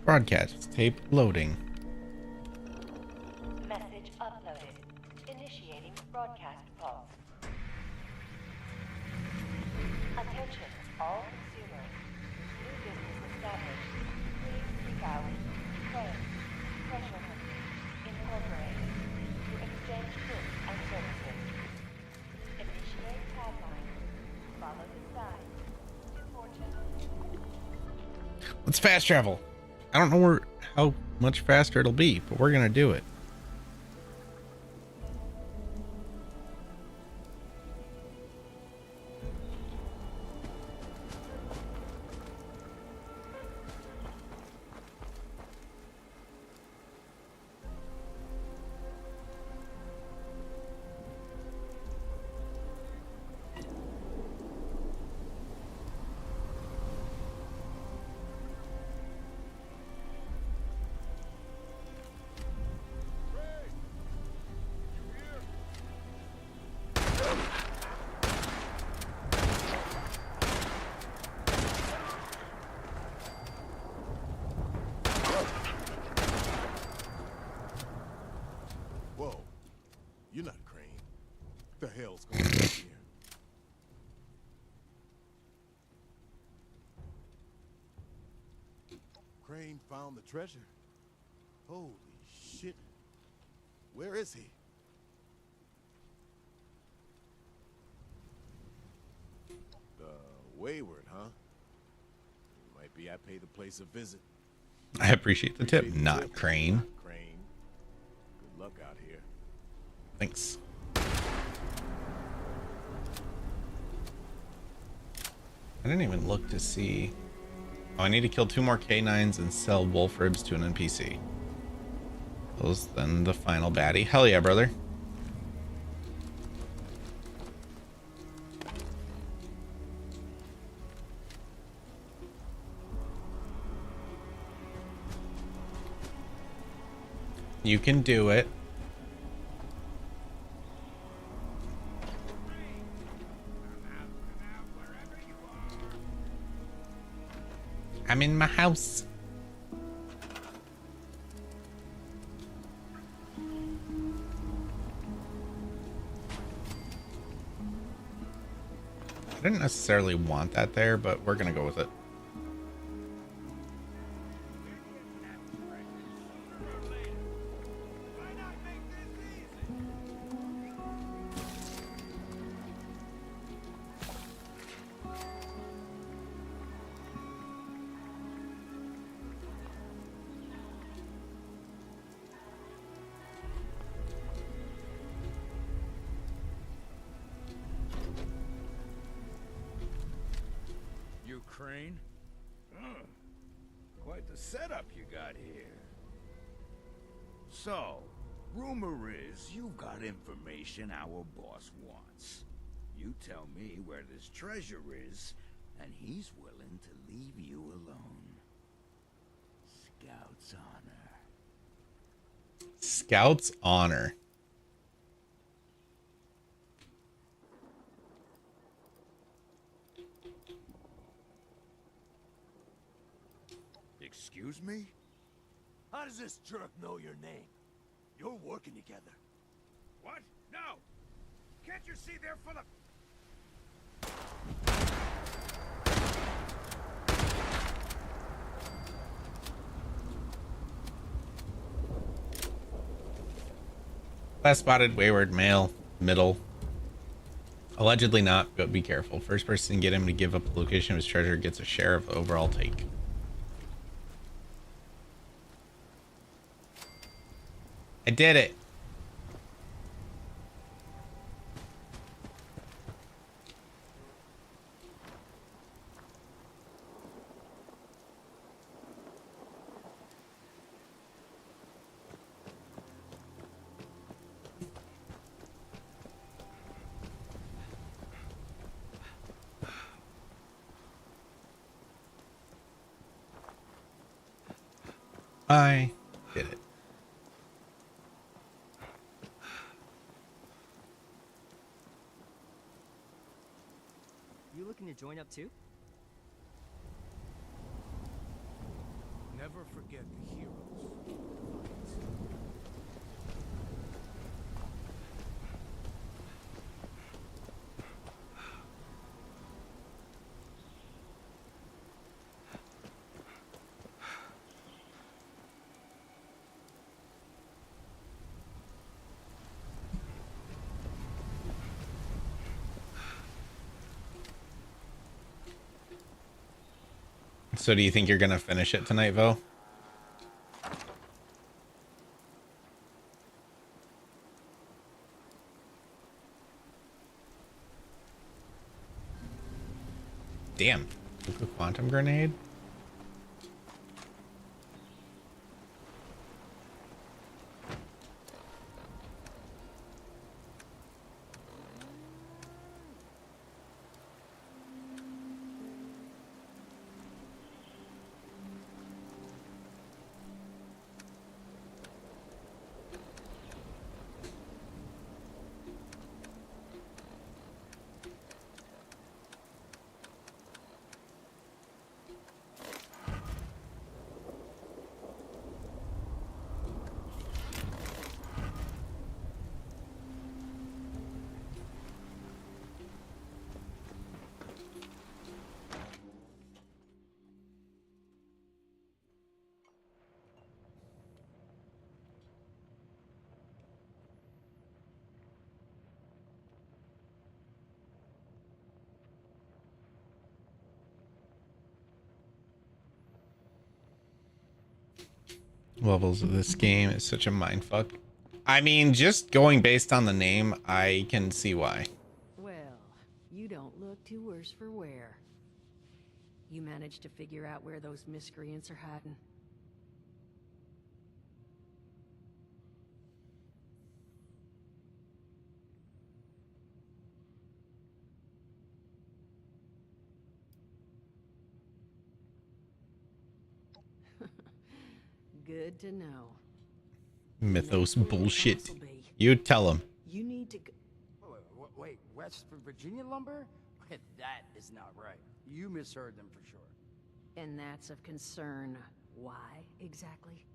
Broadcast tape loading. Message uploaded. Initiating broadcast pulse. Attention, all consumers. New business established. Please seek out Friends, Pressure Hunters, Incorporated, to exchange goods and services. Initiate tagline. Follow the signs. To fortune. Let's fast travel. I don't know how much faster it'll be, but we're gonna do it. You're not Crane. What the hell's going on here? Crane found the treasure. Holy shit. Where is he? Wayward, huh? Might be I pay the place a visit. I appreciate the tip, not Crane. Crane. Good luck out here. Thanks. I didn't even look to see. Oh, I need to kill 2 more K9s and sell wolf ribs to an NPC. Those then the final baddie. Hell yeah, brother. You can do it. I'm in my house. I didn't necessarily want that there, but we're gonna go with it. Crane? Quite the setup you got here. So, rumor is you've got information our boss wants. You tell me where this treasure is, and he's willing to leave you alone. Scout's honor. Scout's honor. Excuse me? How does this jerk know your name? You're working together. What? No! Can't you see they're full of... Last spotted wayward male, middle. Allegedly not, but be careful. First person to get him to give up the location of his treasure gets a share of the overall take. I did it. I did it. You looking to join up too? Never forget the heroes. So do you think you're gonna finish it tonight, Vo? Damn. Luka quantum grenade? levels of this game is such a mindfuck. I mean, just going based on the name, I can see why. Well, you don't look too worse for wear. You managed to figure out where those miscreants are hiding? Good to know. Mythos bullshit. You tell him. You need to go. Wait, West Virginia lumber? That is not right. You misheard them for sure. And that's of concern. Why, exactly?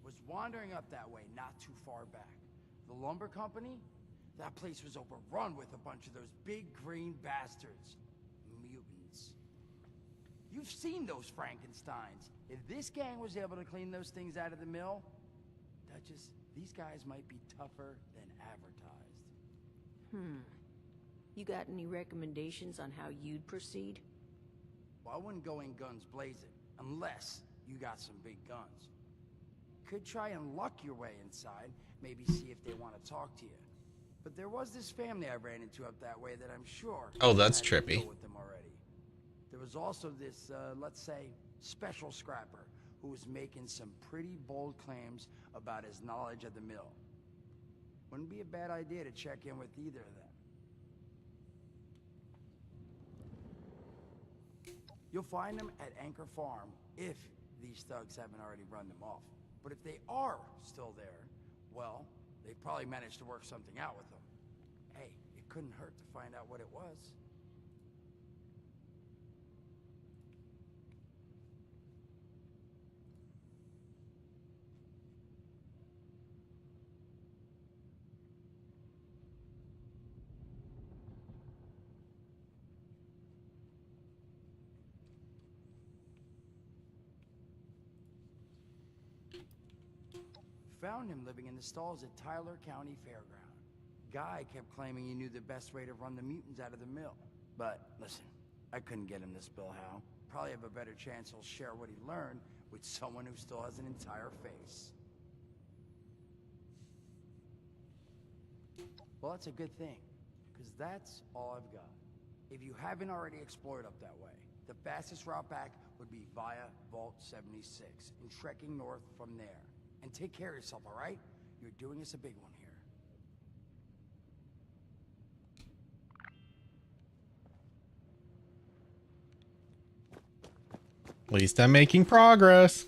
Was wandering up that way not too far back. The lumber company? That place was overrun with a bunch of those big green bastards. Mutants. You've seen those Frankensteins. If this gang was able to clean those things out of the mill, Duchess, these guys might be tougher than advertised. You got any recommendations on how you'd proceed? Well, I wouldn't go in guns blazing, unless you got some big guns. Could try and luck your way inside, maybe see if they want to talk to you. But there was this family I ran into up that way that I'm sure... Oh, that's had to trippy. deal with them already. There was also this, let's say, special scrapper who was making some pretty bold claims about his knowledge of the mill. Wouldn't be a bad idea to check in with either of them. You'll find them at Anchor Farm if these thugs haven't already run them off. But if they are still there, well, they probably managed to work something out with them. Hey, it couldn't hurt to find out what it was. Found him living in the stalls at Tyler County Fairground. Guy kept claiming he knew the best way to run the mutants out of the mill. But listen, I couldn't get him to spill how. Probably have a better chance he'll share what he learned with someone who still has an entire face. Well, that's a good thing, because that's all I've got. If you haven't already explored up that way, the fastest route back would be via Vault 76 and trekking north from there. And take care of yourself, all right? You're doing us a big one here. At least I'm making progress.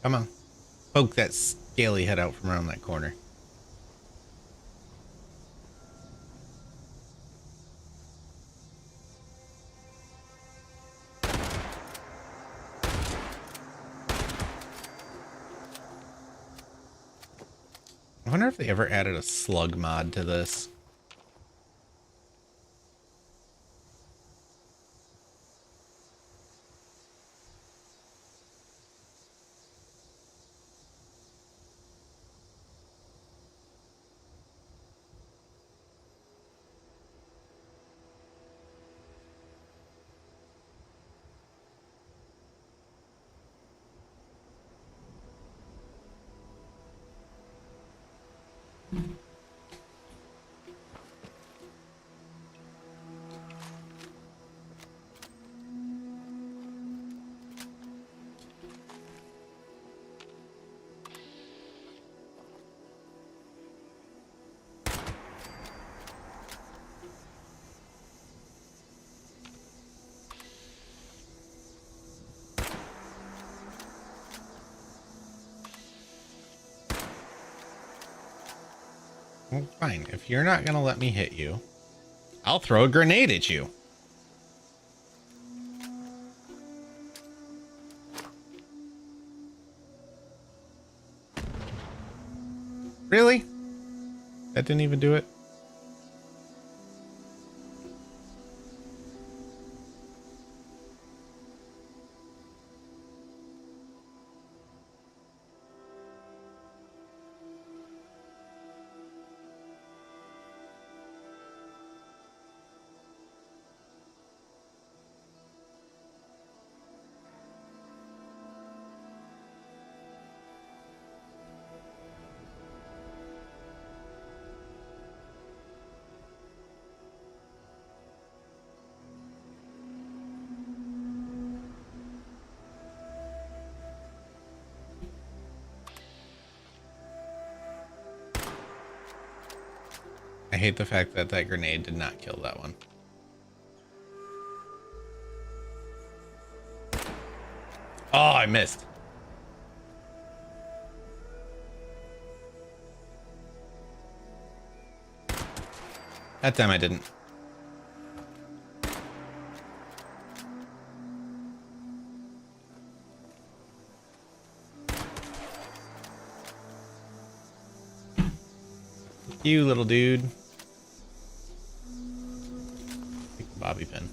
Come on. Poke that scaly head out from around that corner. I wonder if they ever added a slug mod to this. Well, fine. If you're not gonna let me hit you, I'll throw a grenade at you. Really? That didn't even do it? I hate the fact that that grenade did not kill that one. Oh, I missed. That time I didn't. You little dude. Take the bobby pin.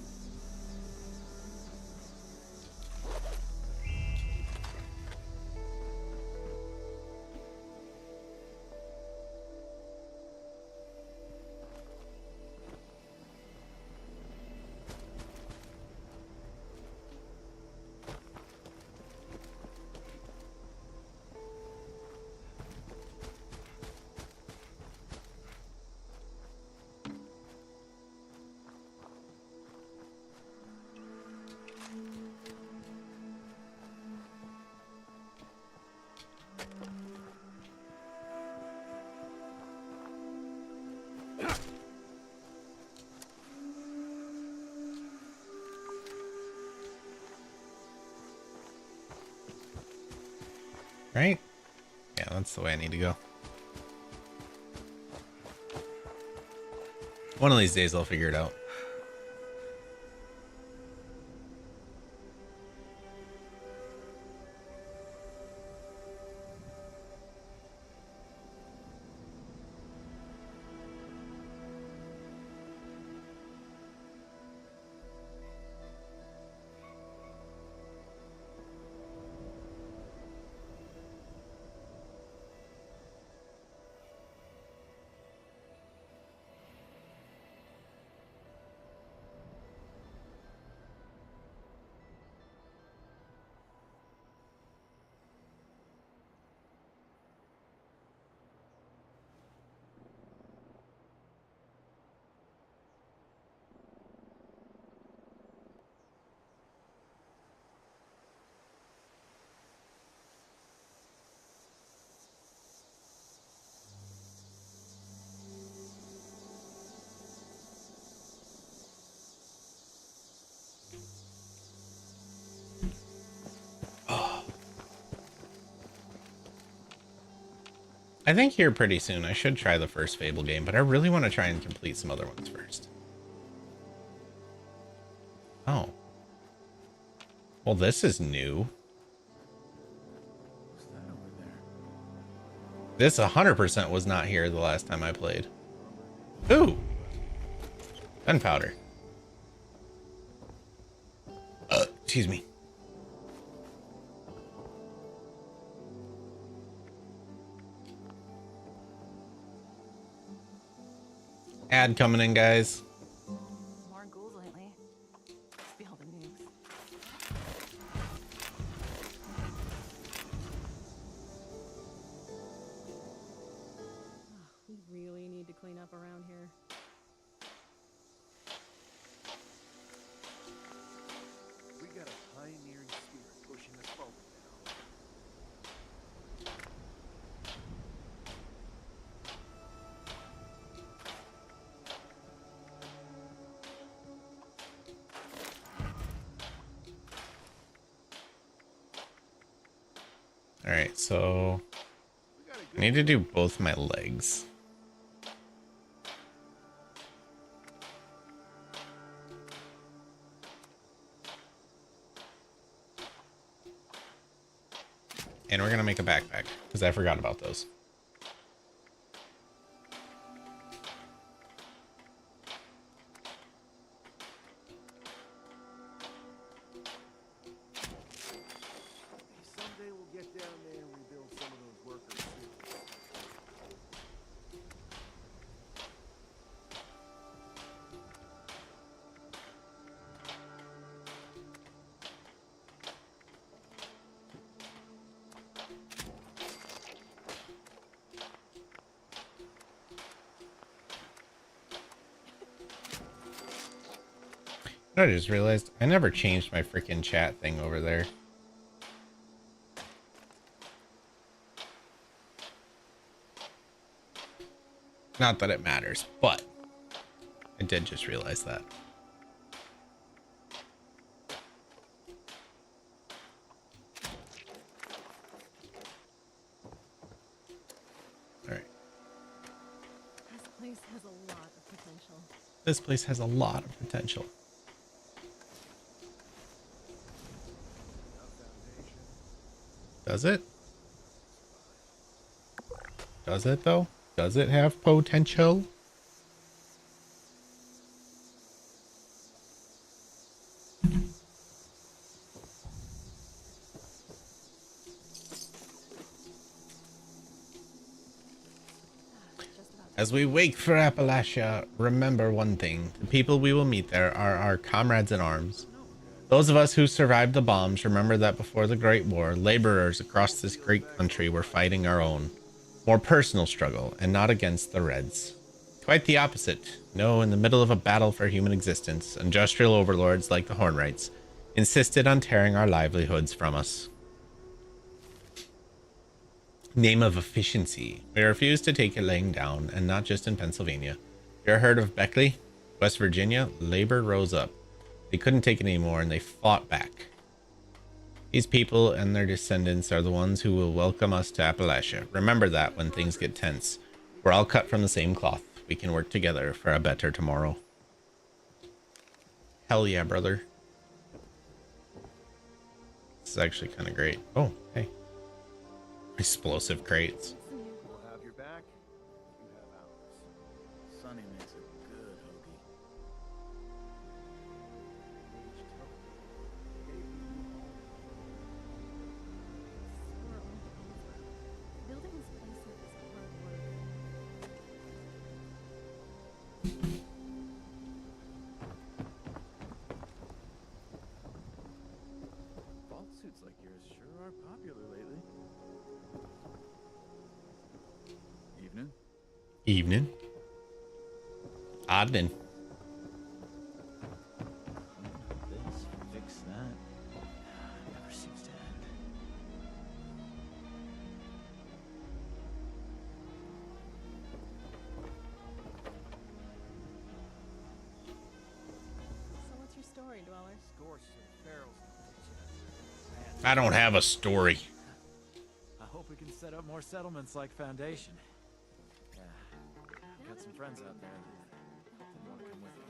Right? Yeah, that's the way I need to go. One of these days I'll figure it out. I think here pretty soon I should try the first Fable game, but I really want to try and complete some other ones first. Oh. Well, this is new. What's that over there? This 100% was not here the last time I played. Ooh. Gunpowder. Excuse me. Ad coming in, guys. More ghouls lately. Must be all the news. We really need to clean up around here. We got a pioneering spirit pushing us forward now. All right, so I need to do both my legs. And we're gonna make a backpack because I forgot about those. Someday we'll get down there and rebuild some of those workers' suits. I just realized I never changed my freaking chat thing over there. Not that it matters, but I did just realize that. All right. This place has a lot of potential. This place has a lot of potential. Does it? Does it though? Does it have potential? As we wake for Appalachia, remember one thing. The people we will meet there are our comrades in arms. Those of us who survived the bombs remember that before the Great War, laborers across this great country were fighting our own, more personal struggle, and not against the Reds. Quite the opposite. No, in the middle of a battle for human existence, industrial overlords like the Hornwrights insisted on tearing our livelihoods from us. Name of efficiency. We refused to take it laying down, and not just in Pennsylvania. You ever heard of Beckley? West Virginia? Labor rose up. They couldn't take it anymore, and they fought back. These people and their descendants are the ones who will welcome us to Appalachia. Remember that when things get tense. We're all cut from the same cloth. We can work together for a better tomorrow. Hell yeah, brother. This is actually kind of great. Oh, hey. Explosive crates. We'll have your back. You have ours. Sonny makes a good hoagie. Building this place up is hard work. Vault suits like yours sure are popular lately. Evening. Evening. Odden. This, fix that. Never seems to end. So what's your story, Dweller? Scorched and barrels. I don't have a story. I hope we can set up more settlements like Foundation. Yeah, I've got some friends out there that want to come with me.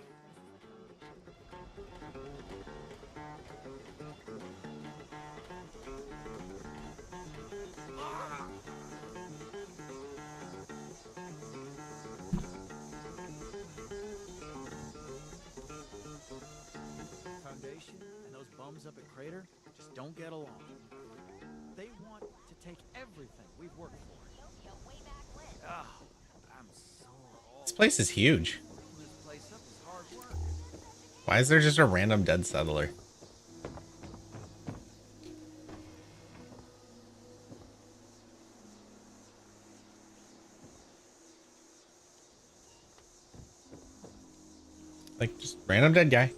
Foundation and those bums up at Crater just don't get along. They want to take everything we've worked for. Oh, I'm sore all This place is huge. this place up is hard work. Why is there just a random dead settler? Like, just random dead guy.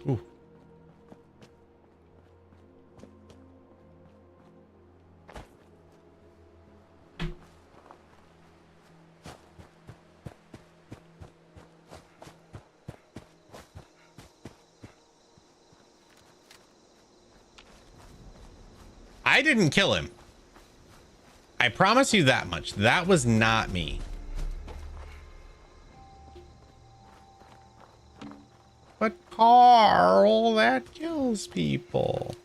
Ooh. I didn't kill him. I promise you that much. That was not me. But Carl, that kills people.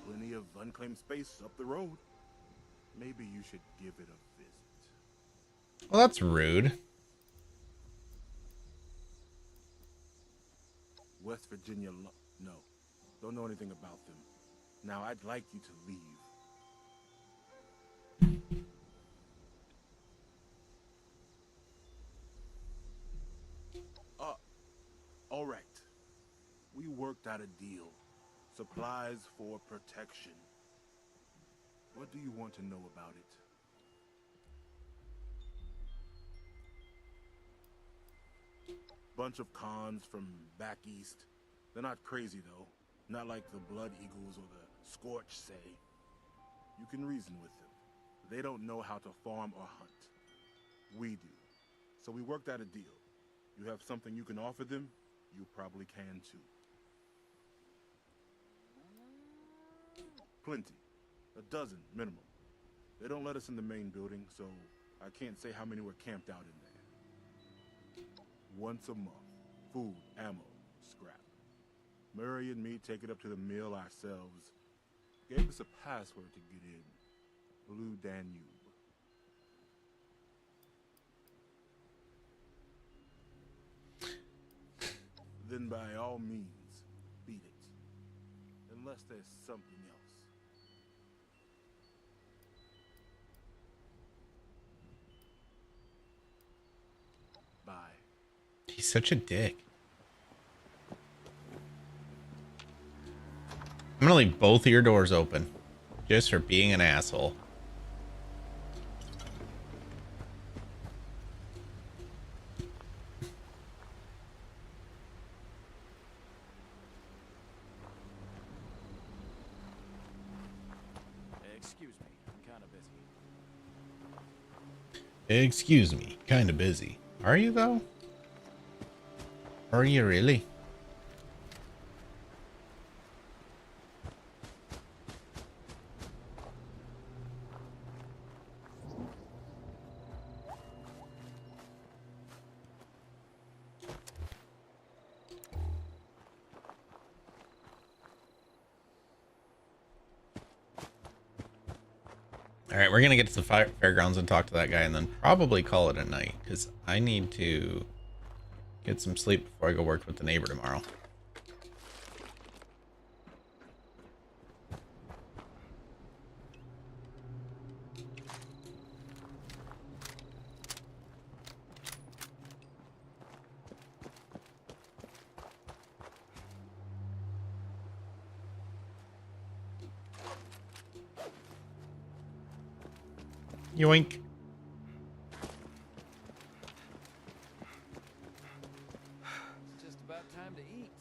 Plenty of unclaimed space up the road. Maybe you should give it a visit. Well, that's rude. West Virginia, no. Don't know anything about them. Now, I'd like you to leave. All right. We worked out a deal. Supplies for protection. What do you want to know about it? Bunch of cons from back east. They're not crazy, though. Not like the Blood Eagles or the Scorch say. You can reason with them. They don't know how to farm or hunt. We do. So we worked out a deal. You have something you can offer them, you probably can too. Plenty. A dozen, minimum. They don't let us in the main building, so I can't say how many were camped out in there. Once a month. Food, ammo, scrap. Murray and me take it up to the mill ourselves. Gave us a password to get in. Blue Danube. Then by all means, beat it. Unless there's something else. Bye. He's such a dick. I'm gonna leave both of your doors open. Just for being an asshole. Excuse me, I'm kind of busy. Excuse me, kind of busy. Are you though? Are you really? All right, we're gonna get to the fairgrounds and talk to that guy, and then probably call it a night because I need to get some sleep before I go work with the neighbor tomorrow. Yoink. It's just about time to eat.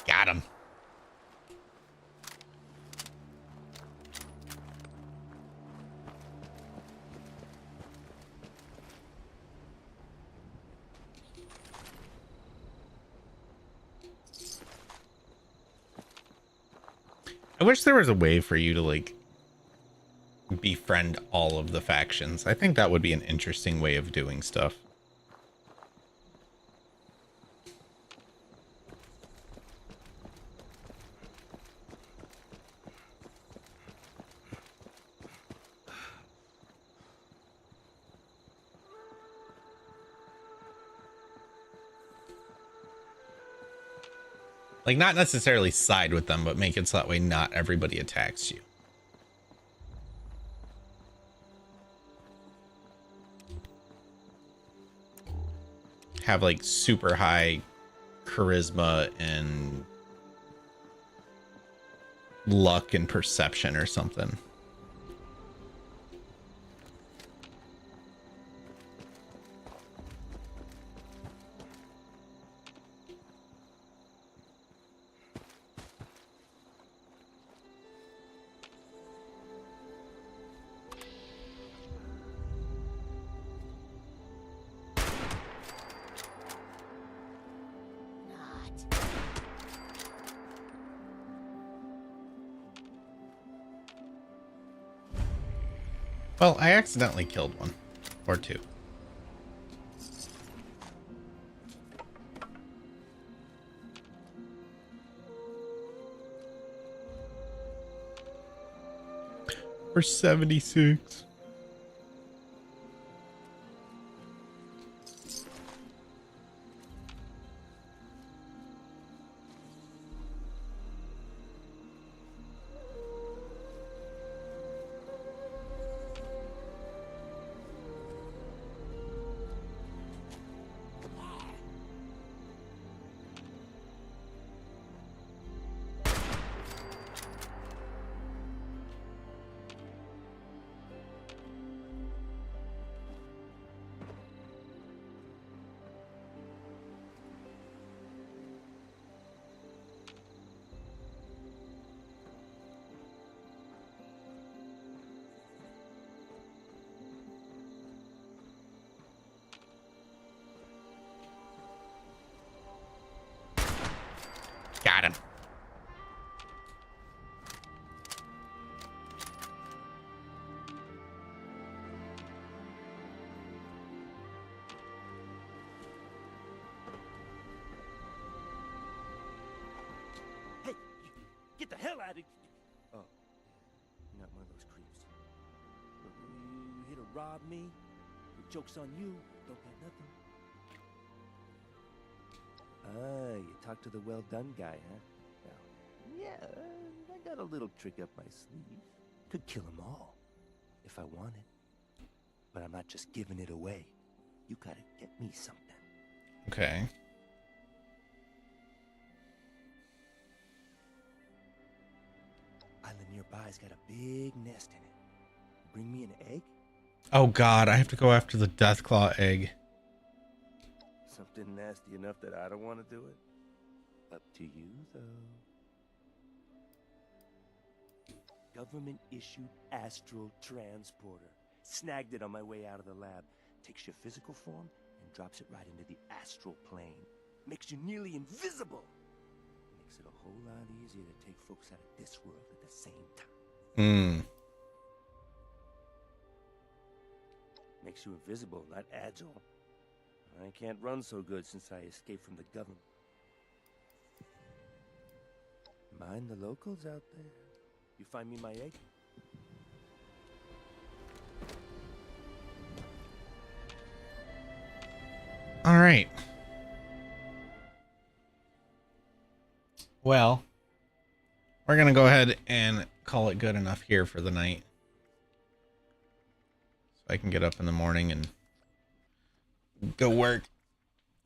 Got him. I wish there was a way for you to like befriend all of the factions. I think that would be an interesting way of doing stuff. Like, not necessarily side with them, but make it so that way not everybody attacks you. Have like super high charisma and luck and perception or something. Well, I accidentally killed one or two. We're 76. Got him. Hey, get the hell out of here. Oh, you're not one of those creeps. Look, you here to rob me? The joke's on you. Don't get nothing. Ah, you talk to the well-done guy, huh? Well, yeah, I got a little trick up my sleeve. Could kill them all, if I wanted. But I'm not just giving it away. You gotta get me something. Okay. Island nearby's got a big nest in it. Bring me an egg? Oh God, I have to go after the Deathclaw egg. Something nasty enough that I don't want to do it? Up to you, though. Government-issued astral transporter. Snagged it on my way out of the lab. Takes your physical form and drops it right into the astral plane. Makes you nearly invisible. Makes it a whole lot easier to take folks out of this world at the same time. Makes you invisible, not agile. I can't run so good since I escaped from the government. Mind the locals out there. You find me my egg? All right. Well, we're going to go ahead and call it good enough here for the night. So I can get up in the morning and go work.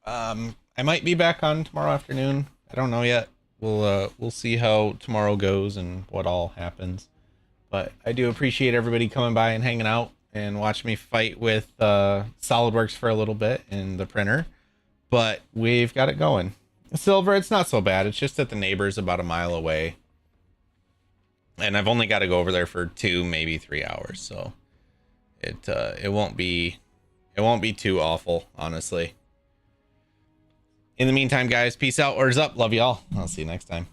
I might be back on tomorrow afternoon. I don't know yet. We'll see how tomorrow goes and what all happens. But I do appreciate everybody coming by and hanging out and watching me fight with SolidWorks for a little bit in the printer. But we've got it going. Silver, it's not so bad. It's just that the neighbor's about a mile away. And I've only got to go over there for 2, maybe 3 hours. So it won't be too awful, honestly. In the meantime, guys, peace out. Orders up. Love y'all. I'll see you next time.